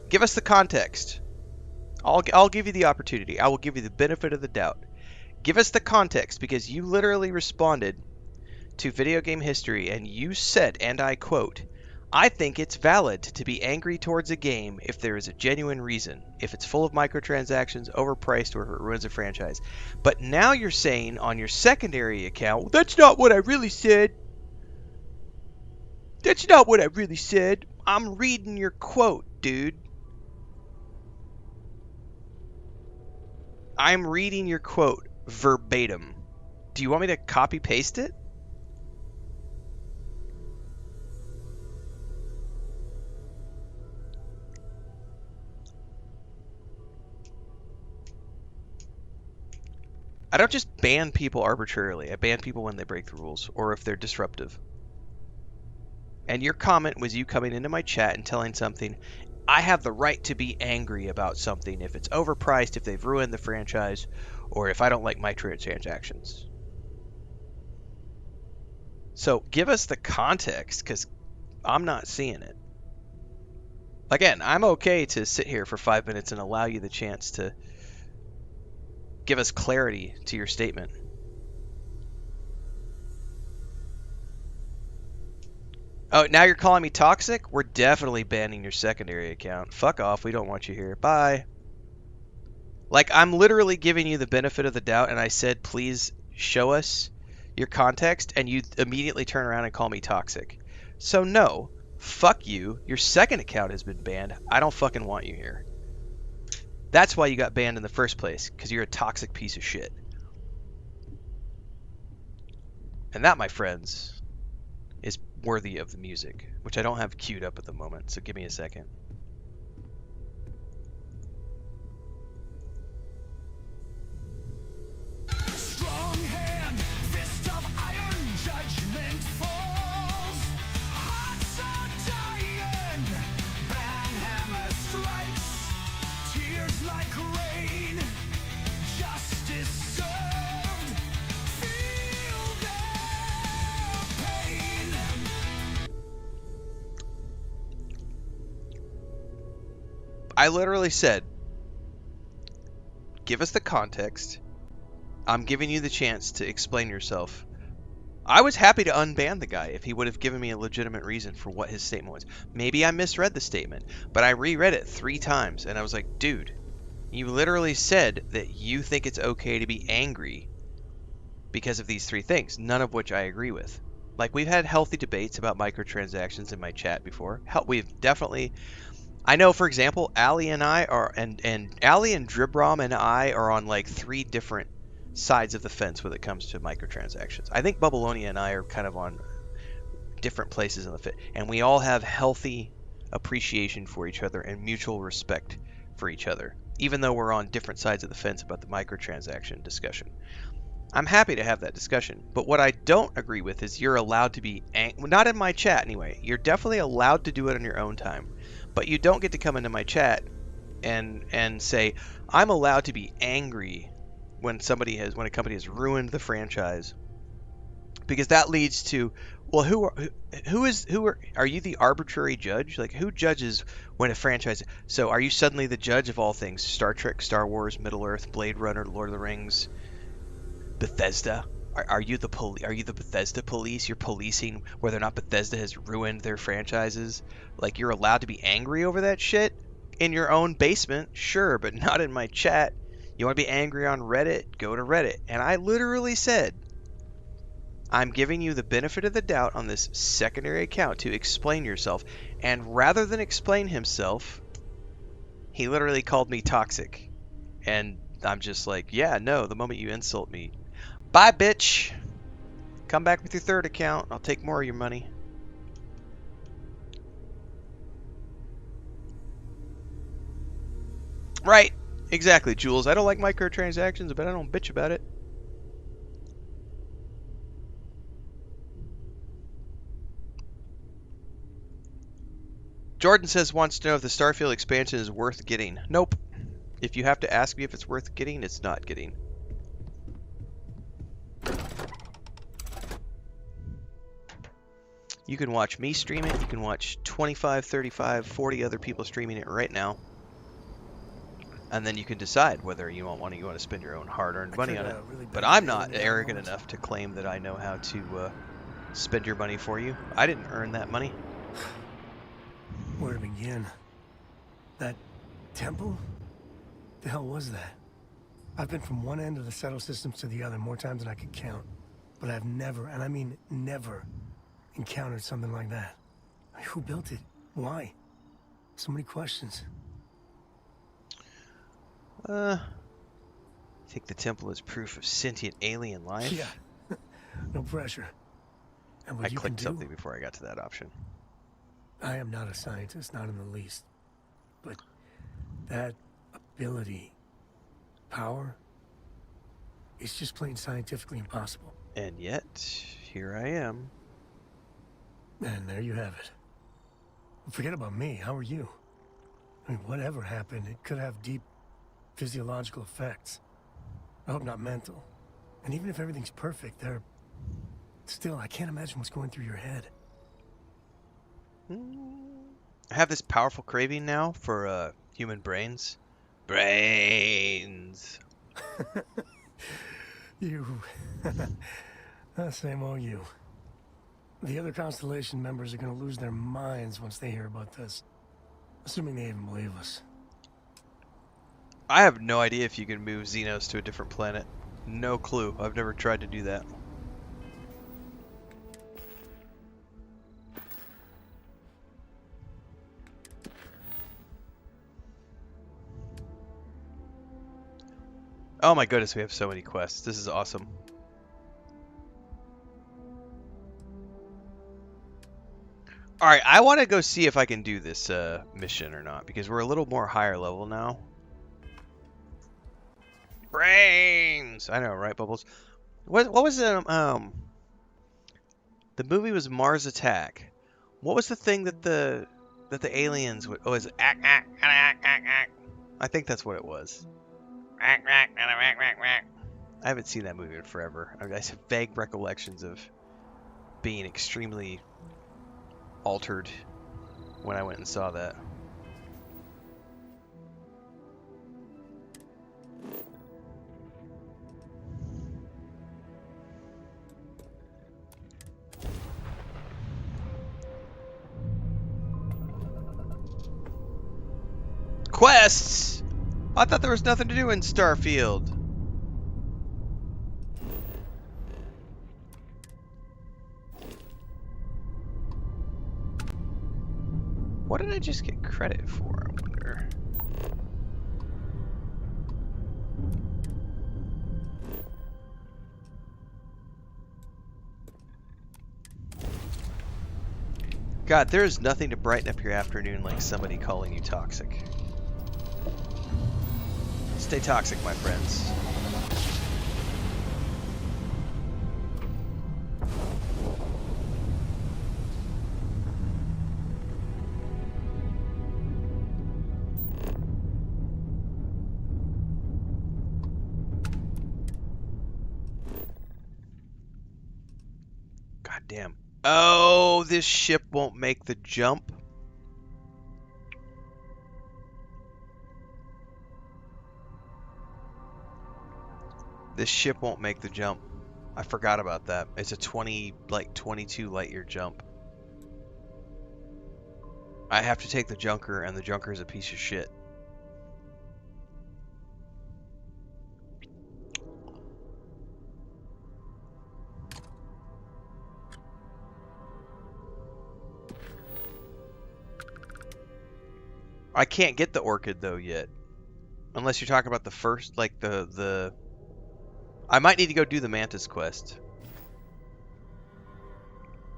Give us the context. I'll give you the opportunity. I will give you the benefit of the doubt. Give us the context, because you literally responded to Video Game History, and you said, and I quote, I think it's valid to be angry towards a game if there is a genuine reason, if it's full of microtransactions, overpriced, or if it ruins a franchise. But now you're saying on your secondary account, well, that's not what I really said. That's not what I really said. I'm reading your quote, dude. I'm reading your quote verbatim. Do you want me to copy paste it? I don't just ban people arbitrarily. I ban people when they break the rules or if they're disruptive. And your comment was you coming into my chat and telling something. I have the right to be angry about something if it's overpriced, if they've ruined the franchise, or if I don't like microtransactions. So give us the context, because I'm not seeing it. Again, I'm okay to sit here for 5 minutes and allow you the chance to give us clarity to your statement. Oh, now you're calling me toxic? We're definitely banning your secondary account. Fuck off. We don't want you here. Bye. Like, I'm literally giving you the benefit of the doubt, and I said, please show us your context, and you immediately turn around and call me toxic. So no, fuck you. Your second account has been banned. I don't fucking want you here. That's why you got banned in the first place, because you're a toxic piece of shit. And that, my friends, is worthy of the music, which I don't have queued up at the moment, so give me a second. Strong hand, fist of iron, judgment falls. Hearts are dying, banhammer strikes. Tears like rain, justice served. Feel their pain. I literally said, give us the context. I'm giving you the chance to explain yourself. I was happy to unban the guy if he would have given me a legitimate reason for what his statement was. Maybe I misread the statement, but I reread it 3 times, and I was like, dude, you literally said that you think it's okay to be angry because of these 3 things, none of which I agree with. Like, we've had healthy debates about microtransactions in my chat before. We've definitely... I know, for example, Ali and I are... And Ali and Dribrom and I are on, like, 3 different sides of the fence when it comes to microtransactions. I think Bubbleonia and I are kind of on different places in the fit, and we all have healthy appreciation for each other and mutual respect for each other, even though we're on different sides of the fence about the microtransaction discussion. I'm happy to have that discussion, but what I don't agree with is you're allowed to be not in my chat anyway. You're definitely allowed to do it on your own time, but you don't get to come into my chat and say I'm allowed to be angry when a company has ruined the franchise, because that leads to, well, are you the arbitrary judge? Like, who judges when a franchise? So are you suddenly the judge of all things Star Trek, Star Wars, Middle Earth, Blade Runner, Lord of the Rings, Bethesda? Are you the Bethesda police? You're policing whether or not Bethesda has ruined their franchises? Like, you're allowed to be angry over that shit in your own basement, sure, but not in my chat. You want to be angry on Reddit? Go to Reddit. And I literally said, I'm giving you the benefit of the doubt on this secondary account to explain yourself. And rather than explain himself, he literally called me toxic. And I'm just like, yeah, no, the moment you insult me. Bye, bitch. Come back with your third account. I'll take more of your money. Right. Exactly, Jules. I don't like microtransactions, but I don't bitch about it. Jordan says wants to know if the Starfield expansion is worth getting. Nope. If you have to ask me if it's worth getting, it's not getting. You can watch me stream it. You can watch 25, 35, 40 other people streaming it right now. And then you can decide whether you want to spend your own hard-earned money on it. But I'm not arrogant enough to claim that I know how to spend your money for you. I didn't earn that money. Where to begin? That temple? The hell was that? I've been from one end of the settle systems to the other more times than I could count. But I've never, and I mean never, encountered something like that. Who built it? Why? So many questions. I think the temple is proof of sentient alien life. Yeah. No pressure. And what I you clicked can do, something before I got to that option. I am not a scientist, not in the least. But that ability, power, it's just plain scientifically impossible. And yet, here I am. And there you have it. Forget about me. How are you? I mean, whatever happened, it could have deep physiological effects. I hope not mental. And even if everything's perfect, still, I can't imagine what's going through your head. I have this powerful craving now for human brains. Brains. You. Same old you. The other Constellation members are going to lose their minds once they hear about this. Assuming they even believe us. I have no idea if you can move Xenos to a different planet. No clue. I've never tried to do that. Oh my goodness, we have so many quests. This is awesome. Alright, I want to go see if I can do this mission or not, because we're a little more higher level now. Brains! I know, right, Bubbles? What was the movie was Mars Attack. What was the thing that the aliens would... Oh, is it... I think that's what it was. I haven't seen that movie in forever. I have vague recollections of being extremely altered when I went and saw that. Quests! I thought there was nothing to do in Starfield. What did I just get credit for, I wonder? God, there is nothing to brighten up your afternoon like somebody calling you toxic. Stay toxic, my friends. God damn. Oh, this ship won't make the jump. This ship won't make the jump. I forgot about that. It's a 22 light year jump. I have to take the Junker, and the Junker is a piece of shit. I can't get the orchid though yet. Unless you're talking about the first, like the... I might need to go do the Mantis quest.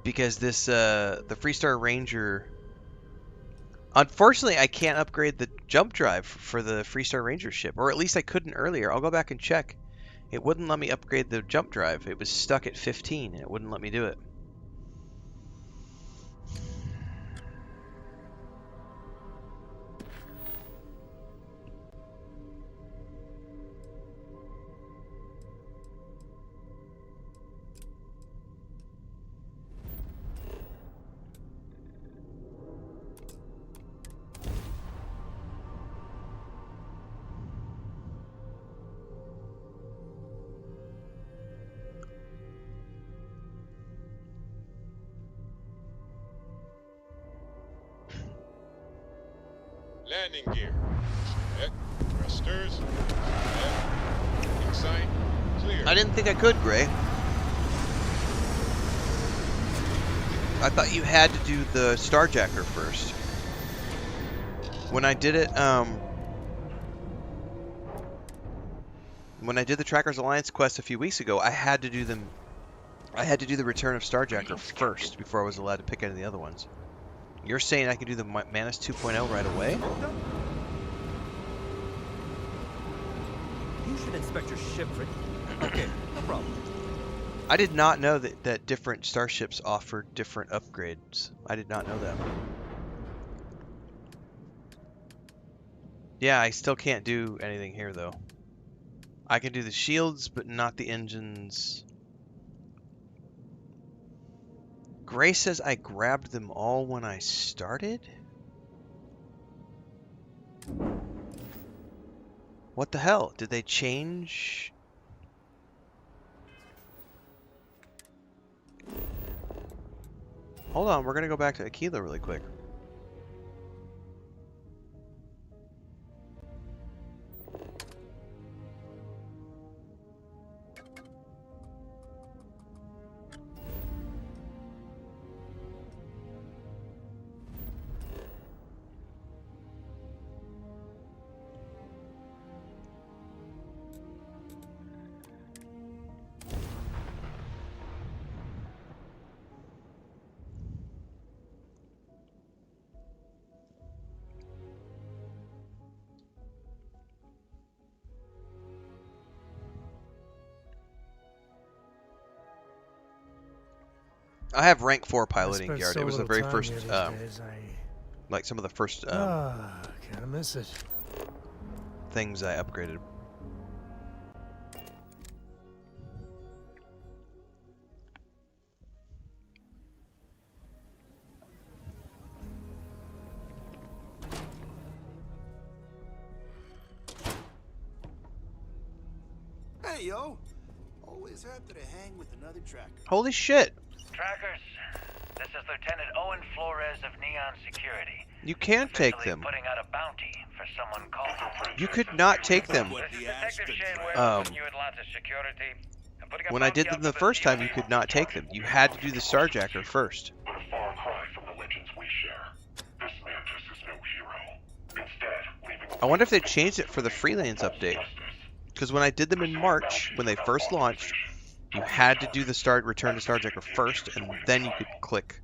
Because this, the Freestar Ranger... Unfortunately, I can't upgrade the jump drive for the Freestar Ranger ship. Or at least I couldn't earlier. I'll go back and check. It wouldn't let me upgrade the jump drive. It was stuck at 15 and it wouldn't let me do it. Landing gear. Check. Thrusters. Check. Insight. Clear. I didn't think I could, Gray. I thought you had to do the Starjacker first. When I did it, when I did the Trackers Alliance quest a few weeks ago, I had to do them. I had to do the Return of Starjacker first before I was allowed to pick any of the other ones. You're saying I can do the Mantis 2.0 right away? You should inspect your ship, Rick. Okay, no problem. I did not know that different starships offered different upgrades. I did not know that. Yeah, I still can't do anything here, though. I can do the shields, but not the engines. Gray says I grabbed them all when I started? What the hell? Did they change? Hold on, we're gonna go back to Aquila really quick. I have rank 4 piloting, Garrett. It was the very first, like some of the first kinda miss it. things I upgraded. Hey, yo. Always happy to hang with another tracker. Holy shit! Trackers, this is Lieutenant Owen Flores of Neon Security. You can't take Officially them. putting out a bounty for someone called. You could not take them. This is Detective Shane Ware from Atlanta Security. I'm putting a When I bounty did out them the for first time, you thieving. could not take them. You had to do the Starjacker first. But a far cry from the legends we share. This Mantis is no hero. Instead, leaving I wonder if they changed it for the Freelance update. Because when I did them in March, when they first launched, you had to do the Return to Starjacker first, and then you could click.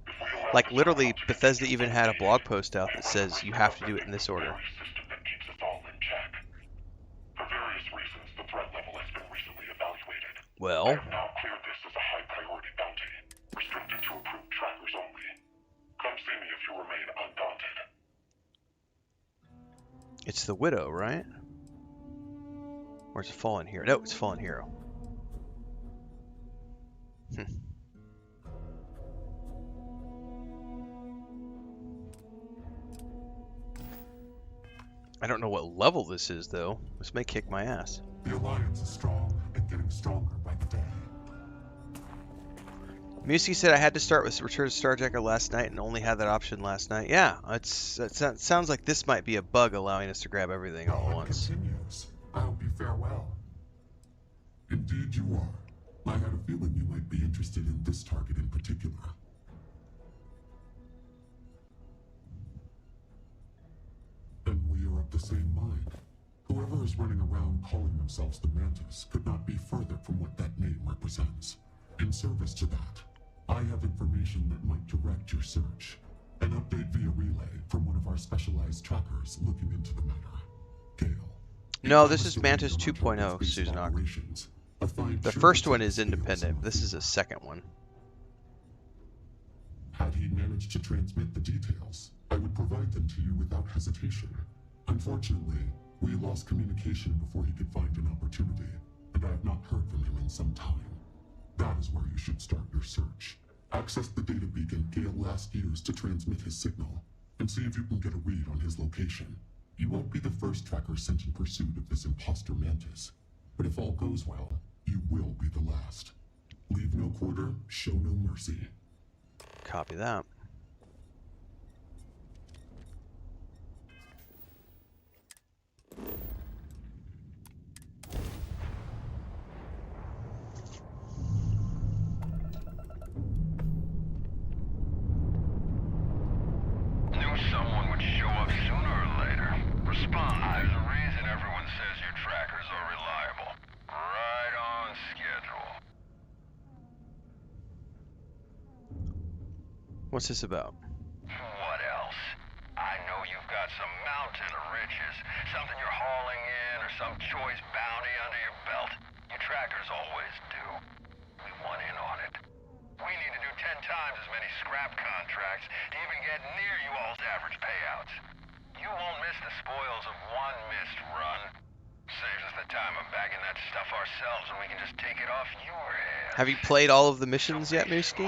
Like, literally, Bethesda even had a blog post out that says you have to do it in this order. For various reasons, the threat level has been recently evaluated. Well, I have now cleared this as a high priority bounty, restricted to approved trackers only. Come see me if you remain undaunted. it's the Widow, right? Or it's a Fallen Hero? No, it's Fallen Hero. I don't know what level this is, though. This may kick my ass. The Alliance is strong and getting stronger by the day. Musky said I had to start with Return to Starjacker last night and only had that option last night. Yeah, it sounds like this might be a bug allowing us to grab everything all at once. Continues. I hope you fare well. Indeed you are. I had a feeling you might be interested in this target in particular. of the same mind. Whoever is running around calling themselves the Mantis could not be further from what that name represents. In service to that, I have information that might direct your search. An update via relay from one of our specialized trackers looking into the matter. Gale. No, this is Mantis 2.0, Susanok. The first one is independent. This is a second one. Had he managed to transmit the details, I would provide them to you without hesitation. Unfortunately, we lost communication before he could find an opportunity, and I have not heard from him in some time. That is where you should start your search. Access the data beacon Gale last used to transmit his signal, and see if you can get a read on his location. You won't be the first tracker sent in pursuit of this imposter Mantis, but if all goes well, you will be the last. Leave no quarter, show no mercy. Copy that. Knew someone would show up sooner or later. Respond. There's a reason everyone says your trackers are reliable. Right on schedule. What's this about? What else? I know you've got some mountain of riches, something you're hauling in, or some choice bounty under your belt. Your trackers always do. We want in on it. We need to do 10 times as many scrap contracts to even get near you all's average payouts. You won't miss the spoils of one missed run. Saves us the time of bagging that stuff ourselves, and we can just take it off your hands. Have you played all of the missions yet, Mooski?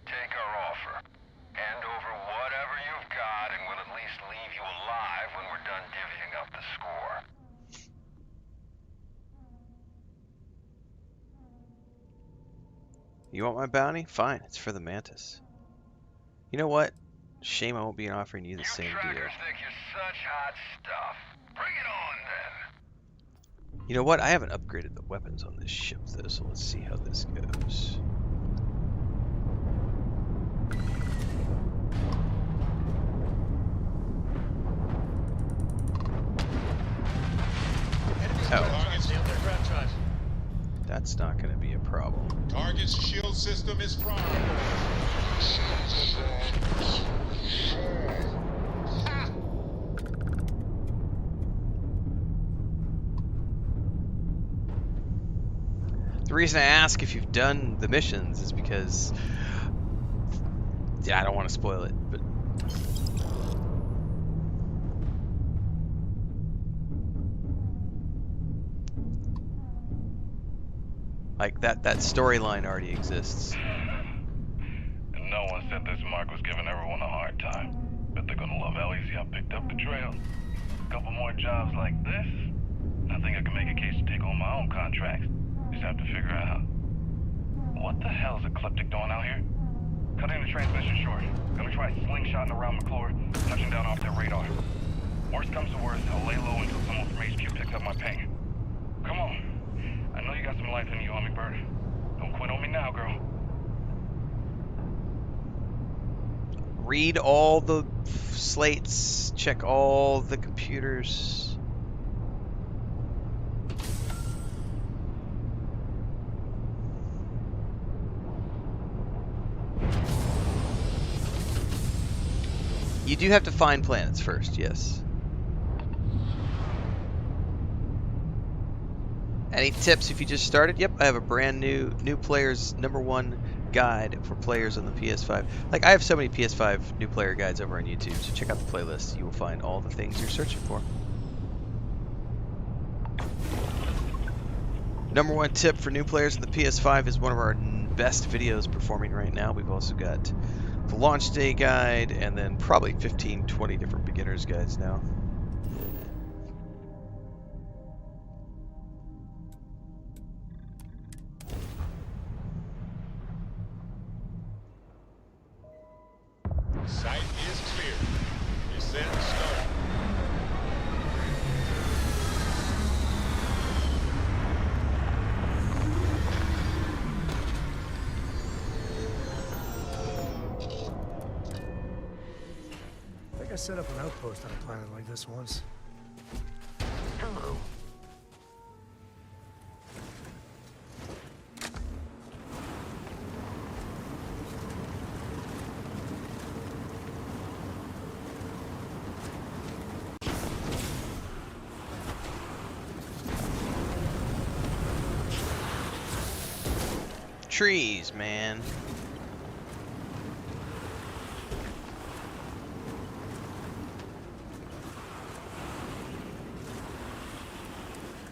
Take our offer. Hand over whatever you've got, and we'll at least leave you alive when we're done divvying up the score. You want my bounty? Fine, it's for the Mantis. You know what? Shame I won't be offering you the same deal. Trackers think you're such hot stuff. Bring it on, then. You know what? I haven't upgraded the weapons on this ship, though, so let's see how this goes. Oh. That's not going to be a problem. Target's shield system is primed. The reason I ask if you've done the missions is because, yeah, I don't want to spoil it, but like that storyline already exists. And no one said this Mark was giving everyone a hard time. Bet they're gonna love how easy I picked up the trail. A couple more jobs like this, I think I can make a case to take on my own contracts. Just have to figure out what the hell is Ecliptic doing out here? Cutting the transmission short. Gonna try slingshotting around McClure, touching down off their radar. Worst comes to worst, I'll lay low until someone from HQ picks up my ping. Come on. I know you got some life in you, Hummingbird. Don't quit on me now, girl. Read all the slates, check all the computers. You do have to find planets first, yes. Any tips if you just started? Yep, I have a brand new players #1 guide for players on the PS5. Like, I have so many PS5 new player guides over on YouTube, so check out the playlist. You will find all the things you're searching for. #1 tip for new players on the PS5 is one of our best videos performing right now. We've also got the launch day guide, and then probably 15-20 different beginners guides now. Site is clear. Descent start. I think I set up an outpost on a planet like this once. Hello. Trees, man.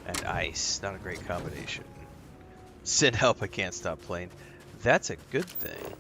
And ice, not a great combination. Send help, I can't stop playing. That's a good thing.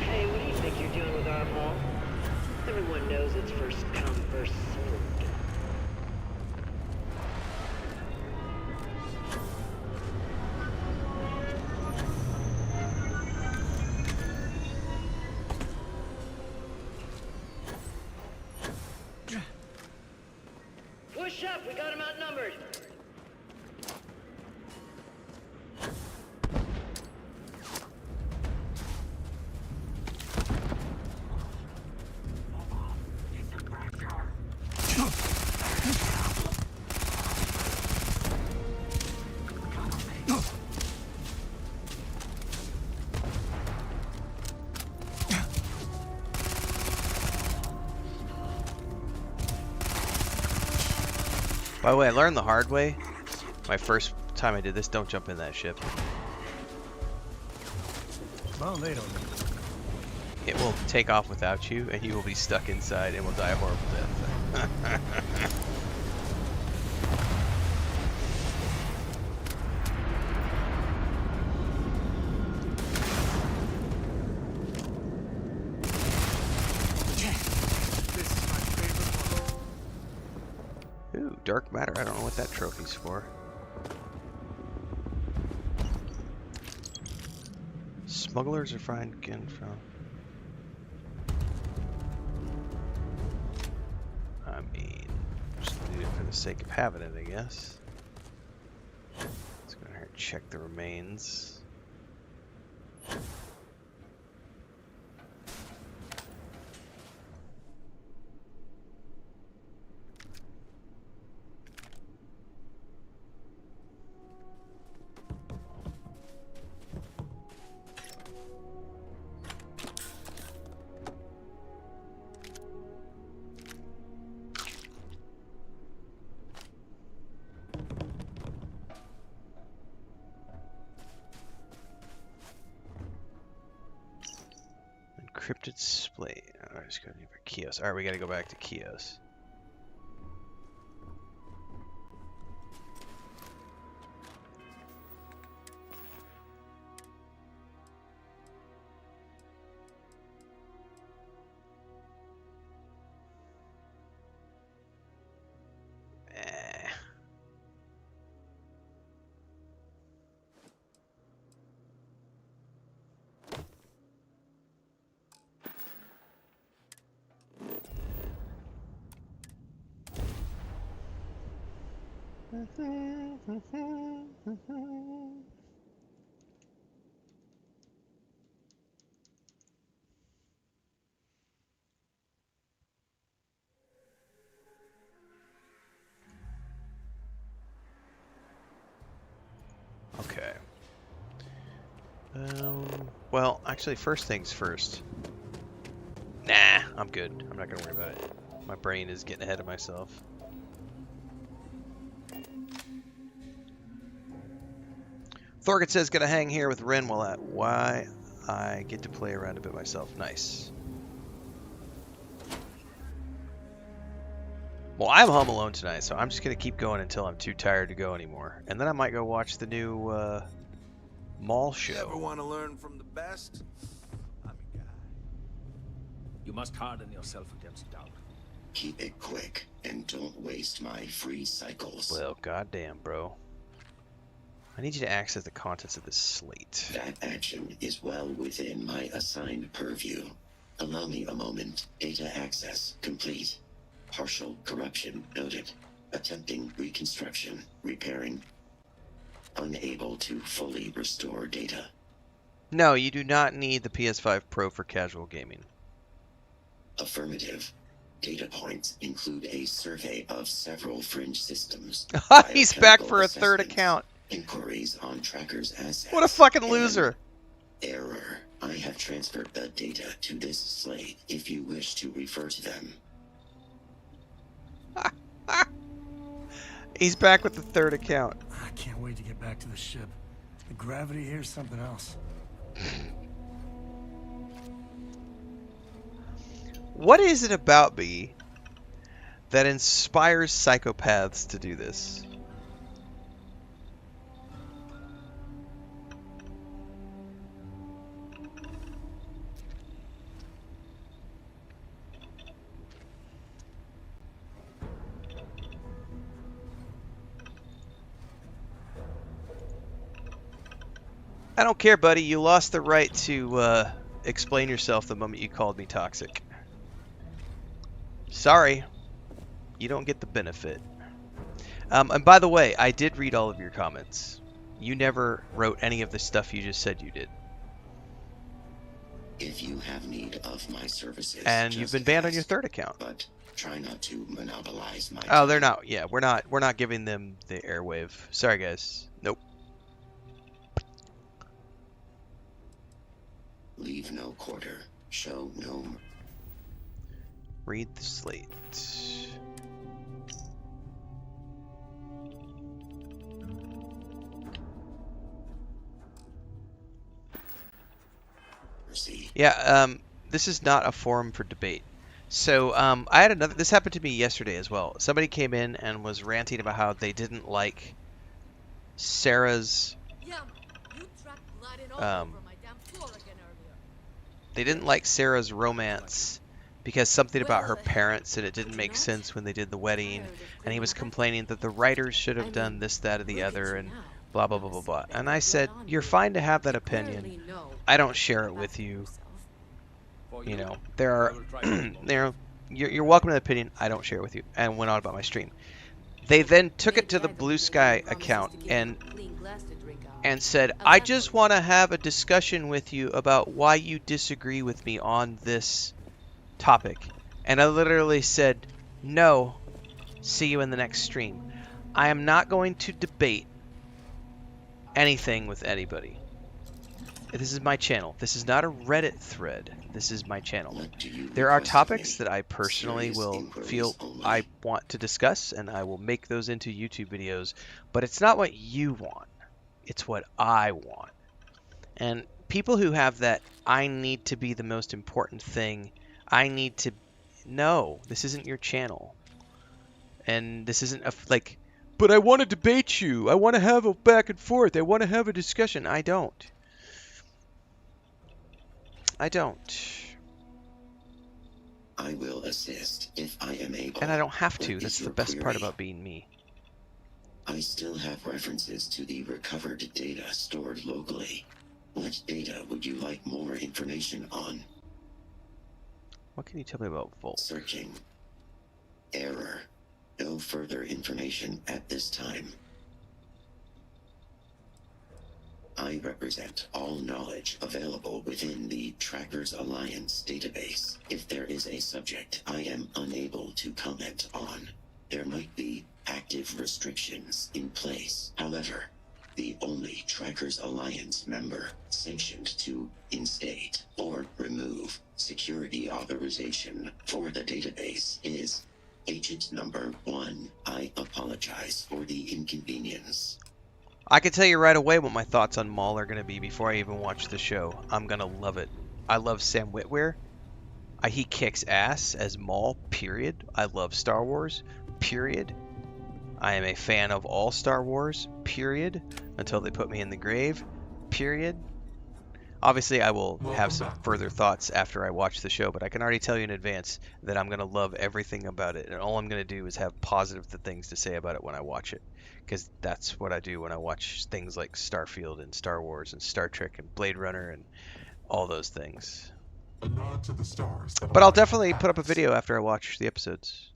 Hey, what do you think you're doing with our mall? Everyone knows it's first come, first served. Push up, we got him outnumbered. By the way, I learned the hard way. My first time I did this, don't jump in that ship. Well, they don't. It will take off without you, and you will be stuck inside and will die a horrible death. Ooh, dark matter. I don't know what that trophy's for. Smugglers are fine again from. I mean, just do it for the sake of having it, I guess. Let's go ahead and check the remains. Encrypted display. Alright, let's go for Kios. Alright, we gotta go back to Kios. Okay. Well, actually, first things first. Nah, I'm good. I'm not gonna worry about it. My brain is getting ahead of myself. Thorgan says, gonna hang here with Ren while I get to play around a bit myself. Nice. Well, I'm home alone tonight, so I'm just gonna keep going until I'm too tired to go anymore. And then I might go watch the new mall show. Ever want to learn from the best? You must harden yourself against doubt. Keep it quick, and don't waste my free cycles. Well, goddamn, bro. I need you to access the contents of this slate. That action is well within my assigned purview. Allow me a moment. Data access complete. Partial corruption noted. Attempting reconstruction. Repairing. Unable to fully restore data. No, you do not need the PS5 Pro for casual gaming. Affirmative. Data points include a survey of several fringe systems. He's back for a third account. Inquiries on trackers' assets. What a fucking loser. Error. I have transferred the data to this slate if you wish to refer to them. He's back with the third account. I can't wait to get back to the ship. The gravity here is something else. What is it about me that inspires psychopaths to do this? I don't care, buddy. You lost the right to explain yourself the moment you called me toxic. Sorry. You don't get the benefit. And by the way, I did read all of your comments. You never wrote any of the stuff you just said you did. If you have need of my services, and you've been banned on your third account. But try not to monopolize my Oh, they're not. Yeah, we're not giving them the airwave. Sorry, guys. Nope. Leave no quarter. Show no. Read the slate. Yeah, this is not a forum for debate. So, I had another. This happened to me yesterday as well. Somebody came in and was ranting about how they didn't like Sarah's. They didn't like Sarah's romance because something about her parents and it didn't make sense when they did the wedding. And he was complaining that the writers should have done this, that, or the other, and blah, blah, blah, blah, blah. And I said, you're fine to have that opinion. I don't share it with you. You know, there are, you're welcome to the opinion. I don't share it with you. And went on about my stream. They then took it to the Blue Sky account and said, I just want to have a discussion with you about why you disagree with me on this topic. And I literally said, no, see you in the next stream. I am not going to debate anything with anybody. This is my channel. This is not a Reddit thread. This is my channel. There are topics that I personally will feel I want to discuss, and I will make those into YouTube videos, but it's not what you want. It's what I want. And people who have that, I need to be the most important thing. I need to... No, this isn't your channel. And this isn't a... Like, but I want to debate you. I want to have a back and forth. I want to have a discussion. I don't. I don't. I will assist if I am able. And I don't have to. That's the best part about being me. I still have references to the recovered data stored locally. What data would you like more information on? What can you tell me about Volt? Searching. Error. No further information at this time. I represent all knowledge available within the Trackers Alliance database. If there is a subject I am unable to comment on, there might be active restrictions in place. However, the only Trackers Alliance member sanctioned to instate or remove security authorization for the database is Agent Number 1. I apologize for the inconvenience. I can tell you right away what my thoughts on Maul are going to be before I even watch the show. I'm going to love it. I love Sam Witwer. He kicks ass as Maul, period. I love Star Wars, period. I am a fan of all Star Wars, period. Until they put me in the grave, period. Obviously, I will have some further thoughts after I watch the show, but I can already tell you in advance that I'm going to love everything about it, and all I'm going to do is have positive things to say about it when I watch it, because that's what I do when I watch things like Starfield and Star Wars and Star Trek and Blade Runner and all those things. A nod to the stars. But I'll definitely put up a video after I watch the episodes.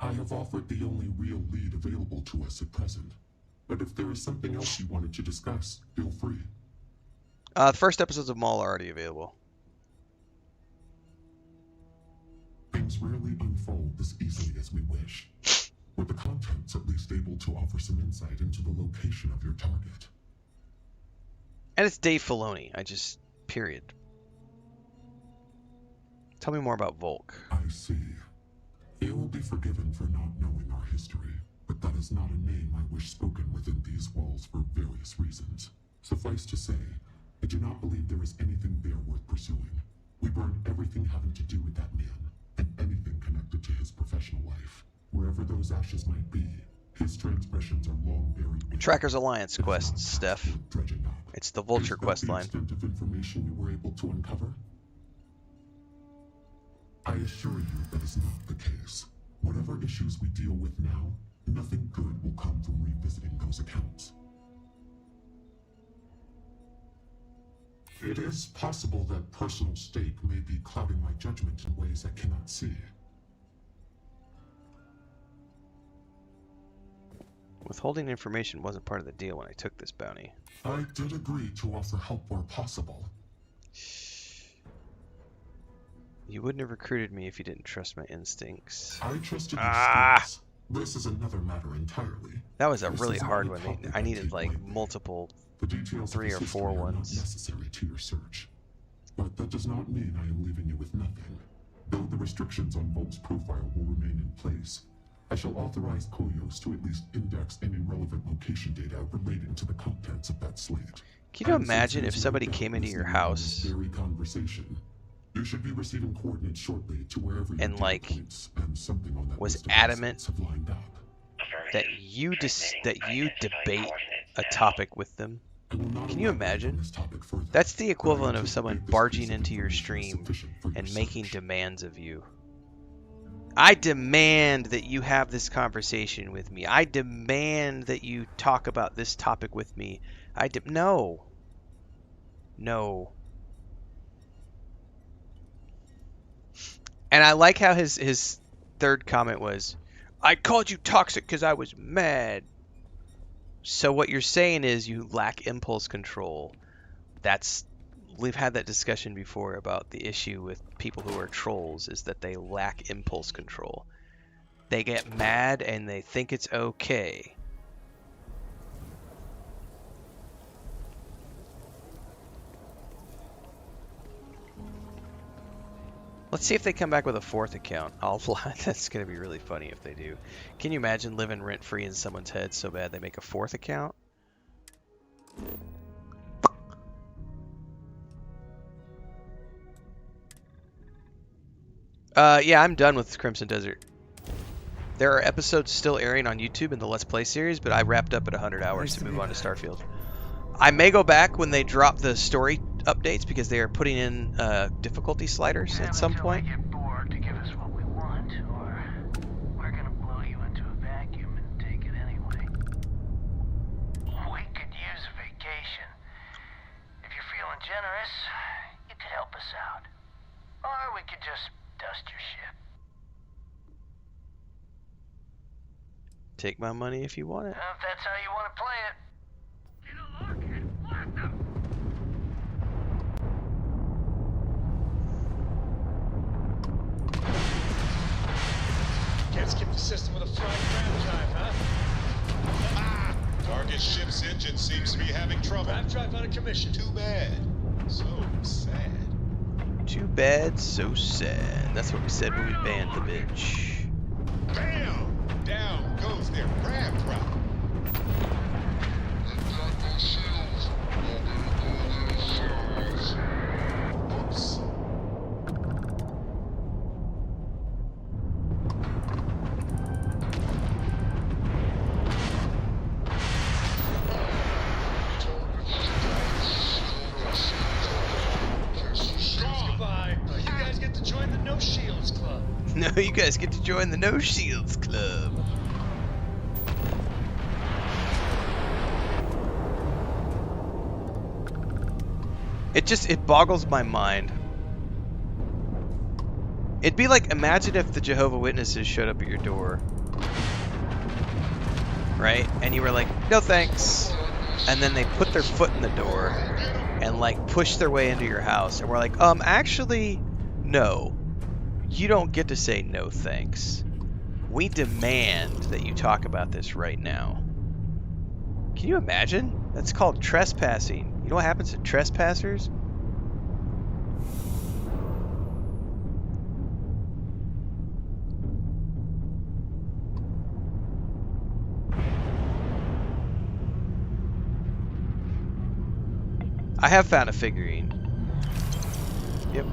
I have offered the only real lead available to us at present. But if there is something else you wanted to discuss, feel free. The first episodes of Maul are already available. Things rarely unfold this easily as we wish. With the contents at least able to offer some insight into the location of your target. And it's Dave Filoni. Period. Tell me more about Volk. I see. You will be forgiven for not knowing our history, but that is not a name I wish spoken within these walls for various reasons. Suffice to say, I do not believe there is anything there worth pursuing. We burned everything having to do with that man, and anything connected to his professional life. Wherever those ashes might be, his transgressions are long buried. Trackers Alliance quests, Steph. It's the Vulture quest line. Extent of information you were able to uncover? I assure you that is not the case. Whatever issues we deal with now, nothing good will come from revisiting those accounts. It is possible that personal stake may be clouding my judgment in ways I cannot see. Withholding information wasn't part of the deal when I took this bounty. I did agree to offer help where possible. You wouldn't have recruited me if you didn't trust my instincts. I trusted your skills. This is another matter entirely. That was a really hard one. I needed like multiple 3 or 4 ones. Necessary to your search. But that does not mean I am leaving you with nothing. Though the restrictions on Volk's profile will remain in place, I shall authorize Koyos to at least index any relevant location data relating to the contents of that slate. Can you imagine if somebody came into your house very conversation? You should be receiving coordinates shortly to wherever and like was adamant that you debate a topic with them? Can you imagine? That's the equivalent of someone barging into your stream and making demands of you. I demand that you have this conversation with me. I demand that you talk about this topic with me. No. No. And I like how his third comment was, I called you toxic because I was mad. So what you're saying is you lack impulse control. We've had that discussion before about the issue with people who are trolls, is that they lack impulse control. They get mad and they think it's okay. Let's see if they come back with a 4th account. That's going to be really funny if they do. Can you imagine living rent-free in someone's head so bad they make a 4th account? Yeah, I'm done with Crimson Desert. There are episodes still airing on YouTube in the Let's Play series, but I wrapped up at 100 hours to move on to Starfield. I may go back when they drop the story updates because they are putting in difficulty sliders at some point. Get bored to give us what we want, or we're gonna blow you into a vacuum and take it anyway. We could use a vacation. If you're feeling generous, you could help us out. Or we could just dust your ship. Take my money if you want it. If that's how you want to play it. Can't skip the system with a flying ground drive, huh? Ah! Target ship's engine seems to be having trouble. Ground drive on a commission. Too bad. So sad. Too bad, so sad. That's what we said when we banned the bitch. Bam! Down goes their grab drop. Oops. You guys get to join the No Shields Club. It boggles my mind. It'd be like, imagine if the Jehovah's Witnesses showed up at your door, right? And you were like, no thanks. And then they put their foot in the door and like push their way into your house. And we're like, actually, no. You don't get to say no thanks. We demand that you talk about this right now. Can you imagine? That's called trespassing. You know what happens to trespassers? I have found a figurine. Yep.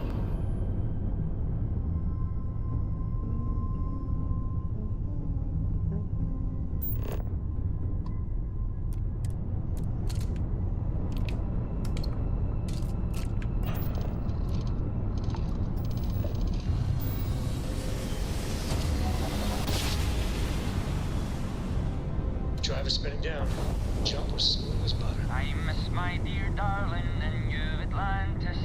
Driver spinning down. Jump was smooth as butter. I miss my dear darling and New Atlantis.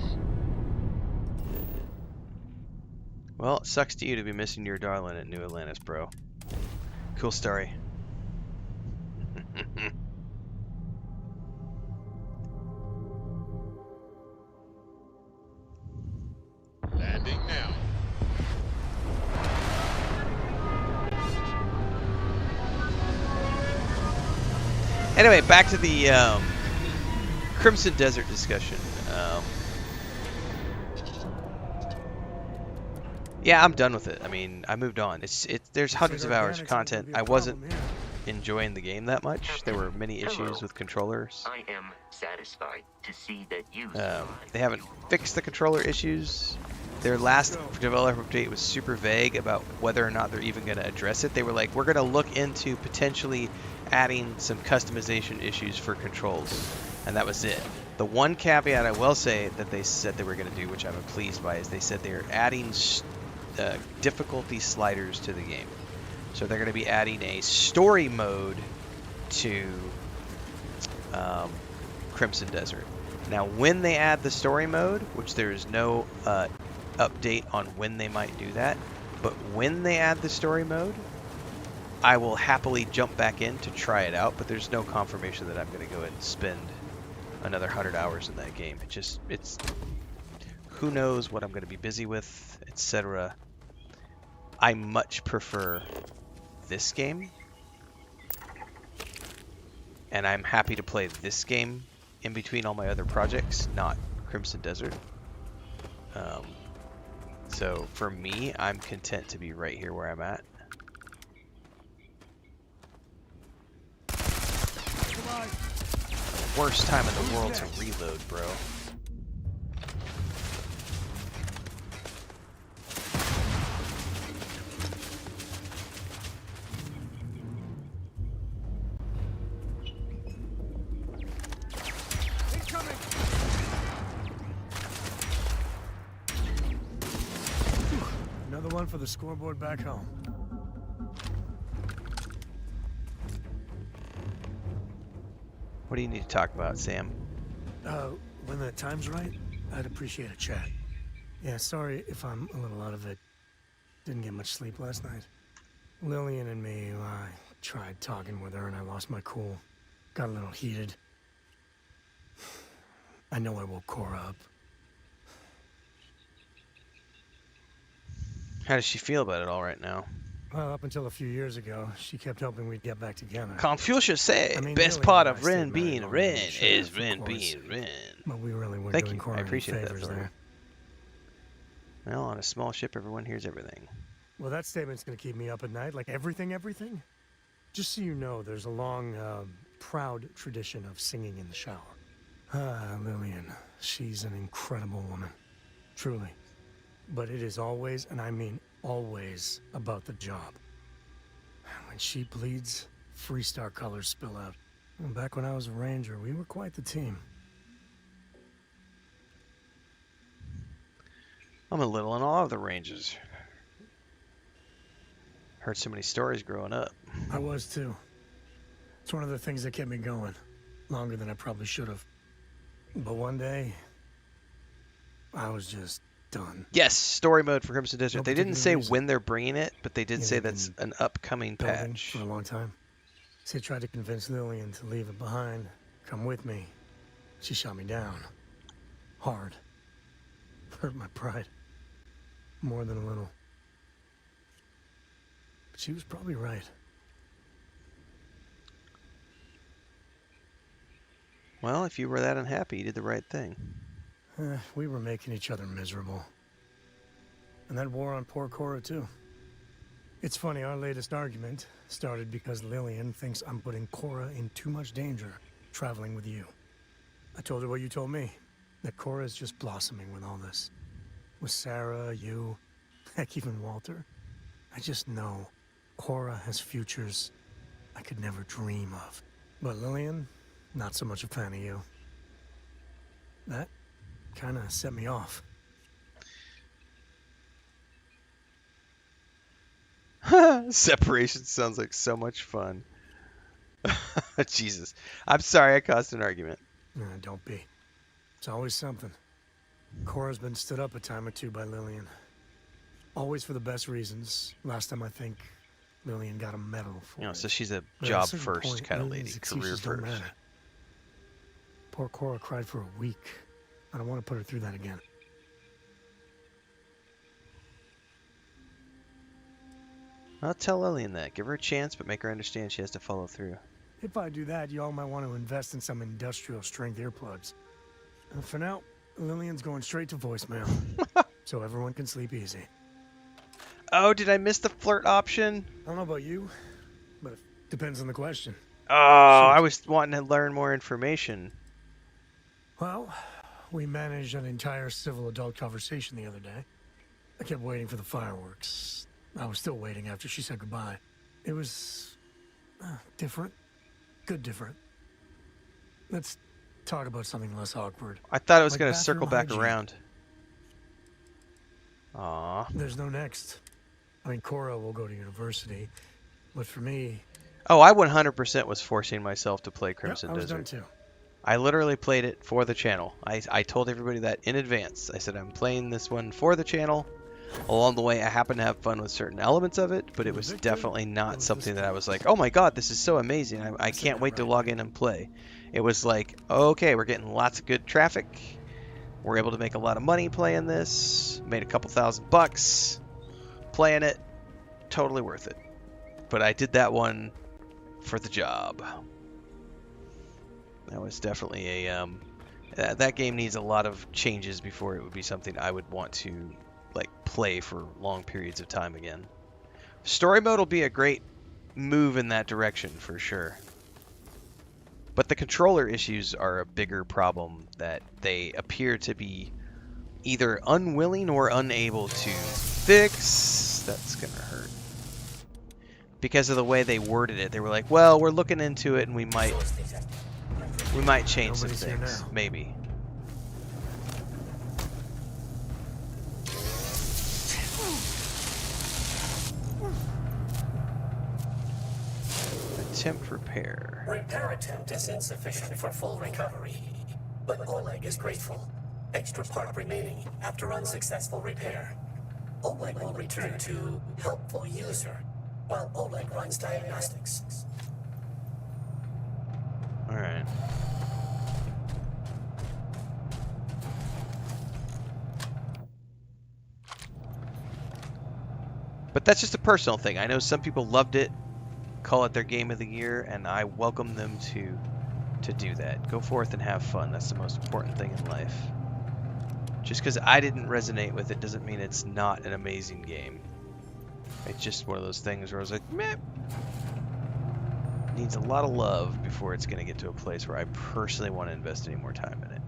Well, it sucks to you to be missing your darling at New Atlantis, bro. Cool story. Landing now. Anyway, back to the Crimson Desert discussion. Yeah, I'm done with it. I mean, I moved on. There's hundreds of hours of content. I wasn't enjoying the game that much. There were many issues with controllers. I am satisfied to see that you. They haven't fixed the controller issues. Their last developer update was super vague about whether or not they're even going to address it. They were like, we're going to look into potentially adding some customization issues for controls. And that was it. The one caveat I will say that they said they were going to do, which I'm pleased by, is they said they're adding difficulty sliders to the game. So they're going to be adding a story mode to Crimson Desert. Now, when they add the story mode, which there is no update on when they might do that, but when they add the story mode, I will happily jump back in to try it out, but there's no confirmation that I'm going to go and spend another 100 hours in that game. It's who knows what I'm going to be busy with, etc. I much prefer this game, and I'm happy to play this game in between all my other projects, not Crimson Desert. So for me, I'm content to be right here where I'm at. Worst time in the world to reload, bro. Another one for the scoreboard back home. What do you need to talk about, Sam? When the time's right, I'd appreciate a chat. Yeah, sorry if I'm a little out of it. Didn't get much sleep last night. Lillian and me, I tried talking with her and I lost my cool. Got a little heated. I know I woke Cora up. How does she feel about it all right now? Well, up until a few years ago, she kept hoping we'd get back together. Confucius said, best part of Ren being Ren is Ren being Ren. But we really weren't Thank doing you. Cora I any appreciate that, favors Phil. there. Well, on a small ship, everyone hears everything. Well, that statement's gonna keep me up at night, like everything. Just so you know, there's a long, proud tradition of singing in the shower. Lillian, she's an incredible woman. Truly. But it is always, and I mean always, about the job. When she bleeds, Freestar colors spill out. And back when I was a ranger, we were quite the team. I'm a little in awe of the Rangers. Heard so many stories growing up. I was too. It's one of the things that kept me going. Longer than I probably should have. But one day, I was just done. Yes, story mode for Crimson Desert. No They didn't say particular reason. when they're bringing it, but they did say they've that's been an upcoming building patch. for a long time. Sid tried to convince Lillian to leave it behind, come with me. She shot me down. Hard. Hurt my pride. More than a little. But she was probably right. Well, if you were that unhappy, you did the right thing. We were making each other miserable. And that wore on poor Cora, too. It's funny, our latest argument started because Lillian thinks I'm putting Cora in too much danger traveling with you. I told her what you told me, that Cora is just blossoming with all this. With Sarah, you, heck, even Walter. I just know Cora has futures I could never dream of. But Lillian, not so much a fan of you. That kind of set me off. Separation sounds like so much fun. Jesus. I'm sorry I caused an argument. Don't be. It's always something. Cora's been stood up a time or two by Lillian. Always for the best reasons. Last time I think Lillian got a medal for You know, it. so she's a But at job certain first point, kind of lady, Lillian's career excuses don't first. matter. Poor Cora cried for a week. I don't want to put her through that again. I'll tell Lillian that. Give her a chance, but make her understand she has to follow through. If I do that, y'all might want to invest in some industrial strength earplugs. For now, Lillian's going straight to voicemail. So everyone can sleep easy. Oh, did I miss the flirt option? I don't know about you, but it depends on the question. Oh, I was wanting to learn more information. Well, we managed an entire civil adult conversation the other day. I kept waiting for the fireworks. I was still waiting after she said goodbye. It was different. Good different. Let's talk about something less awkward. I thought it was Like going to bathroom circle back hygiene. around. Aw. There's no next. I mean, Cora will go to university, but for me... Oh, I 100% was forcing myself to play Crimson I was Desert. done too. I literally played it for the channel. I told everybody that in advance. I said I'm playing this one for the channel. Along the way, I happened to have fun with certain elements of it, but it was definitely not something that I was like, oh my god, this is so amazing. I can't wait to log in and play. It was like, okay, we're getting lots of good traffic. We're able to make a lot of money playing this. Made a couple $1,000 playing it. Totally worth it. But I did that one for the job. That was definitely a that game needs a lot of changes before it would be something I would want to like play for long periods of time again. Story mode will be a great move in that direction for sure. But the controller issues are a bigger problem that they appear to be either unwilling or unable to fix. That's gonna hurt. Because of the way they worded it. They were like, well, we're looking into it and we might change some Nobody's here things. now. Maybe. Attempt repair. Repair attempt is insufficient for full recovery, but Oleg is grateful. Extra part remaining after unsuccessful repair. Oleg will return to helpful user while Oleg runs diagnostics. Alright. But that's just a personal thing. I know some people loved it, call it their game of the year, and I welcome them to do that. Go forth and have fun. That's the most important thing in life. Just because I didn't resonate with it doesn't mean it's not an amazing game. It's just one of those things where I was like, meh. Needs a lot of love before it's going to get to a place where I personally want to invest any more time in it.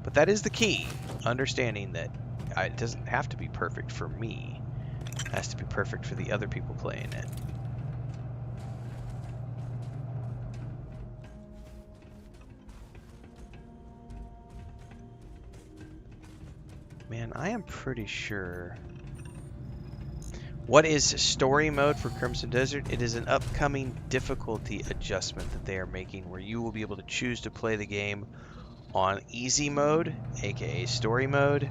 But that is the key. Understanding that it doesn't have to be perfect for me. It has to be perfect for the other people playing it. Man, I am pretty sure... What is story mode for Crimson Desert? It is an upcoming difficulty adjustment that they are making where you will be able to choose to play the game on easy mode, aka story mode,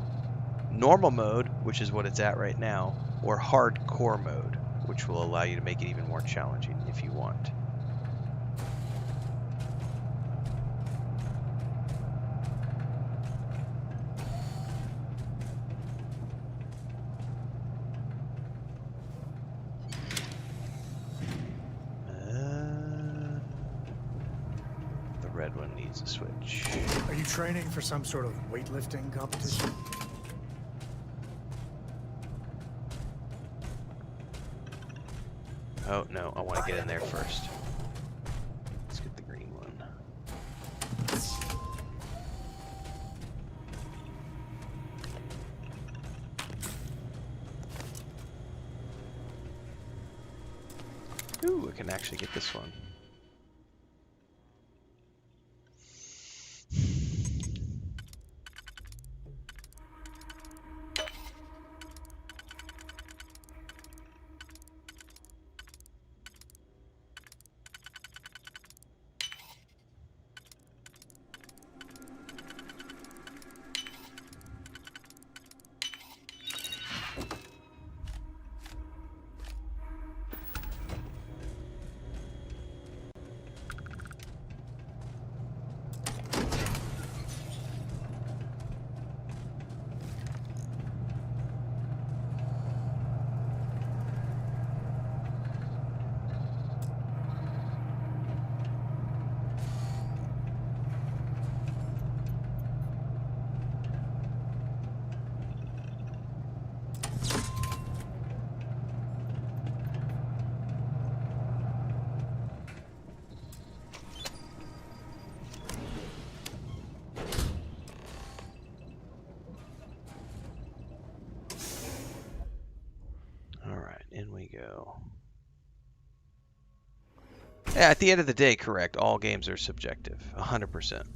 normal mode, which is what it's at right now, or hardcore mode, which will allow you to make it even more challenging if you want. The red one needs a switch. Are you training for some sort of weightlifting competition? Oh, no, I want to get in there first. Let's get the green one. Ooh, I can actually get this one. In we go. Yeah, at the end of the day, correct. All games are subjective. 100%.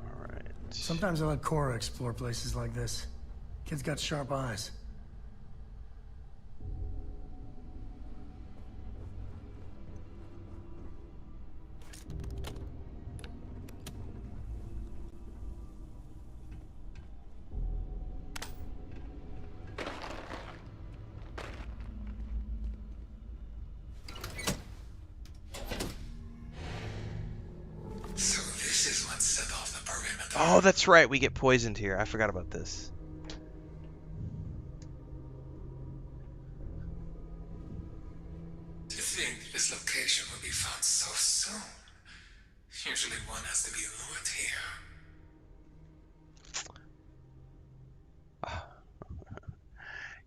Alright. Sometimes I let Cora explore places like this. Kid's got sharp eyes. Oh, that's right. We get poisoned here. I forgot about this. To think this location will be found so soon. Usually one has to be lured here.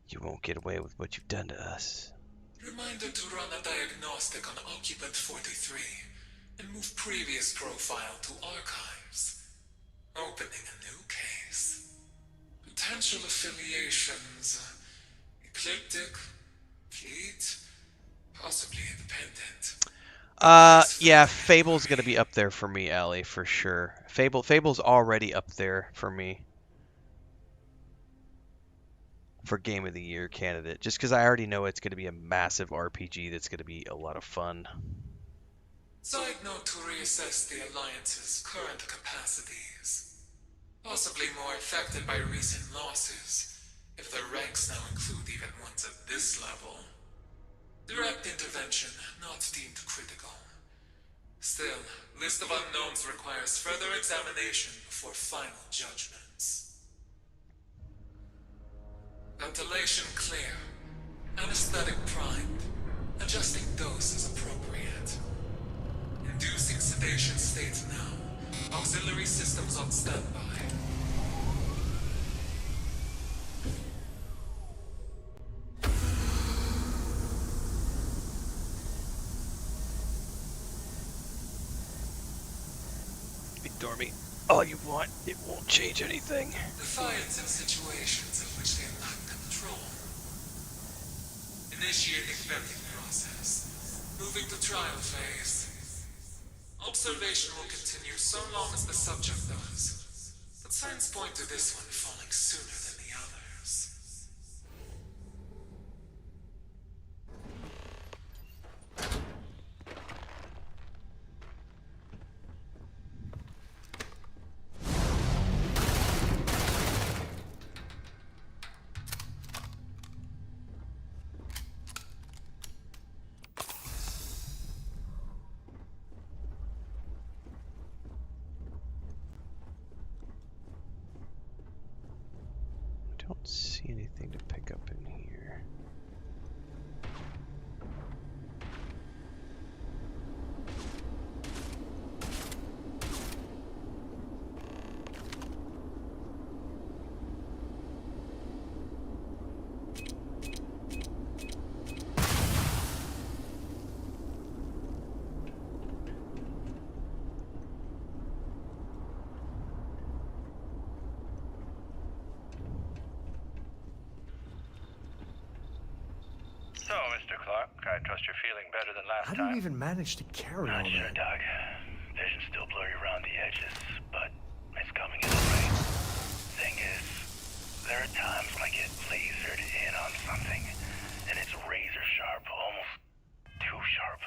You won't get away with what you've done to us. Reminder to run a diagnostic on Occupant 43 and move previous profile to archives. Opening a new case. Potential affiliations. Ecliptic, fleet, possibly independent. Yeah, Fable's gonna be up there for me, Allie, for sure. Fable's already up there for me. For Game of the Year candidate. Just because I already know it's gonna be a massive RPG that's gonna be a lot of fun. Side note to reassess the Alliance's current capacities. Possibly more affected by recent losses, if their ranks now include even ones at this level. Direct intervention not deemed critical. Still, list of unknowns requires further examination before final judgments. Ventilation clear. Anesthetic primed. Adjusting dose as appropriate. Inducing sedation state now. Auxiliary systems on standby. Ignore me all you want. It won't change anything. Defiance in situations of which they lack control. Initiating venting process. moving to trial phase. Observation will continue so long as the subject does. But signs point to this one falling sooner than the others. Don't see anything to pick up in here. So, Mr. Clark, I trust you're feeling better than last How time. do you even manage to carry all Not sure, that? Doc. Vision's still blurry around the edges, but it's coming in the rain. Thing is, there are times when I get lasered in on something, and it's razor sharp, almost too sharp.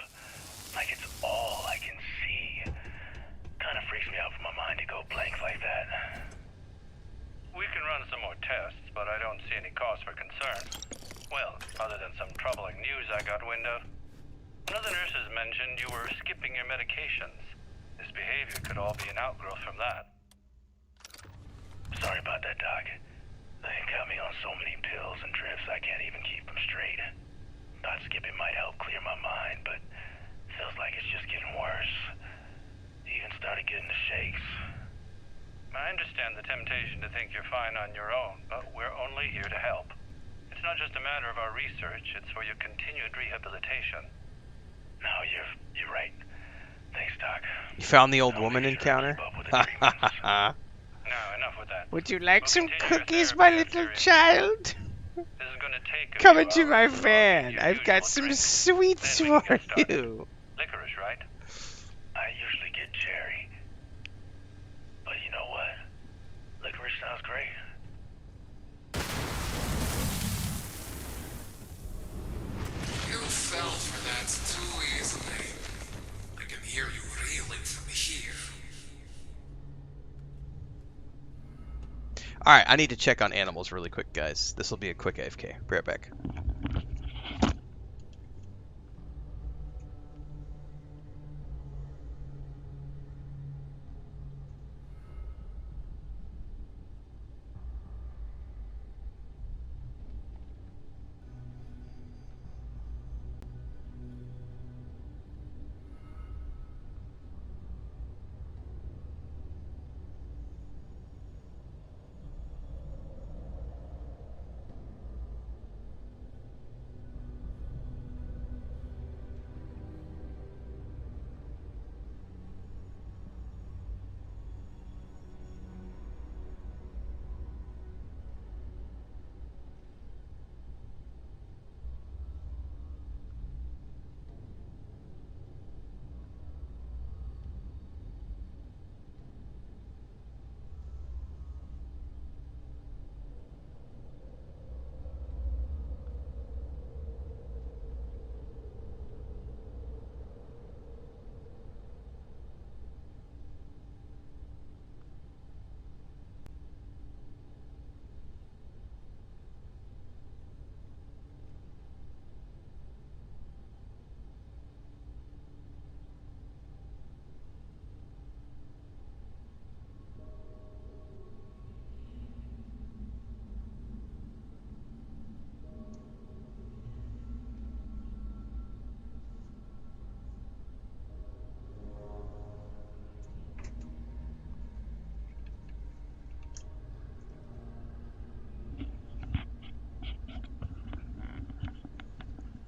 Like it's all I can see. Kind of freaks me out for my mind to go blank like that. We can run some more tests, but I don't see any cause for concern. Well, other than some troubling news I got wind of. One of the nurses mentioned you were skipping your medications. This behavior could all be an outgrowth from that. Sorry about that, Doc. They got me on so many pills and drips I can't even keep them straight. Thought skipping might help clear my mind, but feels like it's just getting worse. Even started getting the shakes. I understand the temptation to think you're fine on your own, but we're only here to help. It's not just a matter of our research, it's for your continued rehabilitation. No, you're right. Thanks, Doc. You found the old woman encounter? Now, enough with that. Would you like We'll some continue your cookies, therapy my after little your child? This is gonna take a Come few into my hours, so van. your I've got usual some drink. sweets Then we for can get started. you. Licorice, right? I usually get cherry. But you know what? Licorice sounds great. You fell for that too easily. I can hear you reeling from here. Alright, I need to check on animals really quick, guys. This will be a quick AFK. Be right back.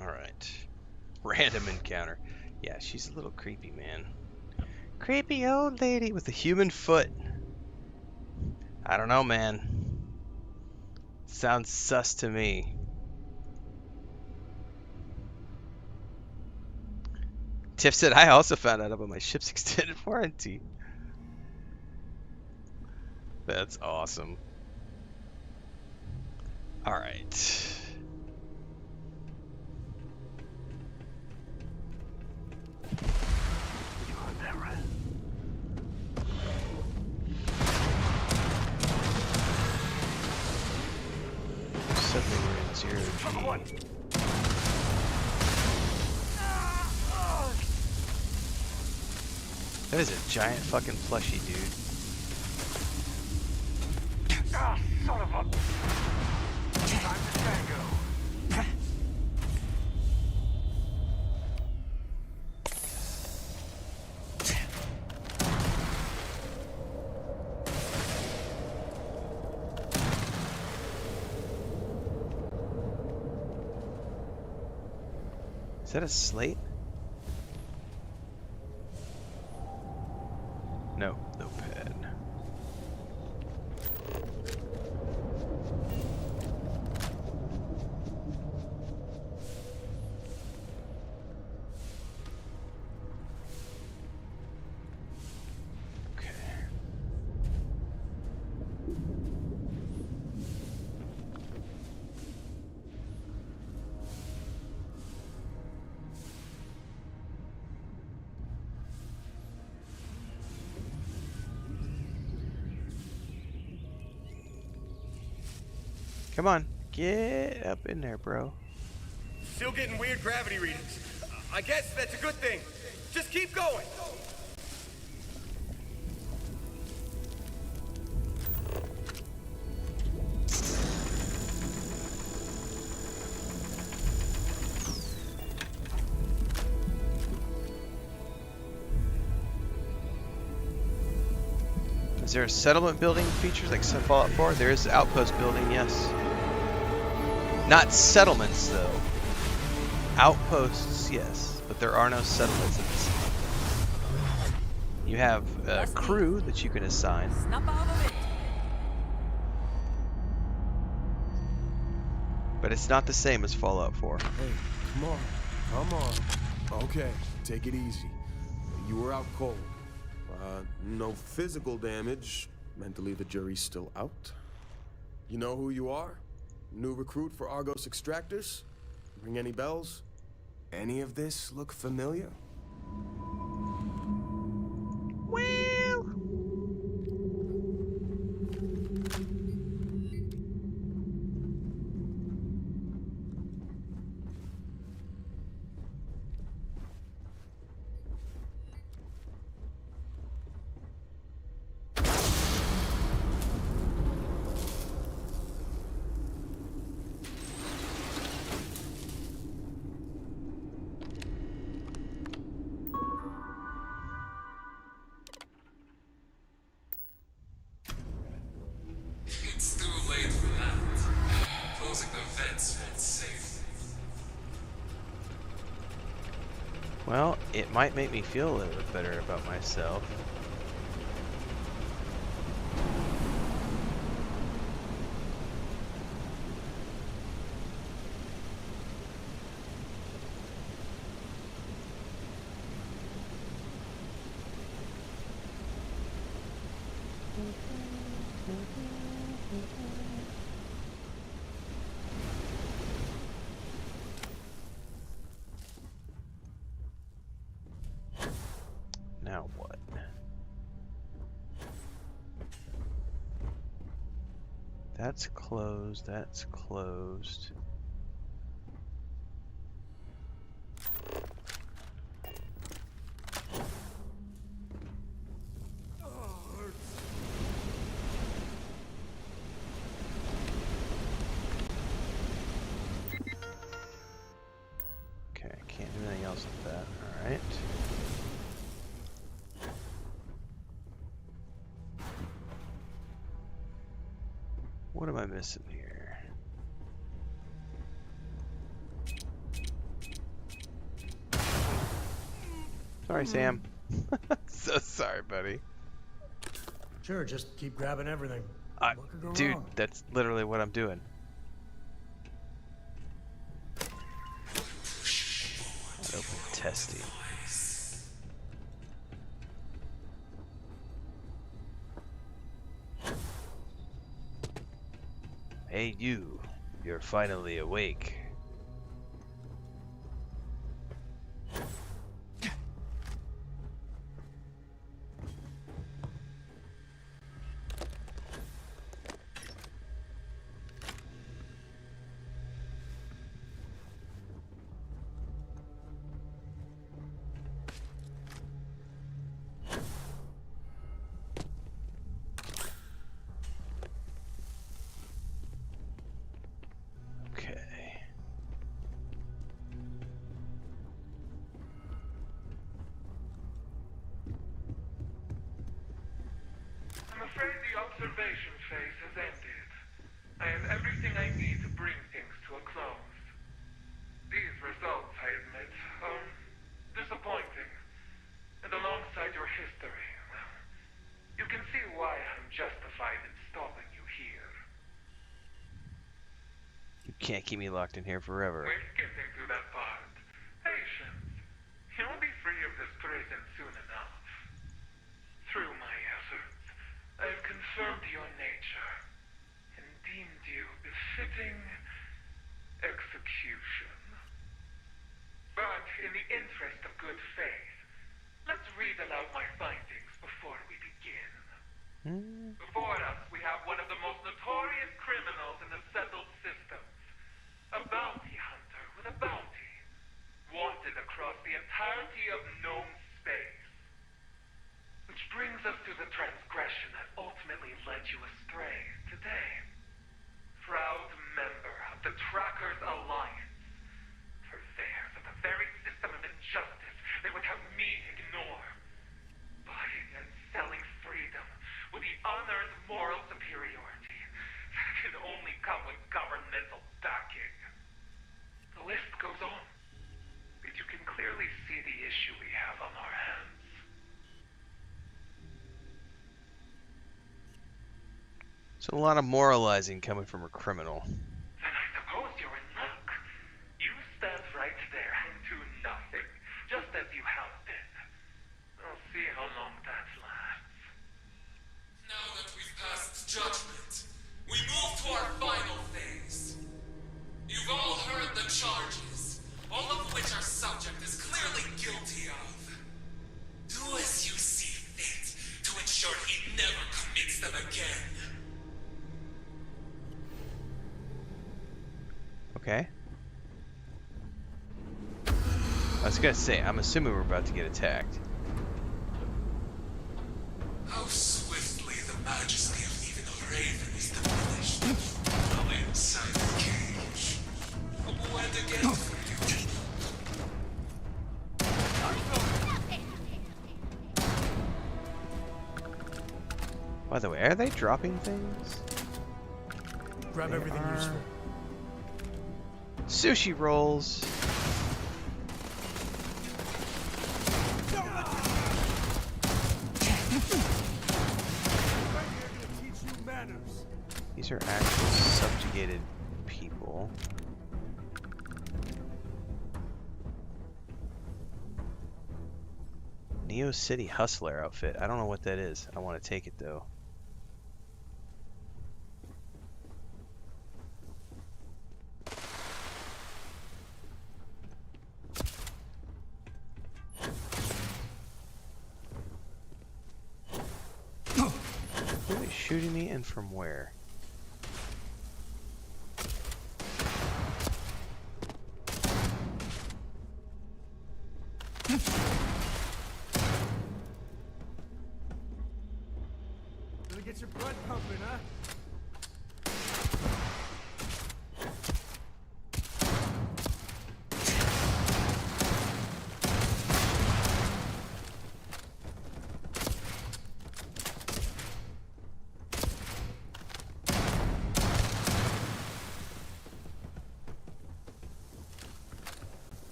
Alright. Random encounter. Yeah, she's a little creepy, man. Creepy old lady with a human foot. I don't know, man. Sounds sus to me. Tiff said, I also found out about my ship's extended warranty. That's awesome. All right. Suddenly we're in zero G. That is a giant fucking plushie, dude. Ah, son of a... Time to tango. Is that a slate? No, no pad. Okay. Come on, get up in there, bro. Still getting weird gravity readings. I guess that's a good thing. Just keep going. Is there a settlement building features like some Fallout 4? There is outpost building, yes. Not settlements, though. Outposts, yes, but there are no settlements in this. You have a crew that you can assign. But it's not the same as Fallout 4. Hey, come on. Okay, take it easy. You were out cold. No physical damage. Mentally, the jury's still out. You know who you are? New recruit for Argos Extractors? Ring any bells? Any of this look familiar? Well... It's too late for that. Closing the vents won't save. Well, it might make me feel a little bit better about myself. Now what? That's closed, that's closed. Okay, I can't do anything else with that, alright. What am I missing here? Sorry, Sam. So sorry, buddy. Sure, just keep grabbing everything. What could go Dude, wrong? that's literally what I'm doing. Open testing. Hey you, you're finally awake. I'm afraid the observation phase has ended. I have everything I need to bring things to a close. These results, I admit, are disappointing. And alongside your history, well, you can see why I'm justified in stalling you here. You can't keep me locked in here forever. We're skipping through that part. Patience. You'll be free of this prison soon enough. Through my efforts, I have confirmed your nature and deemed you befitting execution. But in the interest of good faith, let's read aloud my findings before we begin. Before us, we have one of the most notorious criminals in the settled systems. A bounty hunter with a bounty. Wanted across the entirety of known space. Which brings us to the transgression that ultimately led you astray today. Proud member of the Trackers Alliance. Purveyors of the very system of injustice they would have me ignore. Buying and selling freedom with the unearned moral superiority that can only come with governmental backing. The list goes on, but you can clearly see the issue we have on our hands. So a lot of moralizing coming from a criminal. Then I suppose you're in luck. You stand right there and do nothing, just as you have been. I'll see how long that lasts. Now that we've passed judgment, we move to our final phase. You've all heard the charges, all of which our subject is clearly guilty of. Do as you see fit to ensure he never commits them again. Okay. I was gonna say, I'm assuming we're about to get attacked. How swiftly the majesty of even a raven is diminished. Now inside the cage. And again for you. By the way, are they dropping things? Grab everything useful. Sushi rolls. These are actual subjugated people. Neo City Hustler outfit. I don't know what that is. I want to take it though. Who are they shooting me and from where? Gonna get your blood pumping, huh?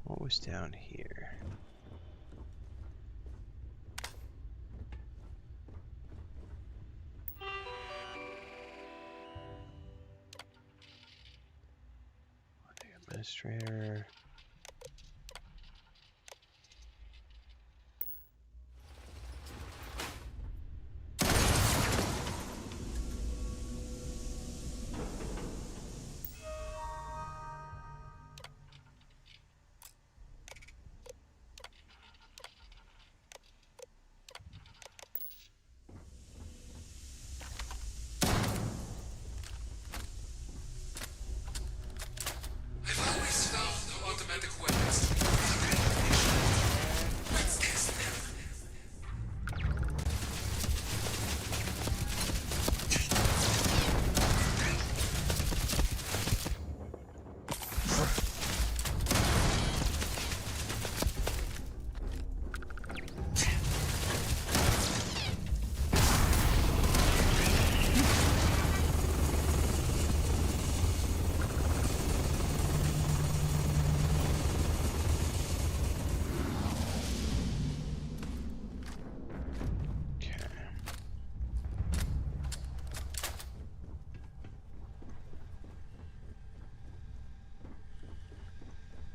What was down here? Administrator.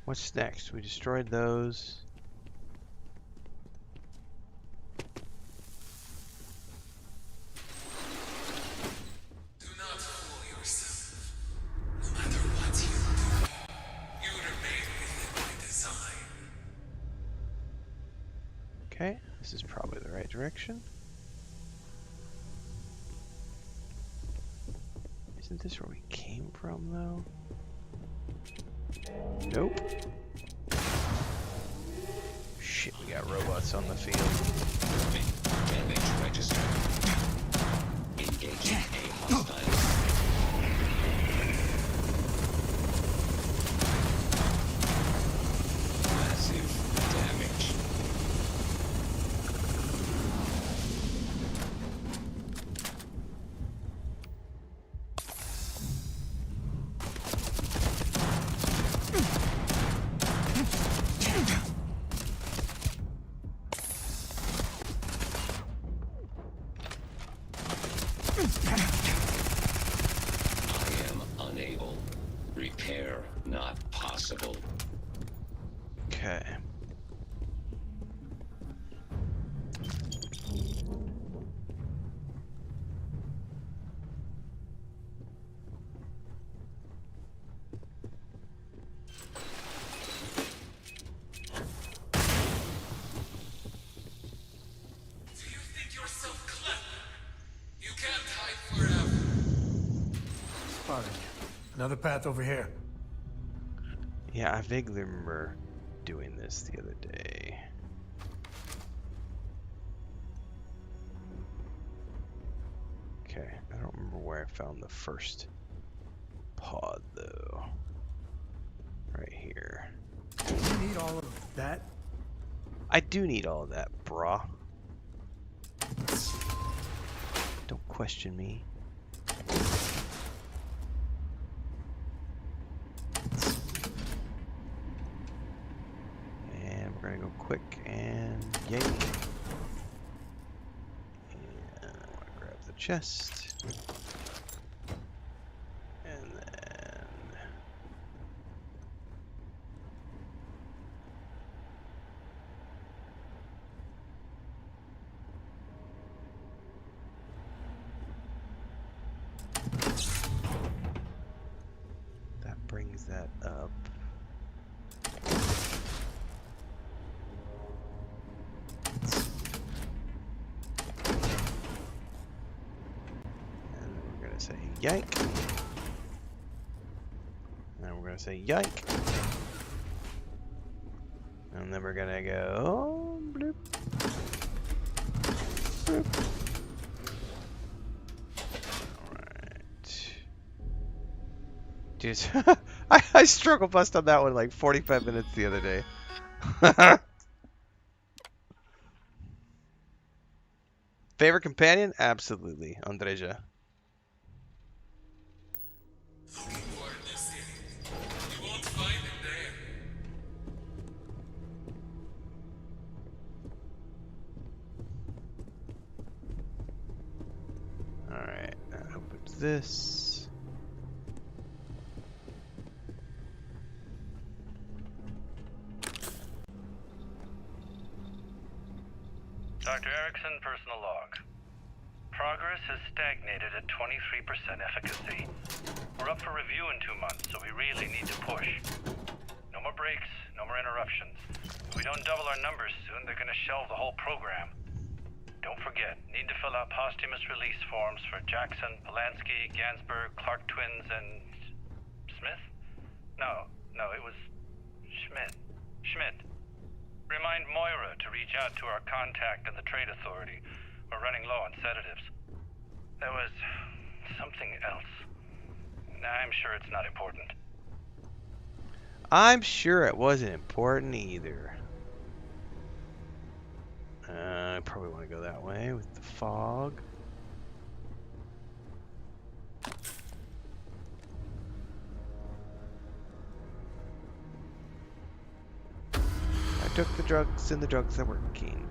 What's next? We destroyed those. Do not fool yourself. No matter what you do, you remain within my design. Okay, this is probably the right direction. Isn't this where we came from, though? Nope. Shit, we got robots on the field. Damage registered. Engaging a hostile. Massive damage. I am unable. Repair not possible. Okay. Do you think you're so clever? You can't hide forever. Spotted. Another path over here. Yeah, I vaguely remember doing this the other day. Okay, I don't remember where I found the first pod, though. Right here. You need all of that? I do need all of that, brah. Don't question me. And we're gonna go quick and yank. And I wanna grab the chest. And then that brings that up. And then we're gonna say yank. And we're gonna say yank. And then we're gonna go bloop. Bloop. Alright. Jeez. I struggle bust on that one like 45 minutes the other day. Favorite companion? Absolutely. Andreja. Looking for a new city. You won't find it there. Alright. That opens this. Dr. Erickson, personal log. Progress has stagnated at 23% efficacy. We're up for review in 2 months, so we really need to push. No more breaks, no more interruptions. If we don't double our numbers soon, they're gonna shelve the whole program. Don't forget, need to fill out posthumous release forms for Jackson, Polanski, Gansberg, Clark twins, and... Smith? No, it was... Schmidt. Remind Moira to reach out to our contact in the Trade Authority. We're running low on sedatives. There was something else. I'm sure it's not important. I'm sure it wasn't important either. I probably want to go that way with the fog. I took the drugs and the drugs are working.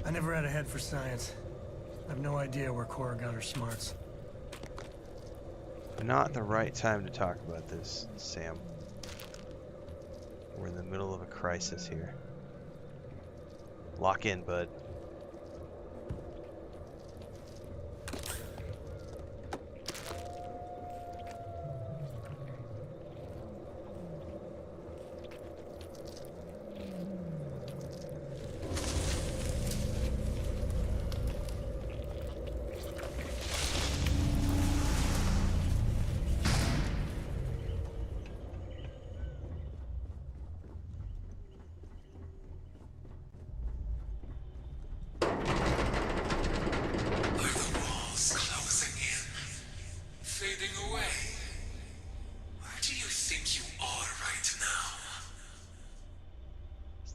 I never had a head for science. I have no idea where Cora got her smarts. Not the right time to talk about this, Sam. We're in the middle of a crisis here. Lock in, bud.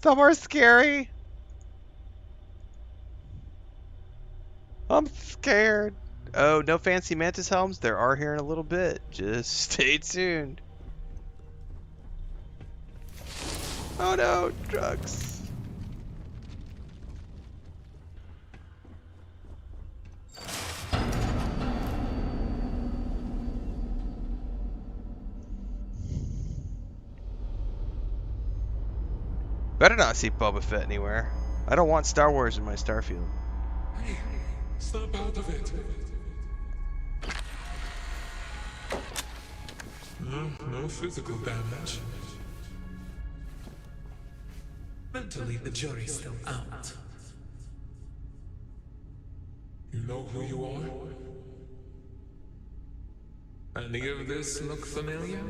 Somewhere scary. I'm scared. Oh, no fancy Mantis helms? There are here in a little bit. Just stay tuned. Oh no, drugs. Better not see Boba Fett anywhere. I don't want Star Wars in my Starfield. Hey, snap out of it. No physical damage. Mentally, the jury's still out. You know who you are? Any of this look familiar?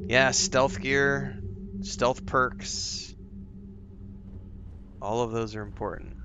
Yeah, stealth gear, stealth perks. All of those are important.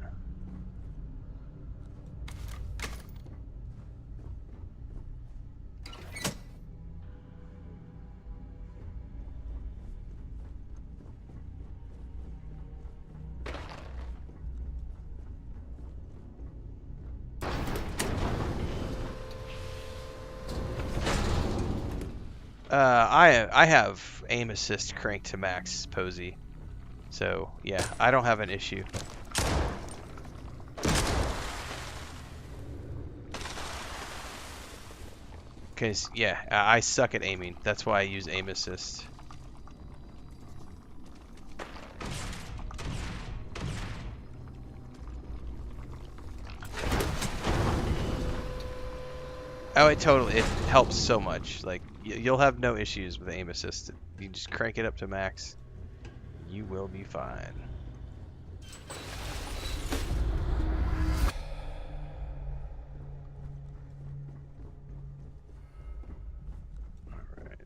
I have aim assist cranked to max, Posey. So yeah, I don't have an issue. Cause yeah, I suck at aiming. That's why I use aim assist. Oh, it helps so much. Like you'll have no issues with aim assist. You just crank it up to max. You will be fine. Alright.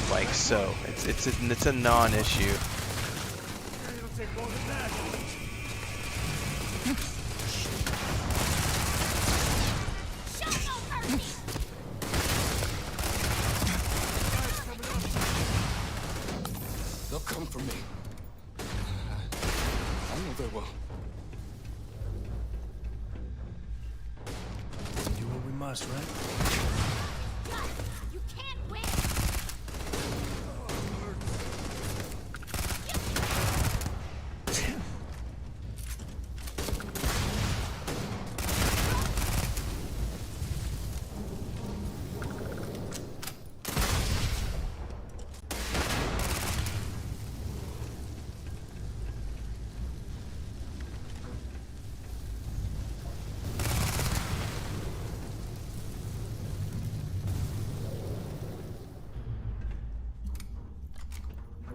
Like so. It's a non-issue. They'll come for me. I know they will. Do what we must, right? You can't win!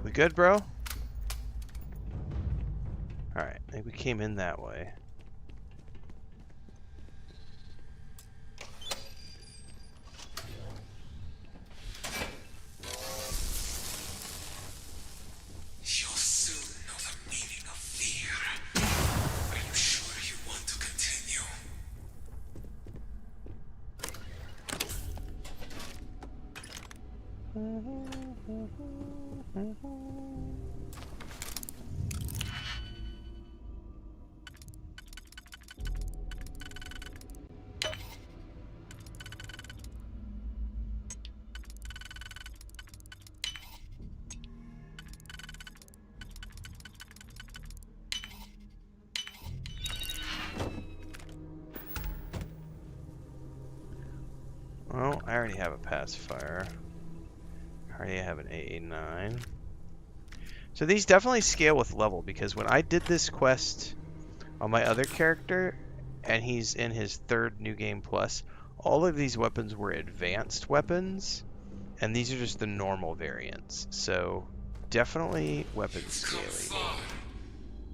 We good, bro? Alright, I think we came in that way. You'll soon know the meaning of fear. Are you sure you want to continue? Well, I already have a pacifier. I already have an AA9. So these definitely scale with level, because when I did this quest on my other character, and he's in his 3rd New Game Plus, all of these weapons were advanced weapons, and these are just the normal variants. So definitely weapon scaling.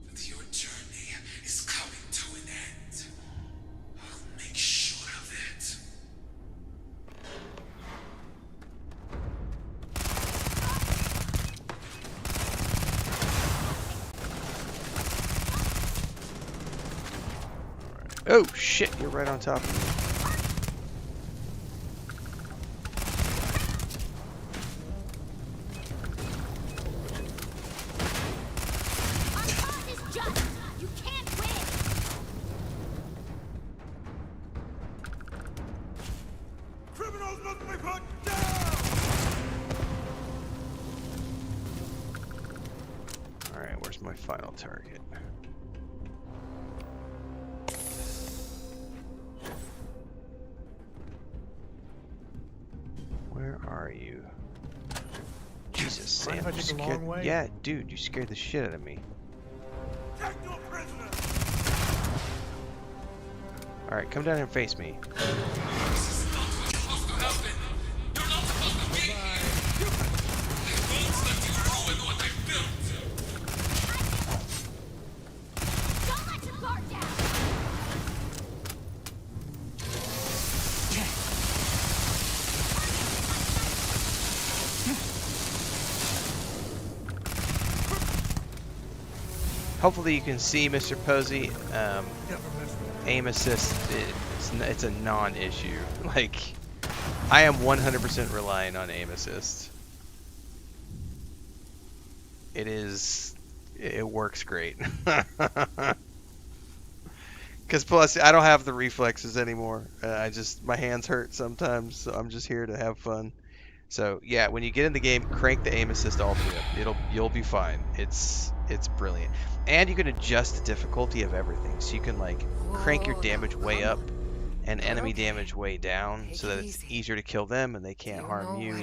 But your journey is coming to an end. I'll make sure of it. Oh shit, you're right on top of me. Criminals must be put down! Alright, where's my final target? Where are you? Jesus, Sam, Mind if I you take the scared... long way? Yeah, dude, you scared the shit out of me. Alright, come down here and face me. Hopefully you can see, Mr. Posey, aim assist, it's a non-issue. Like, I am 100% relying on aim assist. It works great. Because plus, I don't have the reflexes anymore. My hands hurt sometimes, so I'm just here to have fun. So yeah, when you get in the game, crank the aim assist all the way up. You'll be fine. It's brilliant, and you can adjust the difficulty of everything. So you can like crank your damage way up and enemy damage way down, so that it's easier to kill them and they can't harm you.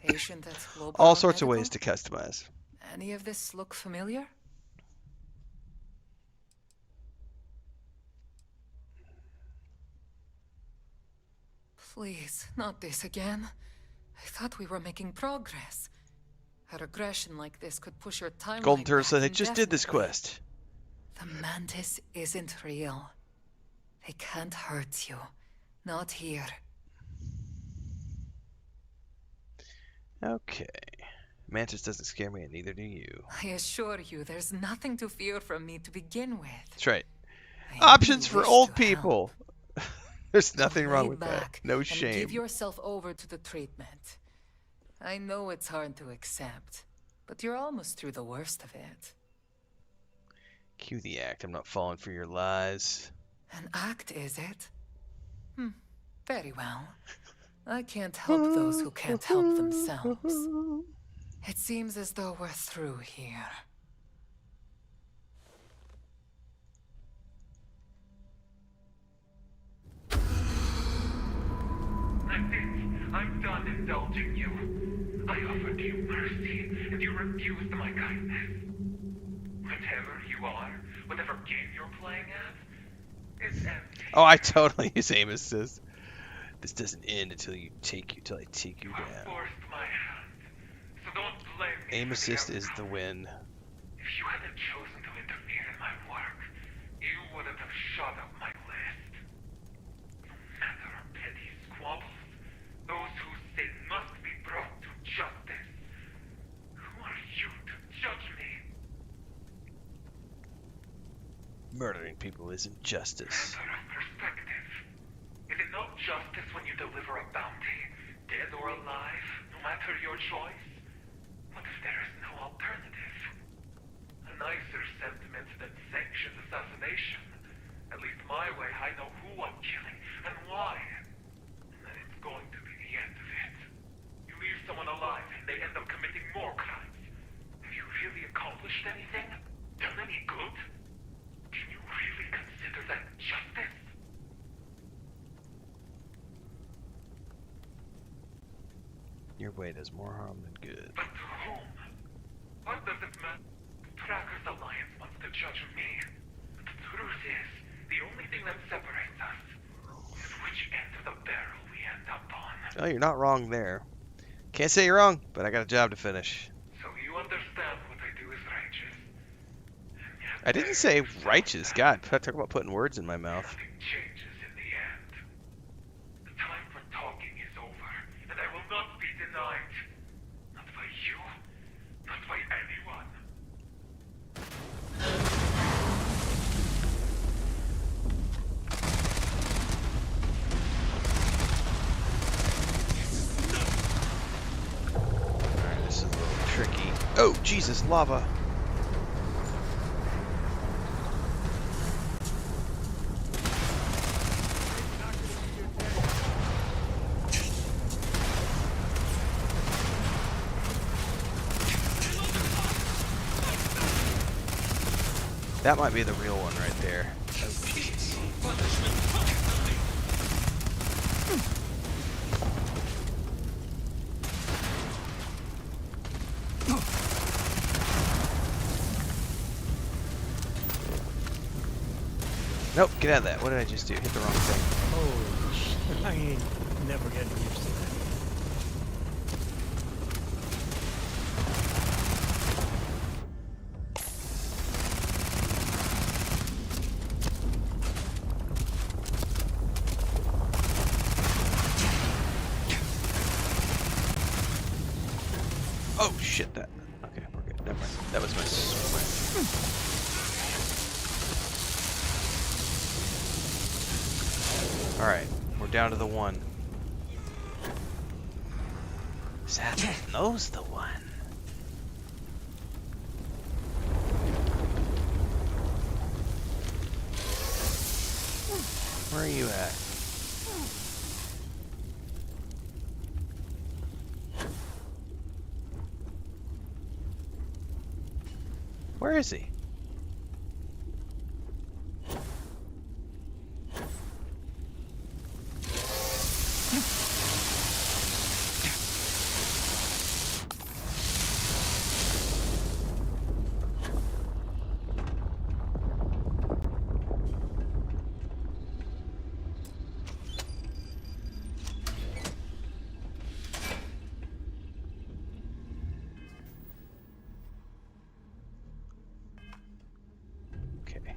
Patient at Global All sorts of Medical? ways to customize. Any of this look familiar? Please, not this again. I thought we were making progress. A regression like this could push your timeline Golden Turtle back said, I just did this indefinitely. quest. The Mantis isn't real. They can't hurt you. Not here. Okay. Mantis doesn't scare me, and neither do you. I assure you, there's nothing to fear from me to begin with. That's right. I Options only for wish old to people. There's nothing wrong Lay with that. back No and shame. give yourself over to the treatment. I know it's hard to accept, but you're almost through the worst of it. Cue the act. I'm not falling for your lies. An act, is it? Very well. I can't help those who can't help themselves. It seems as though we're through here. That's it. I'm done indulging you. I offered you mercy, and you refused my kindness. Whatever you are, whatever game you're playing at, is empty. Oh, I totally use aim assist. This doesn't end until I take you down. Forced my hand, so don't blame me. Aim assist is the win. If you hadn't chosen to interfere in my work, you wouldn't have shot up my list. No matter our petty squabbles, those whose sin must be brought to justice. Who are you to judge me? Murdering people isn't justice. Matter of perspective. Is it not justice when you deliver a bounty, dead or or alive, no matter your choice? What if there is no alternative? A nicer sentiment than sanctioned assassination. At least my way, I know who I'm killing and why. And it's going to be the end of it. You leave someone alive and they end up committing more crimes. Have you really accomplished anything? Done any good? Can you really consider that justice? Your way does more harm than good. But to whom? What does it matter? Trackers Alliance wants to judge me. But the truth is, the only thing that separates us is which end of the barrel we end up on. Oh, you're not wrong there. Can't say you're wrong, but I got a job to finish. So you understand what I do is righteous. I didn't say righteous. God, talk about putting words in my mouth. Nothing changes in the end. The time for talking is over, and I will not be denied. Not by you, not by anyone. Alright, this is a little tricky. Oh, Jesus, lava. That might be the real one right there. Oh, Jesus. Nope, get out of that. What did I just do? Hit the wrong thing. Holy shit. I ain't never getting used to that. Oh shit, that. Okay, we're good. Never mind. That was my swing. Alright, we're down to the one. Seth knows the one. Where are you at? Where is he? Okay.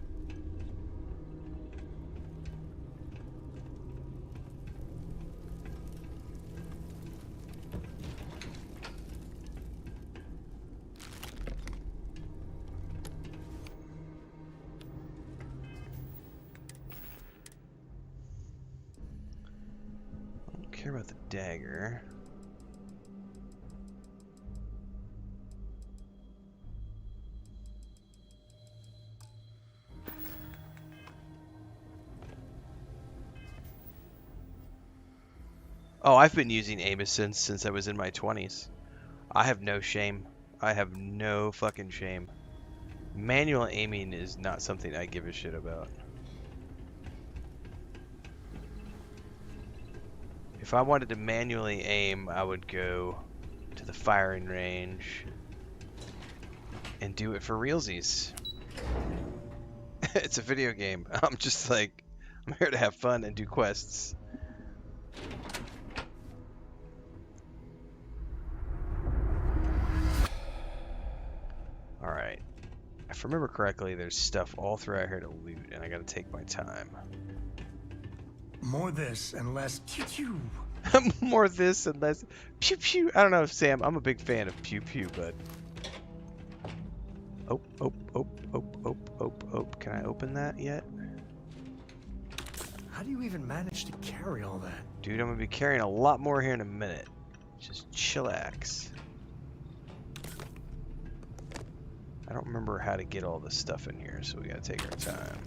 I don't care about the dagger. Oh, I've been using Amos since I was in my 20s. I have no shame. I have no fucking shame. Manual aiming is not something I give a shit about. If I wanted to manually aim, I would go to the firing range and do it for realsies. It's a video game. I'm just like, I'm here to have fun and do quests. Alright. If I remember correctly, there's stuff all throughout here to loot, and I gotta take my time. More this and less pew-pew. More this and less pew-pew. I don't know, Sam. I'm a big fan of pew-pew, but... Oh. Can I open that yet? How do you even manage to carry all that? Dude, I'm gonna be carrying a lot more here in a minute. Just chillax. I don't remember how to get all this stuff in here, so we gotta take our time.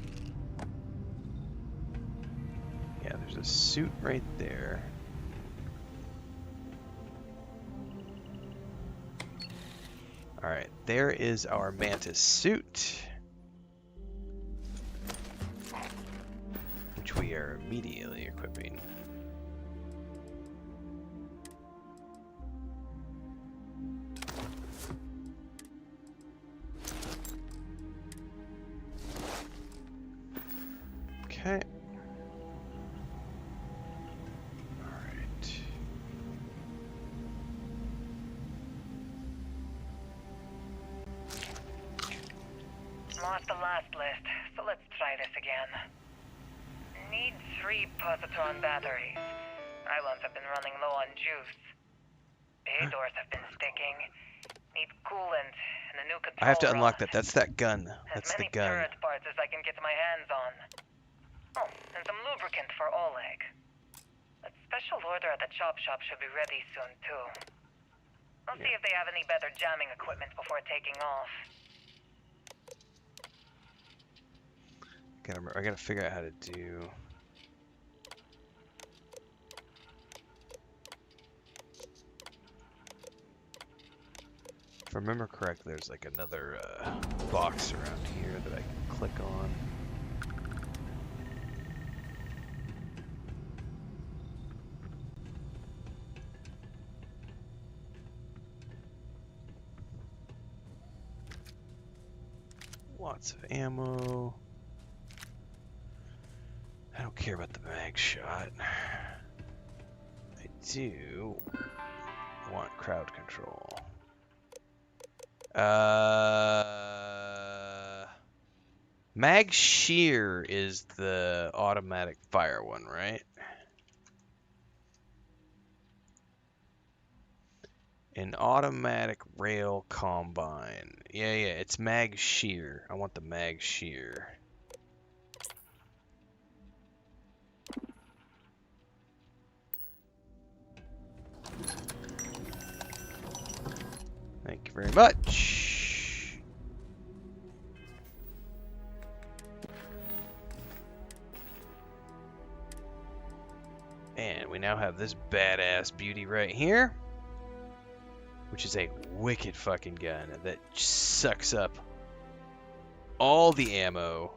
Yeah, there's a suit right there. Alright, there is our Mantis suit, which we are immediately equipping. Okay. Lost the last list, so let's try this again. Need 3 positron batteries. Islands have been running low on juice. Bay doors have been sticking. Need coolant and a new control I have to rod. unlock that. That's that gun. That's As the many gun. turret parts as I can get my hands on. Oh, and some lubricant for Oleg. That special order at the chop shop should be ready soon, too. I'll see if they have any better jamming equipment before taking off. I gotta figure out how to do. If I remember correctly, there's like another box around here that I can click on. Lots of ammo. I don't care about the mag shot. I do want crowd control. Mag shear is the automatic fire one, right? An automatic rail combine. Yeah, it's mag shear. I want the mag shear. Thank you very much. And we now have this badass beauty right here, which is a wicked fucking gun that sucks up all the ammo.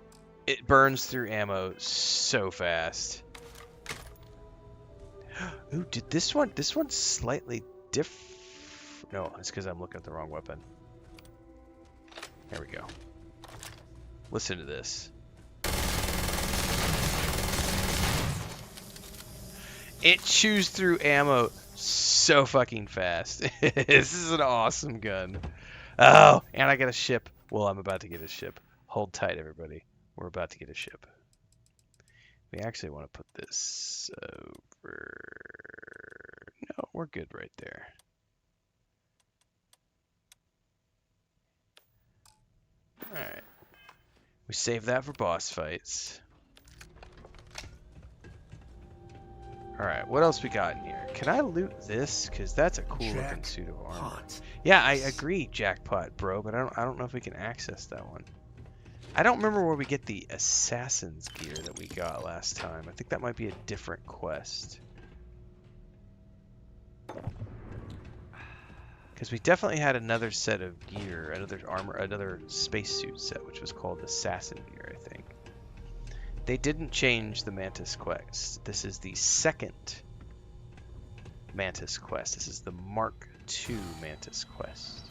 It burns through ammo so fast. Ooh, did this one's slightly different. No, it's because I'm looking at the wrong weapon. There we go. Listen to this. It chews through ammo so fucking fast. This is an awesome gun. Oh, and I got a ship. Well, I'm about to get a ship. Hold tight, everybody. We're about to get a ship. We actually want to put this over... No, we're good right there. Alright. We save that for boss fights. Alright, what else we got in here? Can I loot this? Because that's a cool looking suit of armor. Yeah, I agree, jackpot, bro, but I don't know if we can access that one. I don't remember where we get the assassin's gear that we got last time. I think that might be a different quest. Because we definitely had another set of gear, another armor, another spacesuit set, which was called Assassin Gear, I think. They didn't change the Mantis quest. This is the second Mantis quest. This is the Mark II Mantis quest.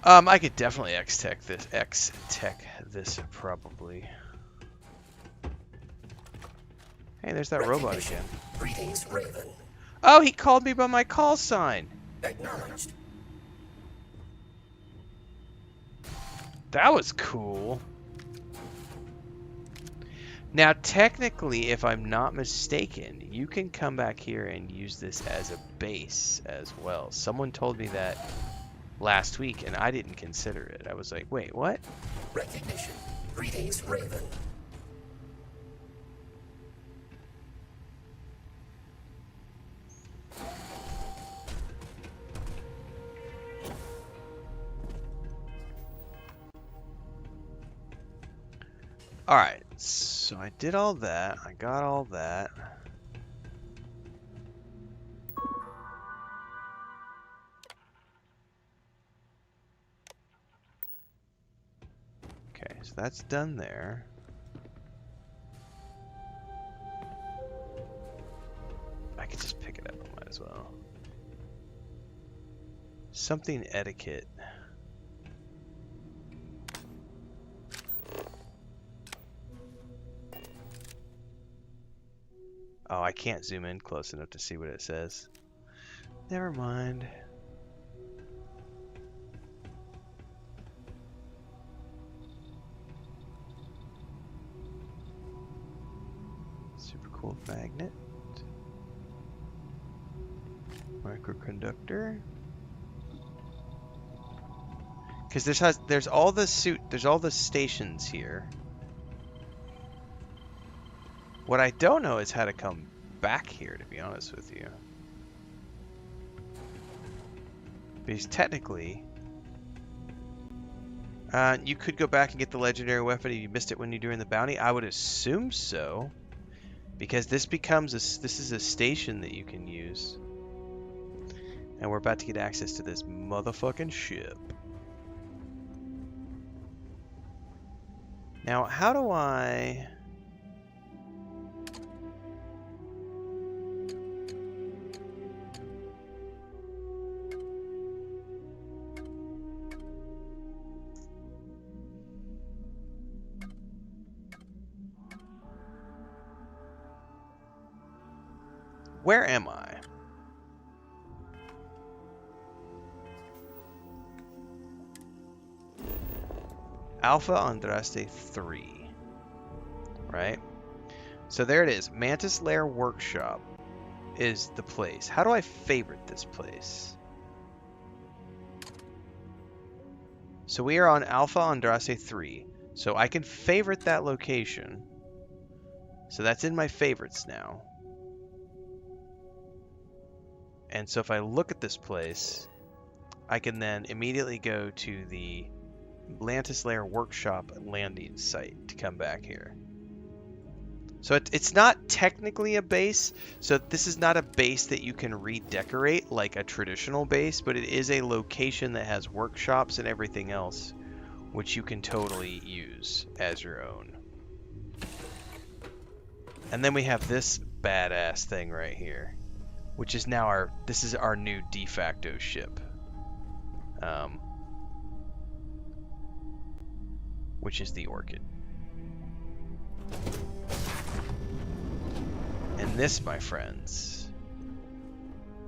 I could definitely X-Tech this probably. Hey, there's that robot again. Greetings, Raven. Oh, he called me by my call sign. Acknowledged. That was cool. Now, technically, if I'm not mistaken, you can come back here and use this as a base as well. Someone told me that last week, and I didn't consider it. I was like, wait, what? Recognition. Greetings, Raven. Alright, so I did all that. I got all that. Okay, so that's done there. I could just pick it up, might as well. Something etiquette. Oh, I can't zoom in close enough to see what it says. Never mind. Super cool magnet. Microconductor. Because there's all the stations here. What I don't know is how to come back here, to be honest with you. Because technically, you could go back and get the legendary weapon if you missed it when you're doing the bounty. I would assume so, because this is a station that you can use, and we're about to get access to this motherfucking ship. Now, how do I? Where am I? Alpha Andraste 3. Right? So there it is. Mantis Lair Workshop is the place. How do I favorite this place? So we are on Alpha Andraste 3. So I can favorite that location. So that's in my favorites now. And so if I look at this place, I can then immediately go to the Mantis Lair Workshop landing site to come back here. So it's not technically a base. So this is not a base that you can redecorate like a traditional base, but it is a location that has workshops and everything else, which you can totally use as your own. And then we have this badass thing right here, which is now this is our new de facto ship. Which is the Orchid. And this, my friends,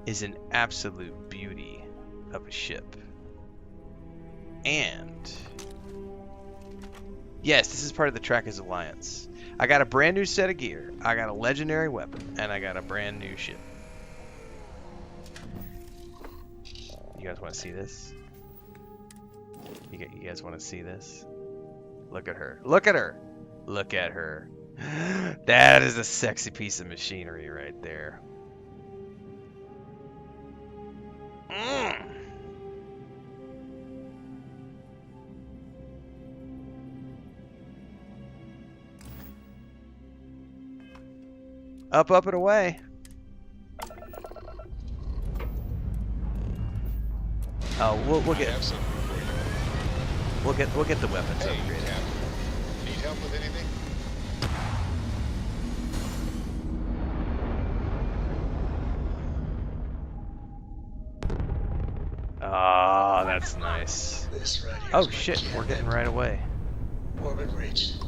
is an absolute beauty of a ship. And yes, this is part of the Trackers Alliance. I got a brand new set of gear, I got a legendary weapon, and I got a brand new ship. You guys want to see this? You guys want to see this? Look at her. Look at her. Look at her. That is a sexy piece of machinery right there. Up, up, and away. Oh, we'll get the weapons upgraded. Need help with anything? Ah, that's nice. This right here. Oh shit, we're getting right away. Orbit reached.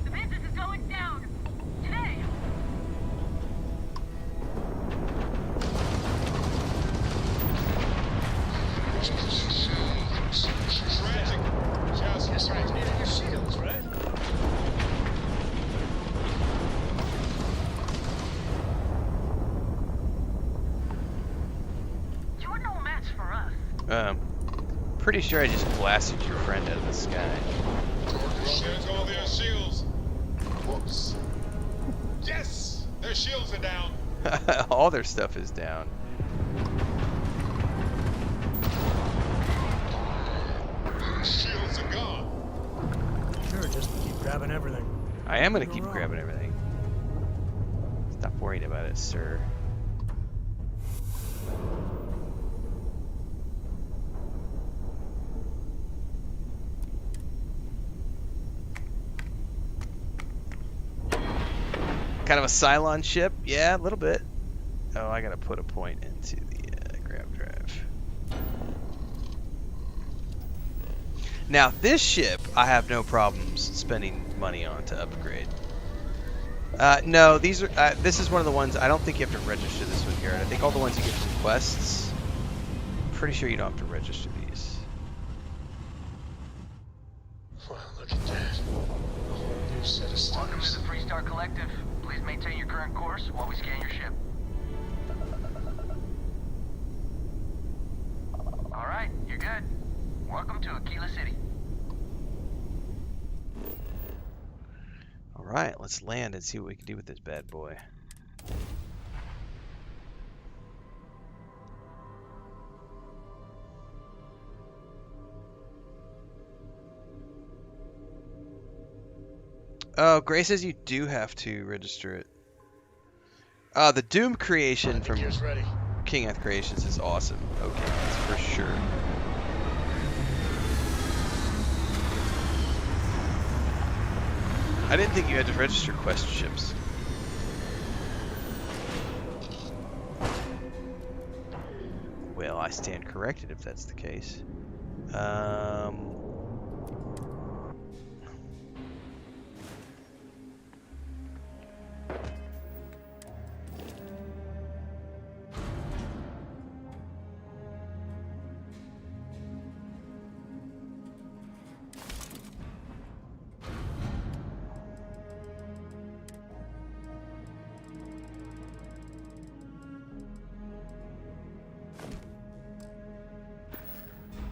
The Mantis is going down. Today. Pretty sure I just blasted your friend out of the sky. There's all their shields. Whoops. Yes! Their shields are down. All their stuff is down. Shields are gone. Sure, just keep grabbing everything. I am gonna keep grabbing everything. Stop worrying about it, sir. Kind of a Cylon ship? Yeah, a little bit. Oh, I gotta put a point into the grab drive. Now, this ship, I have no problems spending money on to upgrade. No, these are. This is one of the ones. I don't think you have to register this one, Garrett. I think all the ones you get from quests. Pretty sure you don't have to register these. Wow, look at that. A whole new set of stars. Welcome to the Freestar Collective. Please maintain your current course while we scan your ship. All right, you're good. Welcome to Aquila City. All right, let's land and see what we can do with this bad boy. Oh, Gray says you do have to register it. The Doom creation from King Eth Creations is awesome. Okay, that's for sure. I didn't think you had to register quest ships. Well, I stand corrected if that's the case.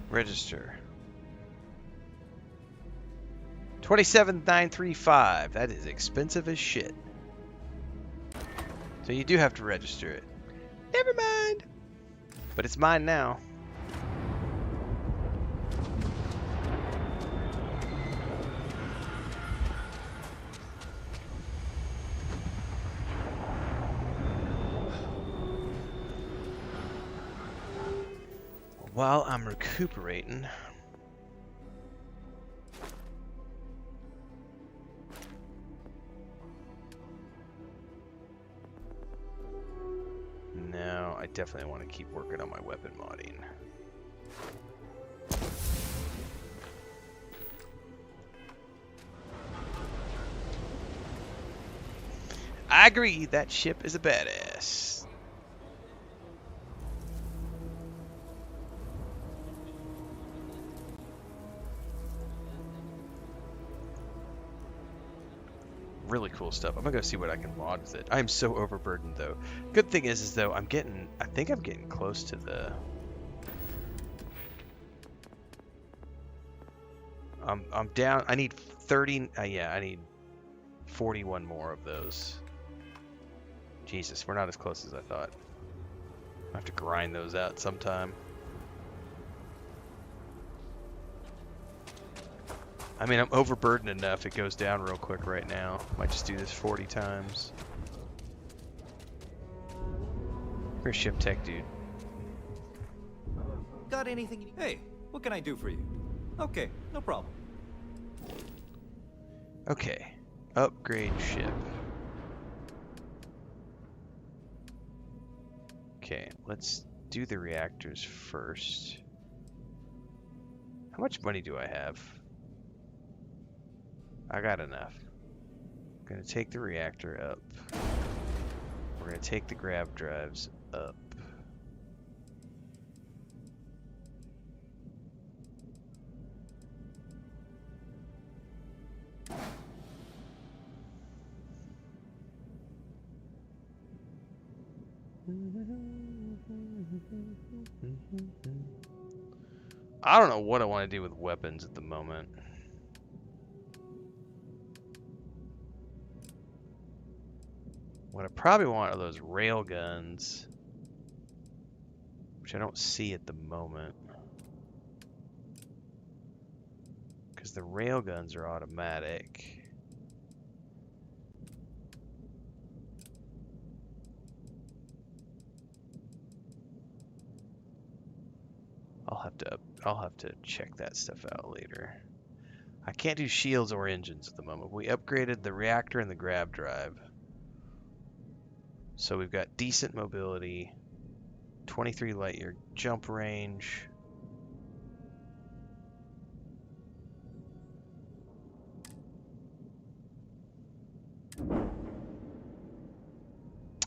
Register. 27,935. That is expensive as shit. So you do have to register it. Never mind. But it's mine now. While I'm recuperating. No, I definitely want to keep working on my weapon modding. I agree, that ship is a badass. Really cool stuff. I'm gonna go see what I can mod with it. I'm so overburdened though. Good thing is though I think I'm getting close to the I'm down. I need 30 yeah, I need 41 more of those. Jesus, we're not as close as I thought. I have to grind those out sometime. I mean, I'm overburdened enough, it goes down real quick right now. Might just do this 40 times. You're a ship tech, dude. Got anything you need? Hey, what can I do for you? Okay, no problem. Okay. Upgrade ship. Okay, let's do the reactors first. How much money do I have? I got enough. I'm gonna take the reactor up. We're gonna take the grab drives up. I don't know what I want to do with weapons at the moment. What I probably want are those rail guns, which I don't see at the moment. Because the rail guns are automatic. I'll have to check that stuff out later. I can't do shields or engines at the moment. We upgraded the reactor and the grab drive. So we've got decent mobility, 23 light year jump range.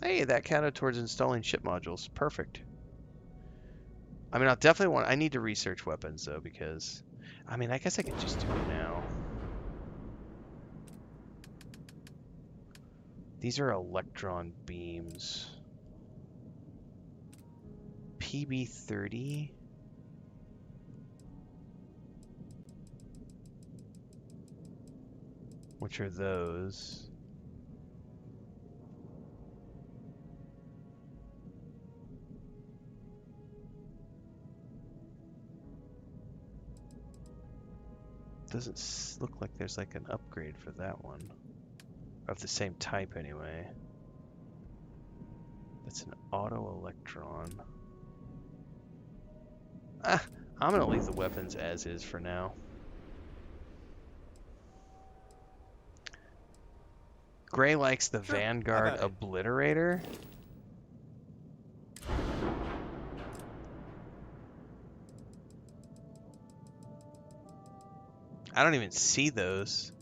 Hey, that counted towards installing ship modules. Perfect. I mean, I'll definitely I need to research weapons, though, because... I mean, I guess I could just do it now. These are electron beams. PB-30? Which are those? Doesn't look like there's like an upgrade for that one. Of the same type anyway. That's an auto electron. Ah, I'm gonna leave the weapons as is for now. Gray likes the Vanguard Obliterator. I don't even see those.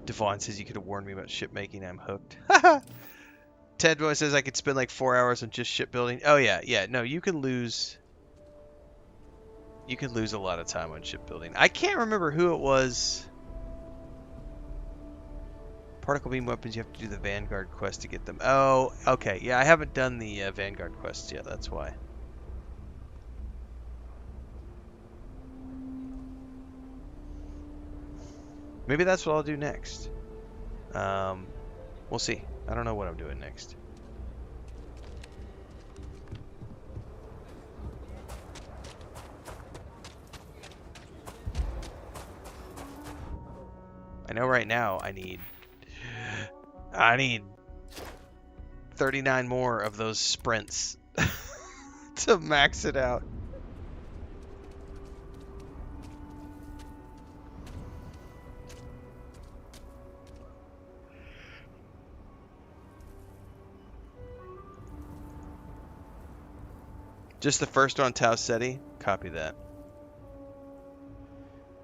Devon says you could have warned me about shipmaking. I'm hooked. Ted Boy says I could spend like 4 hours on just shipbuilding. Oh yeah, yeah. No, you can lose. You can lose a lot of time on shipbuilding. I can't remember who it was. Particle beam weapons. You have to do the Vanguard quest to get them. Oh, okay. Yeah, I haven't done the Vanguard quests yet. That's why. Maybe that's what I'll do next. We'll see. I don't know what I'm doing next. I know right now I need 39 more of those sprints to max it out. Just the first on Tau Ceti? Copy that.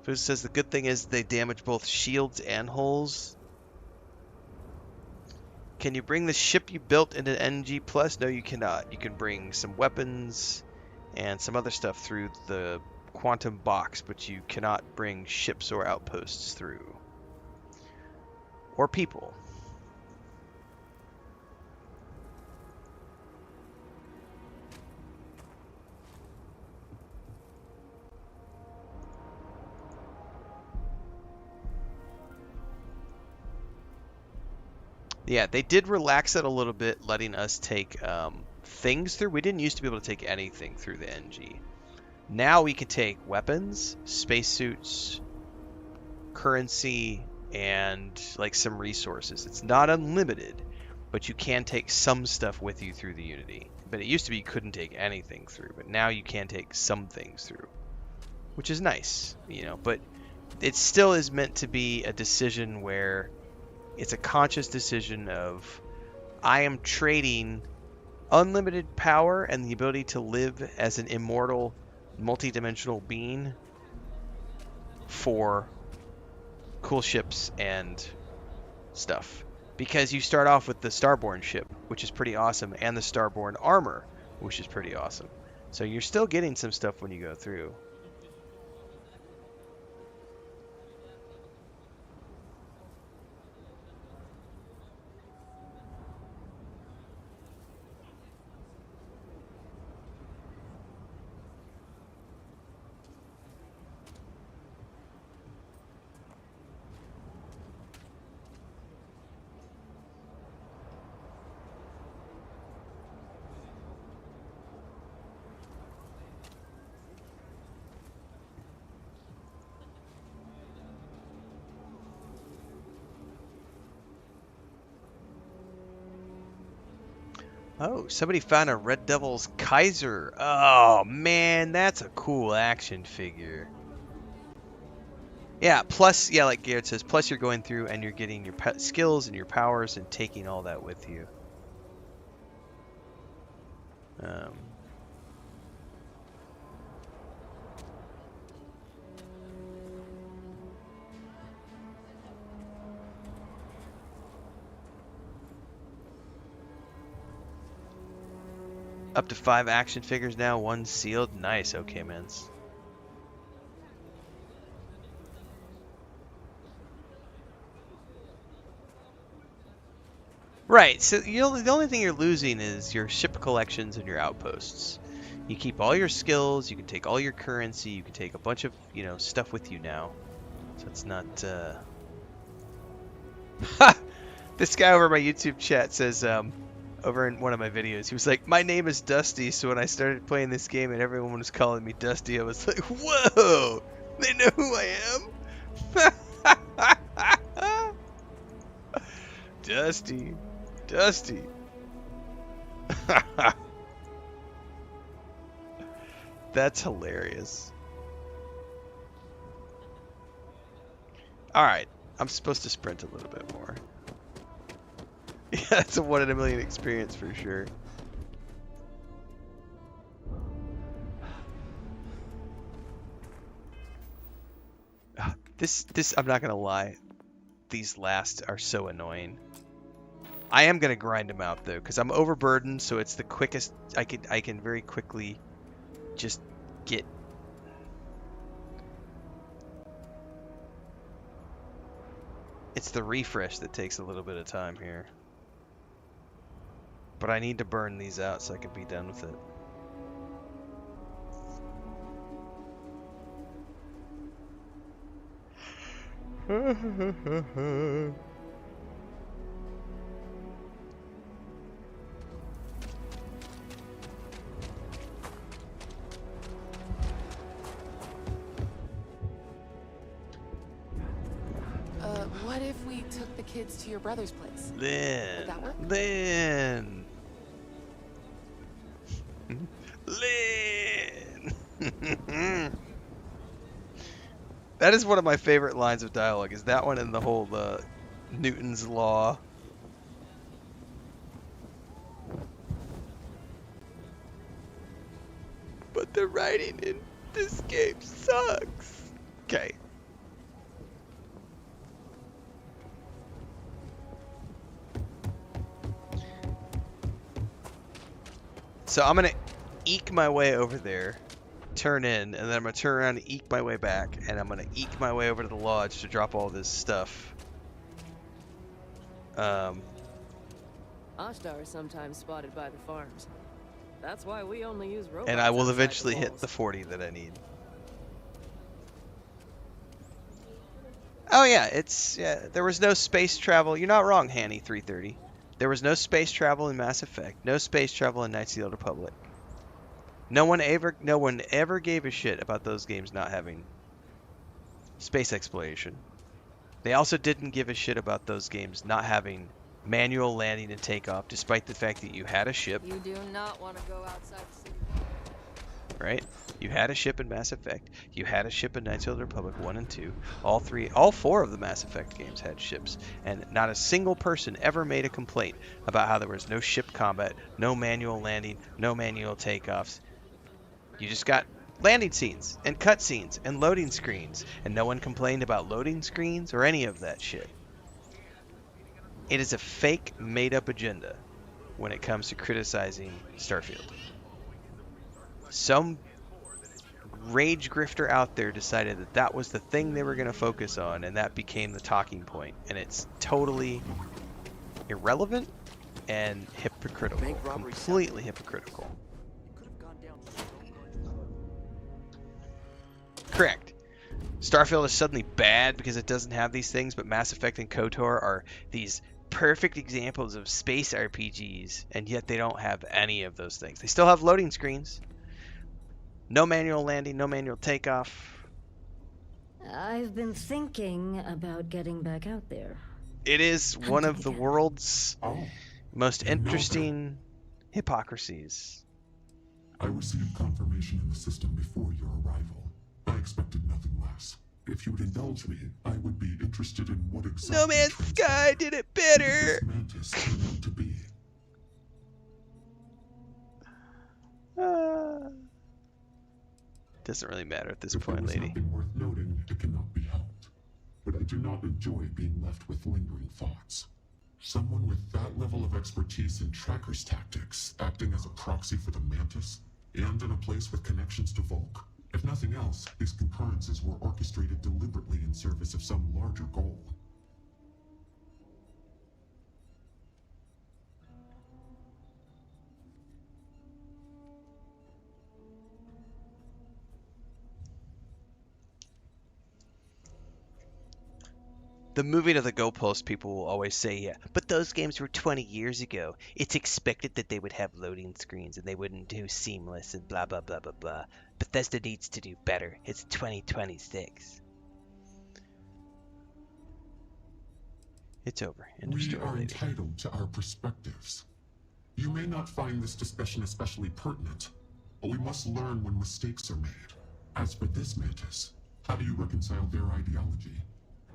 Food says the good thing is they damage both shields and hulls. Can you bring the ship you built into NG+? No, you cannot. You can bring some weapons and some other stuff through the quantum box, but you cannot bring ships or outposts through. Or people. Yeah, they did relax it a little bit, letting us take things through. We didn't used to be able to take anything through the NG. Now we can take weapons, spacesuits, currency, and like some resources. It's not unlimited, but you can take some stuff with you through the Unity. But it used to be you couldn't take anything through, but now you can take some things through, which is nice, you know. But it still is meant to be a decision where it's a conscious decision of, I am trading unlimited power and the ability to live as an immortal, multi-dimensional being for cool ships and stuff. Because you start off with the Starborn ship, which is pretty awesome, and the Starborn armor, which is pretty awesome. So you're still getting some stuff when you go through. Oh, somebody found a Red Devil's Kaiser. Oh, man, that's a cool action figure. Yeah, plus, yeah, like Garrett says, plus you're going through and you're getting your skills and your powers and taking all that with you. Up to 5 action figures now, 1 sealed. Nice, okay, mans. Right, so the only thing you're losing is your ship collections and your outposts. You keep all your skills, you can take all your currency, you can take a bunch of, stuff with you now. So it's not, This guy over my YouTube chat says, over in one of my videos, he was like, my name is Dusty, so when I started playing this game and everyone was calling me Dusty, I was like, whoa! They know who I am? Dusty. Dusty. That's hilarious. Alright, I'm supposed to sprint a little bit more. Yeah, that's a 1 in a million experience for sure. This, I'm not gonna lie. These last are so annoying. I am gonna grind them out though, because I'm overburdened, so it's the quickest I can very quickly just get. It's the refresh that takes a little bit of time here. But I need to burn these out so I can be done with it. What if we took the kids to your brother's place? Lynn. Would that work? Lynn. Lynn. That is one of my favorite lines of dialogue. Is that one and the whole Newton's law. But the writing in this game sucks. Okay. So I'm gonna eke my way over there, turn in, and then I'm gonna turn around and eke my way back, and I'm gonna eke my way over to the lodge to drop all this stuff. Ashtar is sometimes spotted by the farms. That's why we only use robots. And I will eventually hit the 40 that I need. Oh yeah, there was no space travel. You're not wrong, Hanny330. There was no space travel in Mass Effect. No space travel in Knights of the Old Republic. No one ever gave a shit about those games not having space exploration. They also didn't give a shit about those games not having manual landing and takeoff, despite the fact that you had a ship. You do not want to go outside the city. Right? You had a ship in Mass Effect. You had a ship in Knights of the Republic 1 and 2. All 4 of the Mass Effect games had ships. And not a single person ever made a complaint about how there was no ship combat, no manual landing, no manual takeoffs. You just got landing scenes and cutscenes and loading screens. And no one complained about loading screens or any of that shit. It is a fake, made-up agenda when it comes to criticizing Starfield. Some rage grifter out there decided that that was the thing they were going to focus on, and that became the talking point. And it's totally irrelevant and hypocritical. Completely hypocritical. Correct. Starfield is suddenly bad because it doesn't have these things, but Mass Effect and KOTOR are these perfect examples of space RPGs, and yet they don't have any of those things. They still have loading screens. No manual landing, no manual takeoff. I've been thinking about getting back out there. It is one of the world's most interesting Hypocrisies. I received confirmation in the system before your arrival. I expected nothing less. If you would indulge me, I would be interested in what exactly No Man's Sky did it better. this Mantis turned out to be. Doesn't really matter at this point, lady. Nothing worth noting, it cannot be helped. But I do not enjoy being left with lingering thoughts. Someone with that level of expertise in trackers tactics, acting as a proxy for the Mantis, and in a place with connections to Volk. If nothing else, these concurrences were orchestrated deliberately in service of some larger goal. The moving of the goalpost people will always say, yeah, but those games were 20 years ago. It's expected that they would have loading screens and they wouldn't do seamless and blah, blah, blah, blah, blah. Bethesda needs to do better. It's 2026. It's over. We are entitled to our perspectives. You may not find this discussion especially pertinent, but we must learn when mistakes are made. As for this Mantis, how do you reconcile their ideology?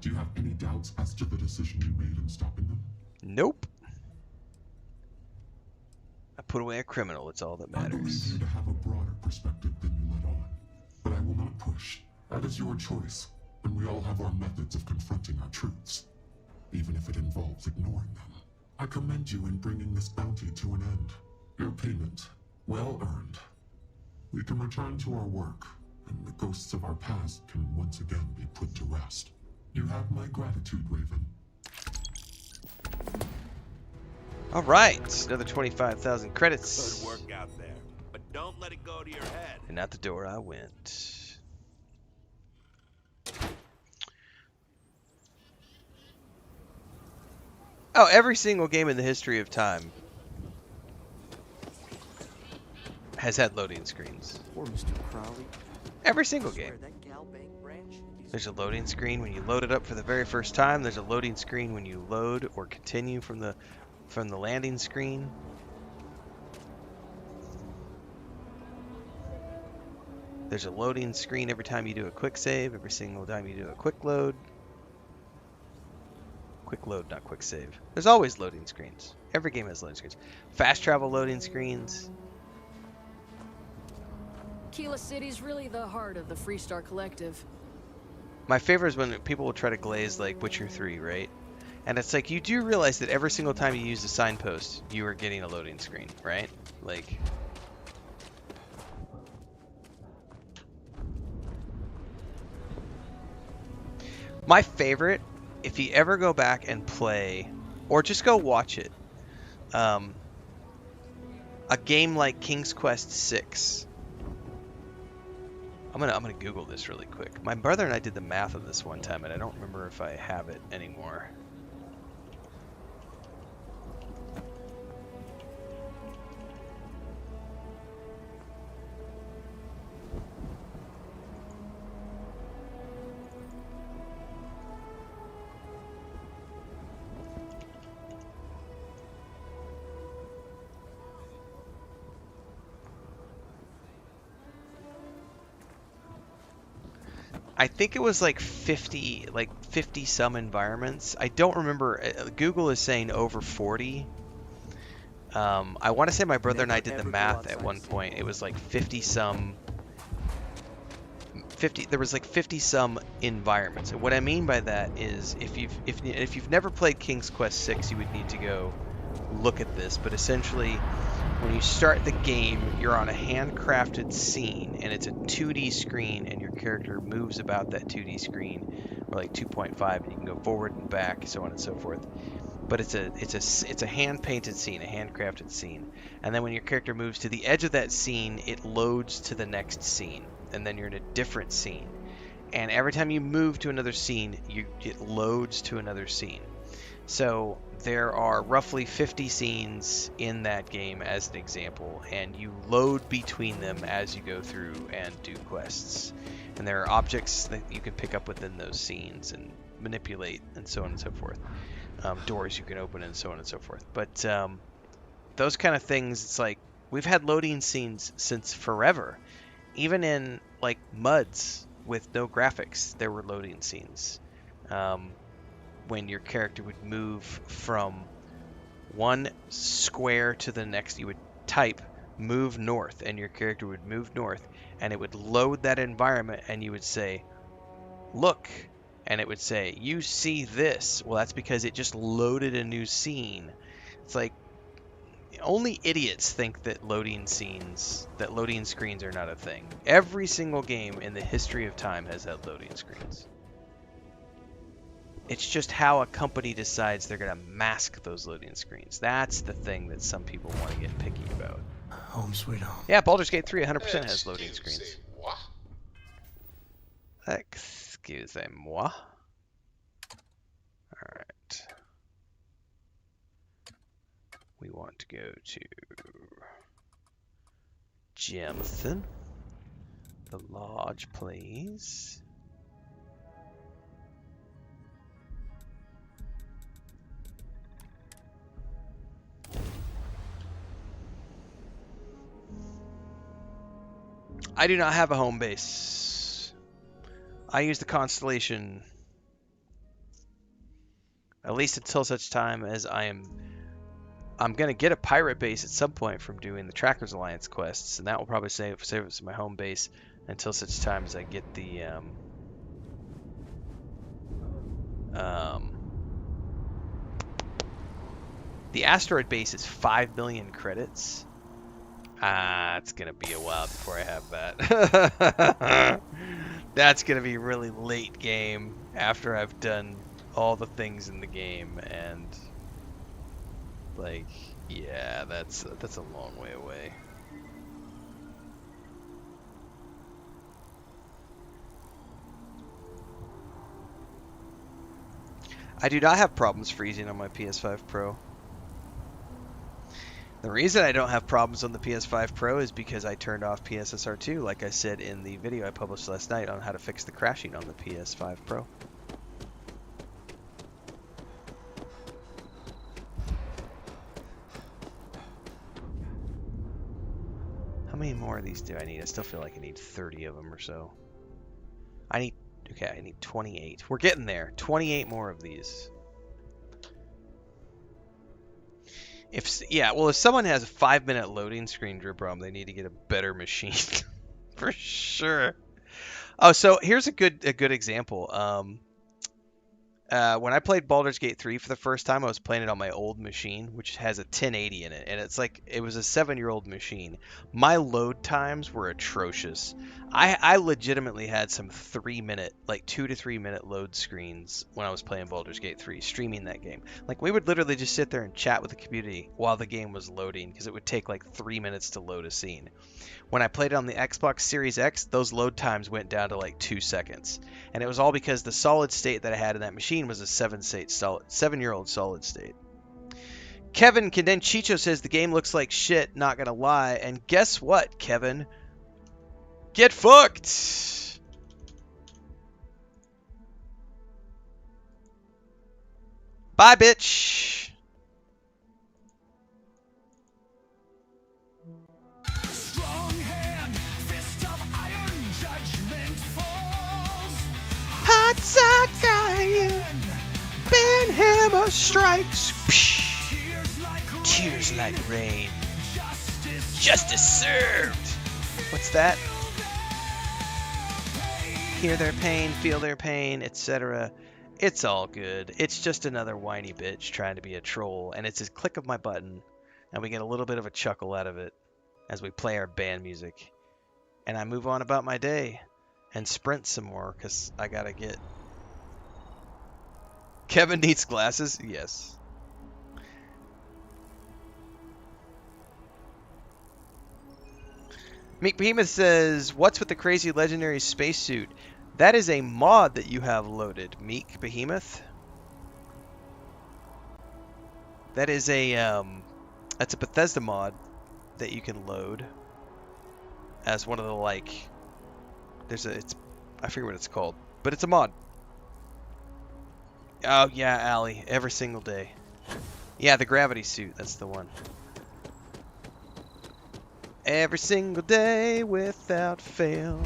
Do you have any doubts as to the decision you made in stopping them? Nope. I put away a criminal, it's all that matters. I believe you to have a broader perspective than you let on. But I will not push. That is your choice, and we all have our methods of confronting our truths, even if it involves ignoring them. I commend you in bringing this bounty to an end. Your payment, well earned. We can return to our work, and the ghosts of our past can once again be put to rest. You have my gratitude, Raven. All right, another 25,000 credits. Good work out there, but don't let it go to your head. And out the door I went. Oh, every single game in the history of time has had loading screens. Poor Mr. Crowley. Every single game. There's a loading screen when you load it up for the very first time. There's a loading screen when you load or continue from the landing screen. There's a loading screen every time you do a quick save, every single time you do a quick load. Quick load, not quick save. There's always loading screens. Every game has loading screens. Fast travel loading screens. Keyless City's really the heart of the Freestar Collective. My favorite is when people will try to glaze like Witcher 3, right? And it's like, you do realize that every single time you use a signpost, you are getting a loading screen, right? Like... My favorite, if you ever go back and play, or just go watch it, a game like King's Quest 6. I'm gonna Google this really quick. My brother and I did the math of this one time, and I don't remember if I have it anymore. I think it was like 50 some environments. I don't remember. Google is saying over 40. I want to say my brother and I did the math at one point. It was like 50 some. There was like 50 some environments. And what I mean by that is, if you've never played King's Quest 6, you would need to go look at this. But essentially, when you start the game, you're on a handcrafted scene, and it's a 2D screen, and your character moves about that 2D screen, or like 2.5, and you can go forward and back, so on and so forth. But it's a hand-painted scene, a handcrafted scene, and then when your character moves to the edge of that scene, it loads to the next scene, and then you're in a different scene. And every time you move to another scene, it loads to another scene. So there are roughly 50 scenes in that game as an example, and you load between them as you go through and do quests. And there are objects that you can pick up within those scenes and manipulate, and so on and so forth. Doors you can open, and so on and so forth. But those kind of things, it's like we've had loading scenes since forever. Even in like MUDs with no graphics, there were loading scenes. When your character would move from one square to the next, you would type move north, and your character would move north, and it would load that environment, and you would say, look, and it would say, you see this. Well, that's because it just loaded a new scene. It's like, only idiots think that loading screens are not a thing. Every single game in the history of time has had loading screens. It's just how a company decides they're going to mask those loading screens. That's the thing that some people want to get picky about. Home sweet home. Yeah, Baldur's Gate 3 100% has loading screens. Excusez-moi. Alright. We want to go to Jonathan. The lodge, please. I do not have a home base. I use the Constellation, at least until such time as I'm going to get a pirate base at some point from doing the Trackers Alliance quests, and that will probably save as my home base until such time as I get the asteroid base is 5 million credits. It's going to be a while before I have that. That's going to be really late game after I've done all the things in the game, and like, yeah, that's a long way away. I do not have problems freezing on my PS5 Pro. The reason I don't have problems on the PS5 Pro is because I turned off PSSR2, like I said in the video I published last night on how to fix the crashing on the PS5 Pro. How many more of these do I need? I still feel like I need 30 of them or so. I need 28. We're getting there. 28 more of these. If someone has a 5-minute loading screen problem, they need to get a better machine. For sure. Oh, so here's a good example. When I played Baldur's Gate 3 for the first time, I was playing it on my old machine, which has a 1080 in it, and it's like it was a 7-year-old machine. My load times were atrocious. I legitimately had some 3-minute, like 2 to 3 minute load screens when I was playing Baldur's Gate 3, streaming that game. Like, we would literally just sit there and chat with the community while the game was loading, because it would take like 3 minutes to load a scene. When I played it on the Xbox Series X, those load times went down to like 2 seconds. And it was all because the solid state that I had in that machine was a 7-year-old solid state. Kevin Condenchicho says the game looks like shit, not gonna lie. And guess what, Kevin? Get fucked! Bye, bitch! Hot sock iron, Ben Hammer strikes. Tears like rain. Justice served. What's that? Hear their pain, feel their pain, etc. It's all good. It's just another whiny bitch trying to be a troll, and it's a click of my button, and we get a little bit of a chuckle out of it as we play our band music. And I move on about my day and sprint some more, because I gotta get... Kevin needs glasses? Yes. Meek Behemoth says, what's with the crazy legendary spacesuit? That is a mod that you have loaded, Meek Behemoth. That is a, that's a Bethesda mod that you can load as one of the, like, I forget what it's called, but it's a mod. Oh yeah, Allie, every single day. Yeah, the gravity suit, that's the one. Every single day without fail,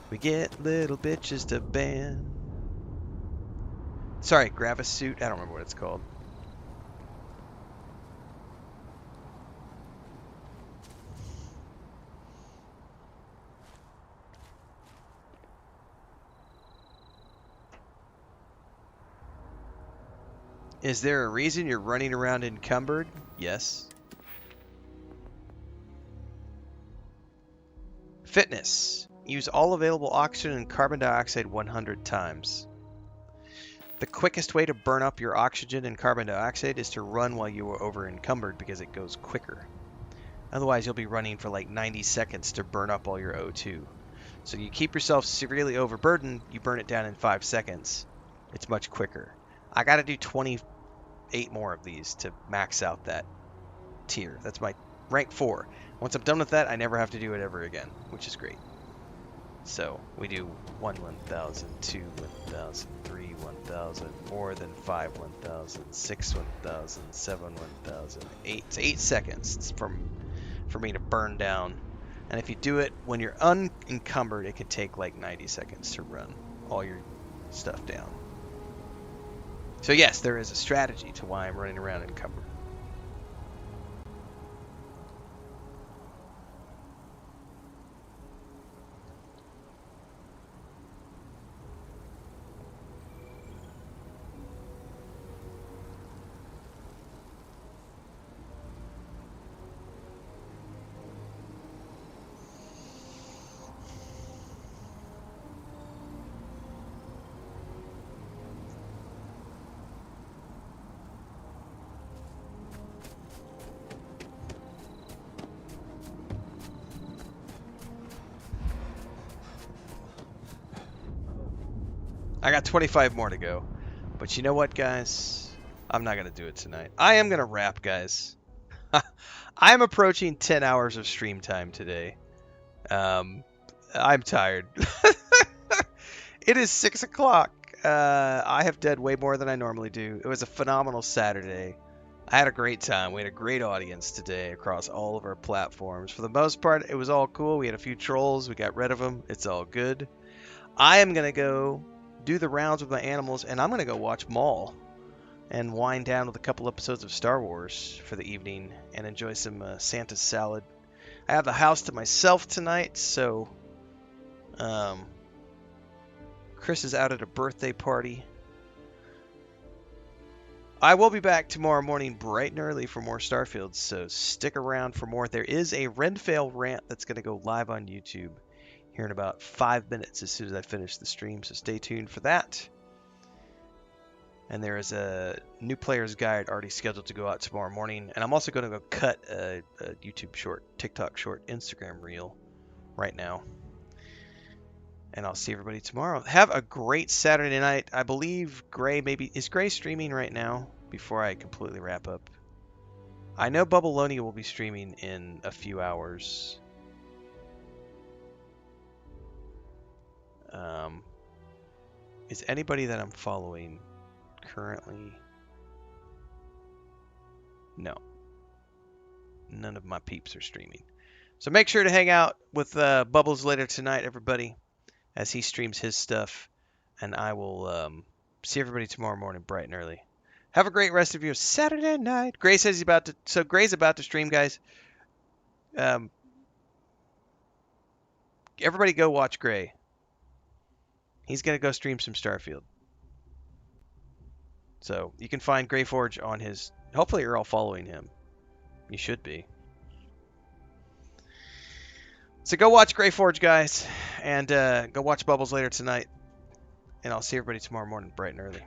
we get little bitches to ban. Sorry, Gravisuit. I don't remember what it's called. Is there a reason you're running around encumbered? Yes. Fitness. Use all available oxygen and carbon dioxide 100 times. The quickest way to burn up your oxygen and carbon dioxide is to run while you are over encumbered because it goes quicker. Otherwise, you'll be running for like 90 seconds to burn up all your O2. So you keep yourself severely overburdened, you burn it down in 5 seconds. It's much quicker. I gotta do 28 more of these to max out that tier. That's my rank 4. Once I'm done with that, I never have to do it ever again, which is great. So we do 1 1,000, 2 1,000, 3 1,000, more than 5 1,000, 6 1,000, 7 1,000, 8. It's 8 seconds for me to burn down. And if you do it when you're unencumbered, it can take like 90 seconds to run all your stuff down. So yes, there is a strategy to why I'm running around encumbered. I got 25 more to go. But you know what, guys? I'm not going to do it tonight. I am going to wrap, guys. I am approaching 10 hours of stream time today. I'm tired. It is 6 o'clock. I have done way more than I normally do. It was a phenomenal Saturday. I had a great time. We had a great audience today across all of our platforms. For the most part, it was all cool. We had a few trolls. We got rid of them. It's all good. I am going to go do the rounds with my animals, and I'm going to go watch Maul and wind down with a couple episodes of Star Wars for the evening and enjoy some Santa salad. I have the house to myself tonight, so Chris is out at a birthday party. I will be back tomorrow morning bright and early for more Starfield, so stick around for more. There is a Renfail rant that's going to go live on YouTube here in about 5 minutes as soon as I finish the stream, so stay tuned for that. And there is a new player's guide already scheduled to go out tomorrow morning, and I'm also going to go cut a YouTube short, TikTok short, Instagram reel right now. And I'll see everybody tomorrow. Have a great Saturday night. I believe Gray is Gray streaming right now before I completely wrap up? I know Bubbaloni will be streaming in a few hours. Is anybody that I'm following currently? No. None of my peeps are streaming. So make sure to hang out with Bubbles later tonight, everybody, as he streams his stuff. And I will see everybody tomorrow morning bright and early. Have a great rest of your Saturday night. Gray says he's about to... So Gray's about to stream, guys. Everybody go watch Gray. He's going to go stream some Starfield. So you can find Greyforge on his... Hopefully you're all following him. You should be. So go watch Greyforge, guys. And go watch Bubbles later tonight. And I'll see everybody tomorrow morning bright and early.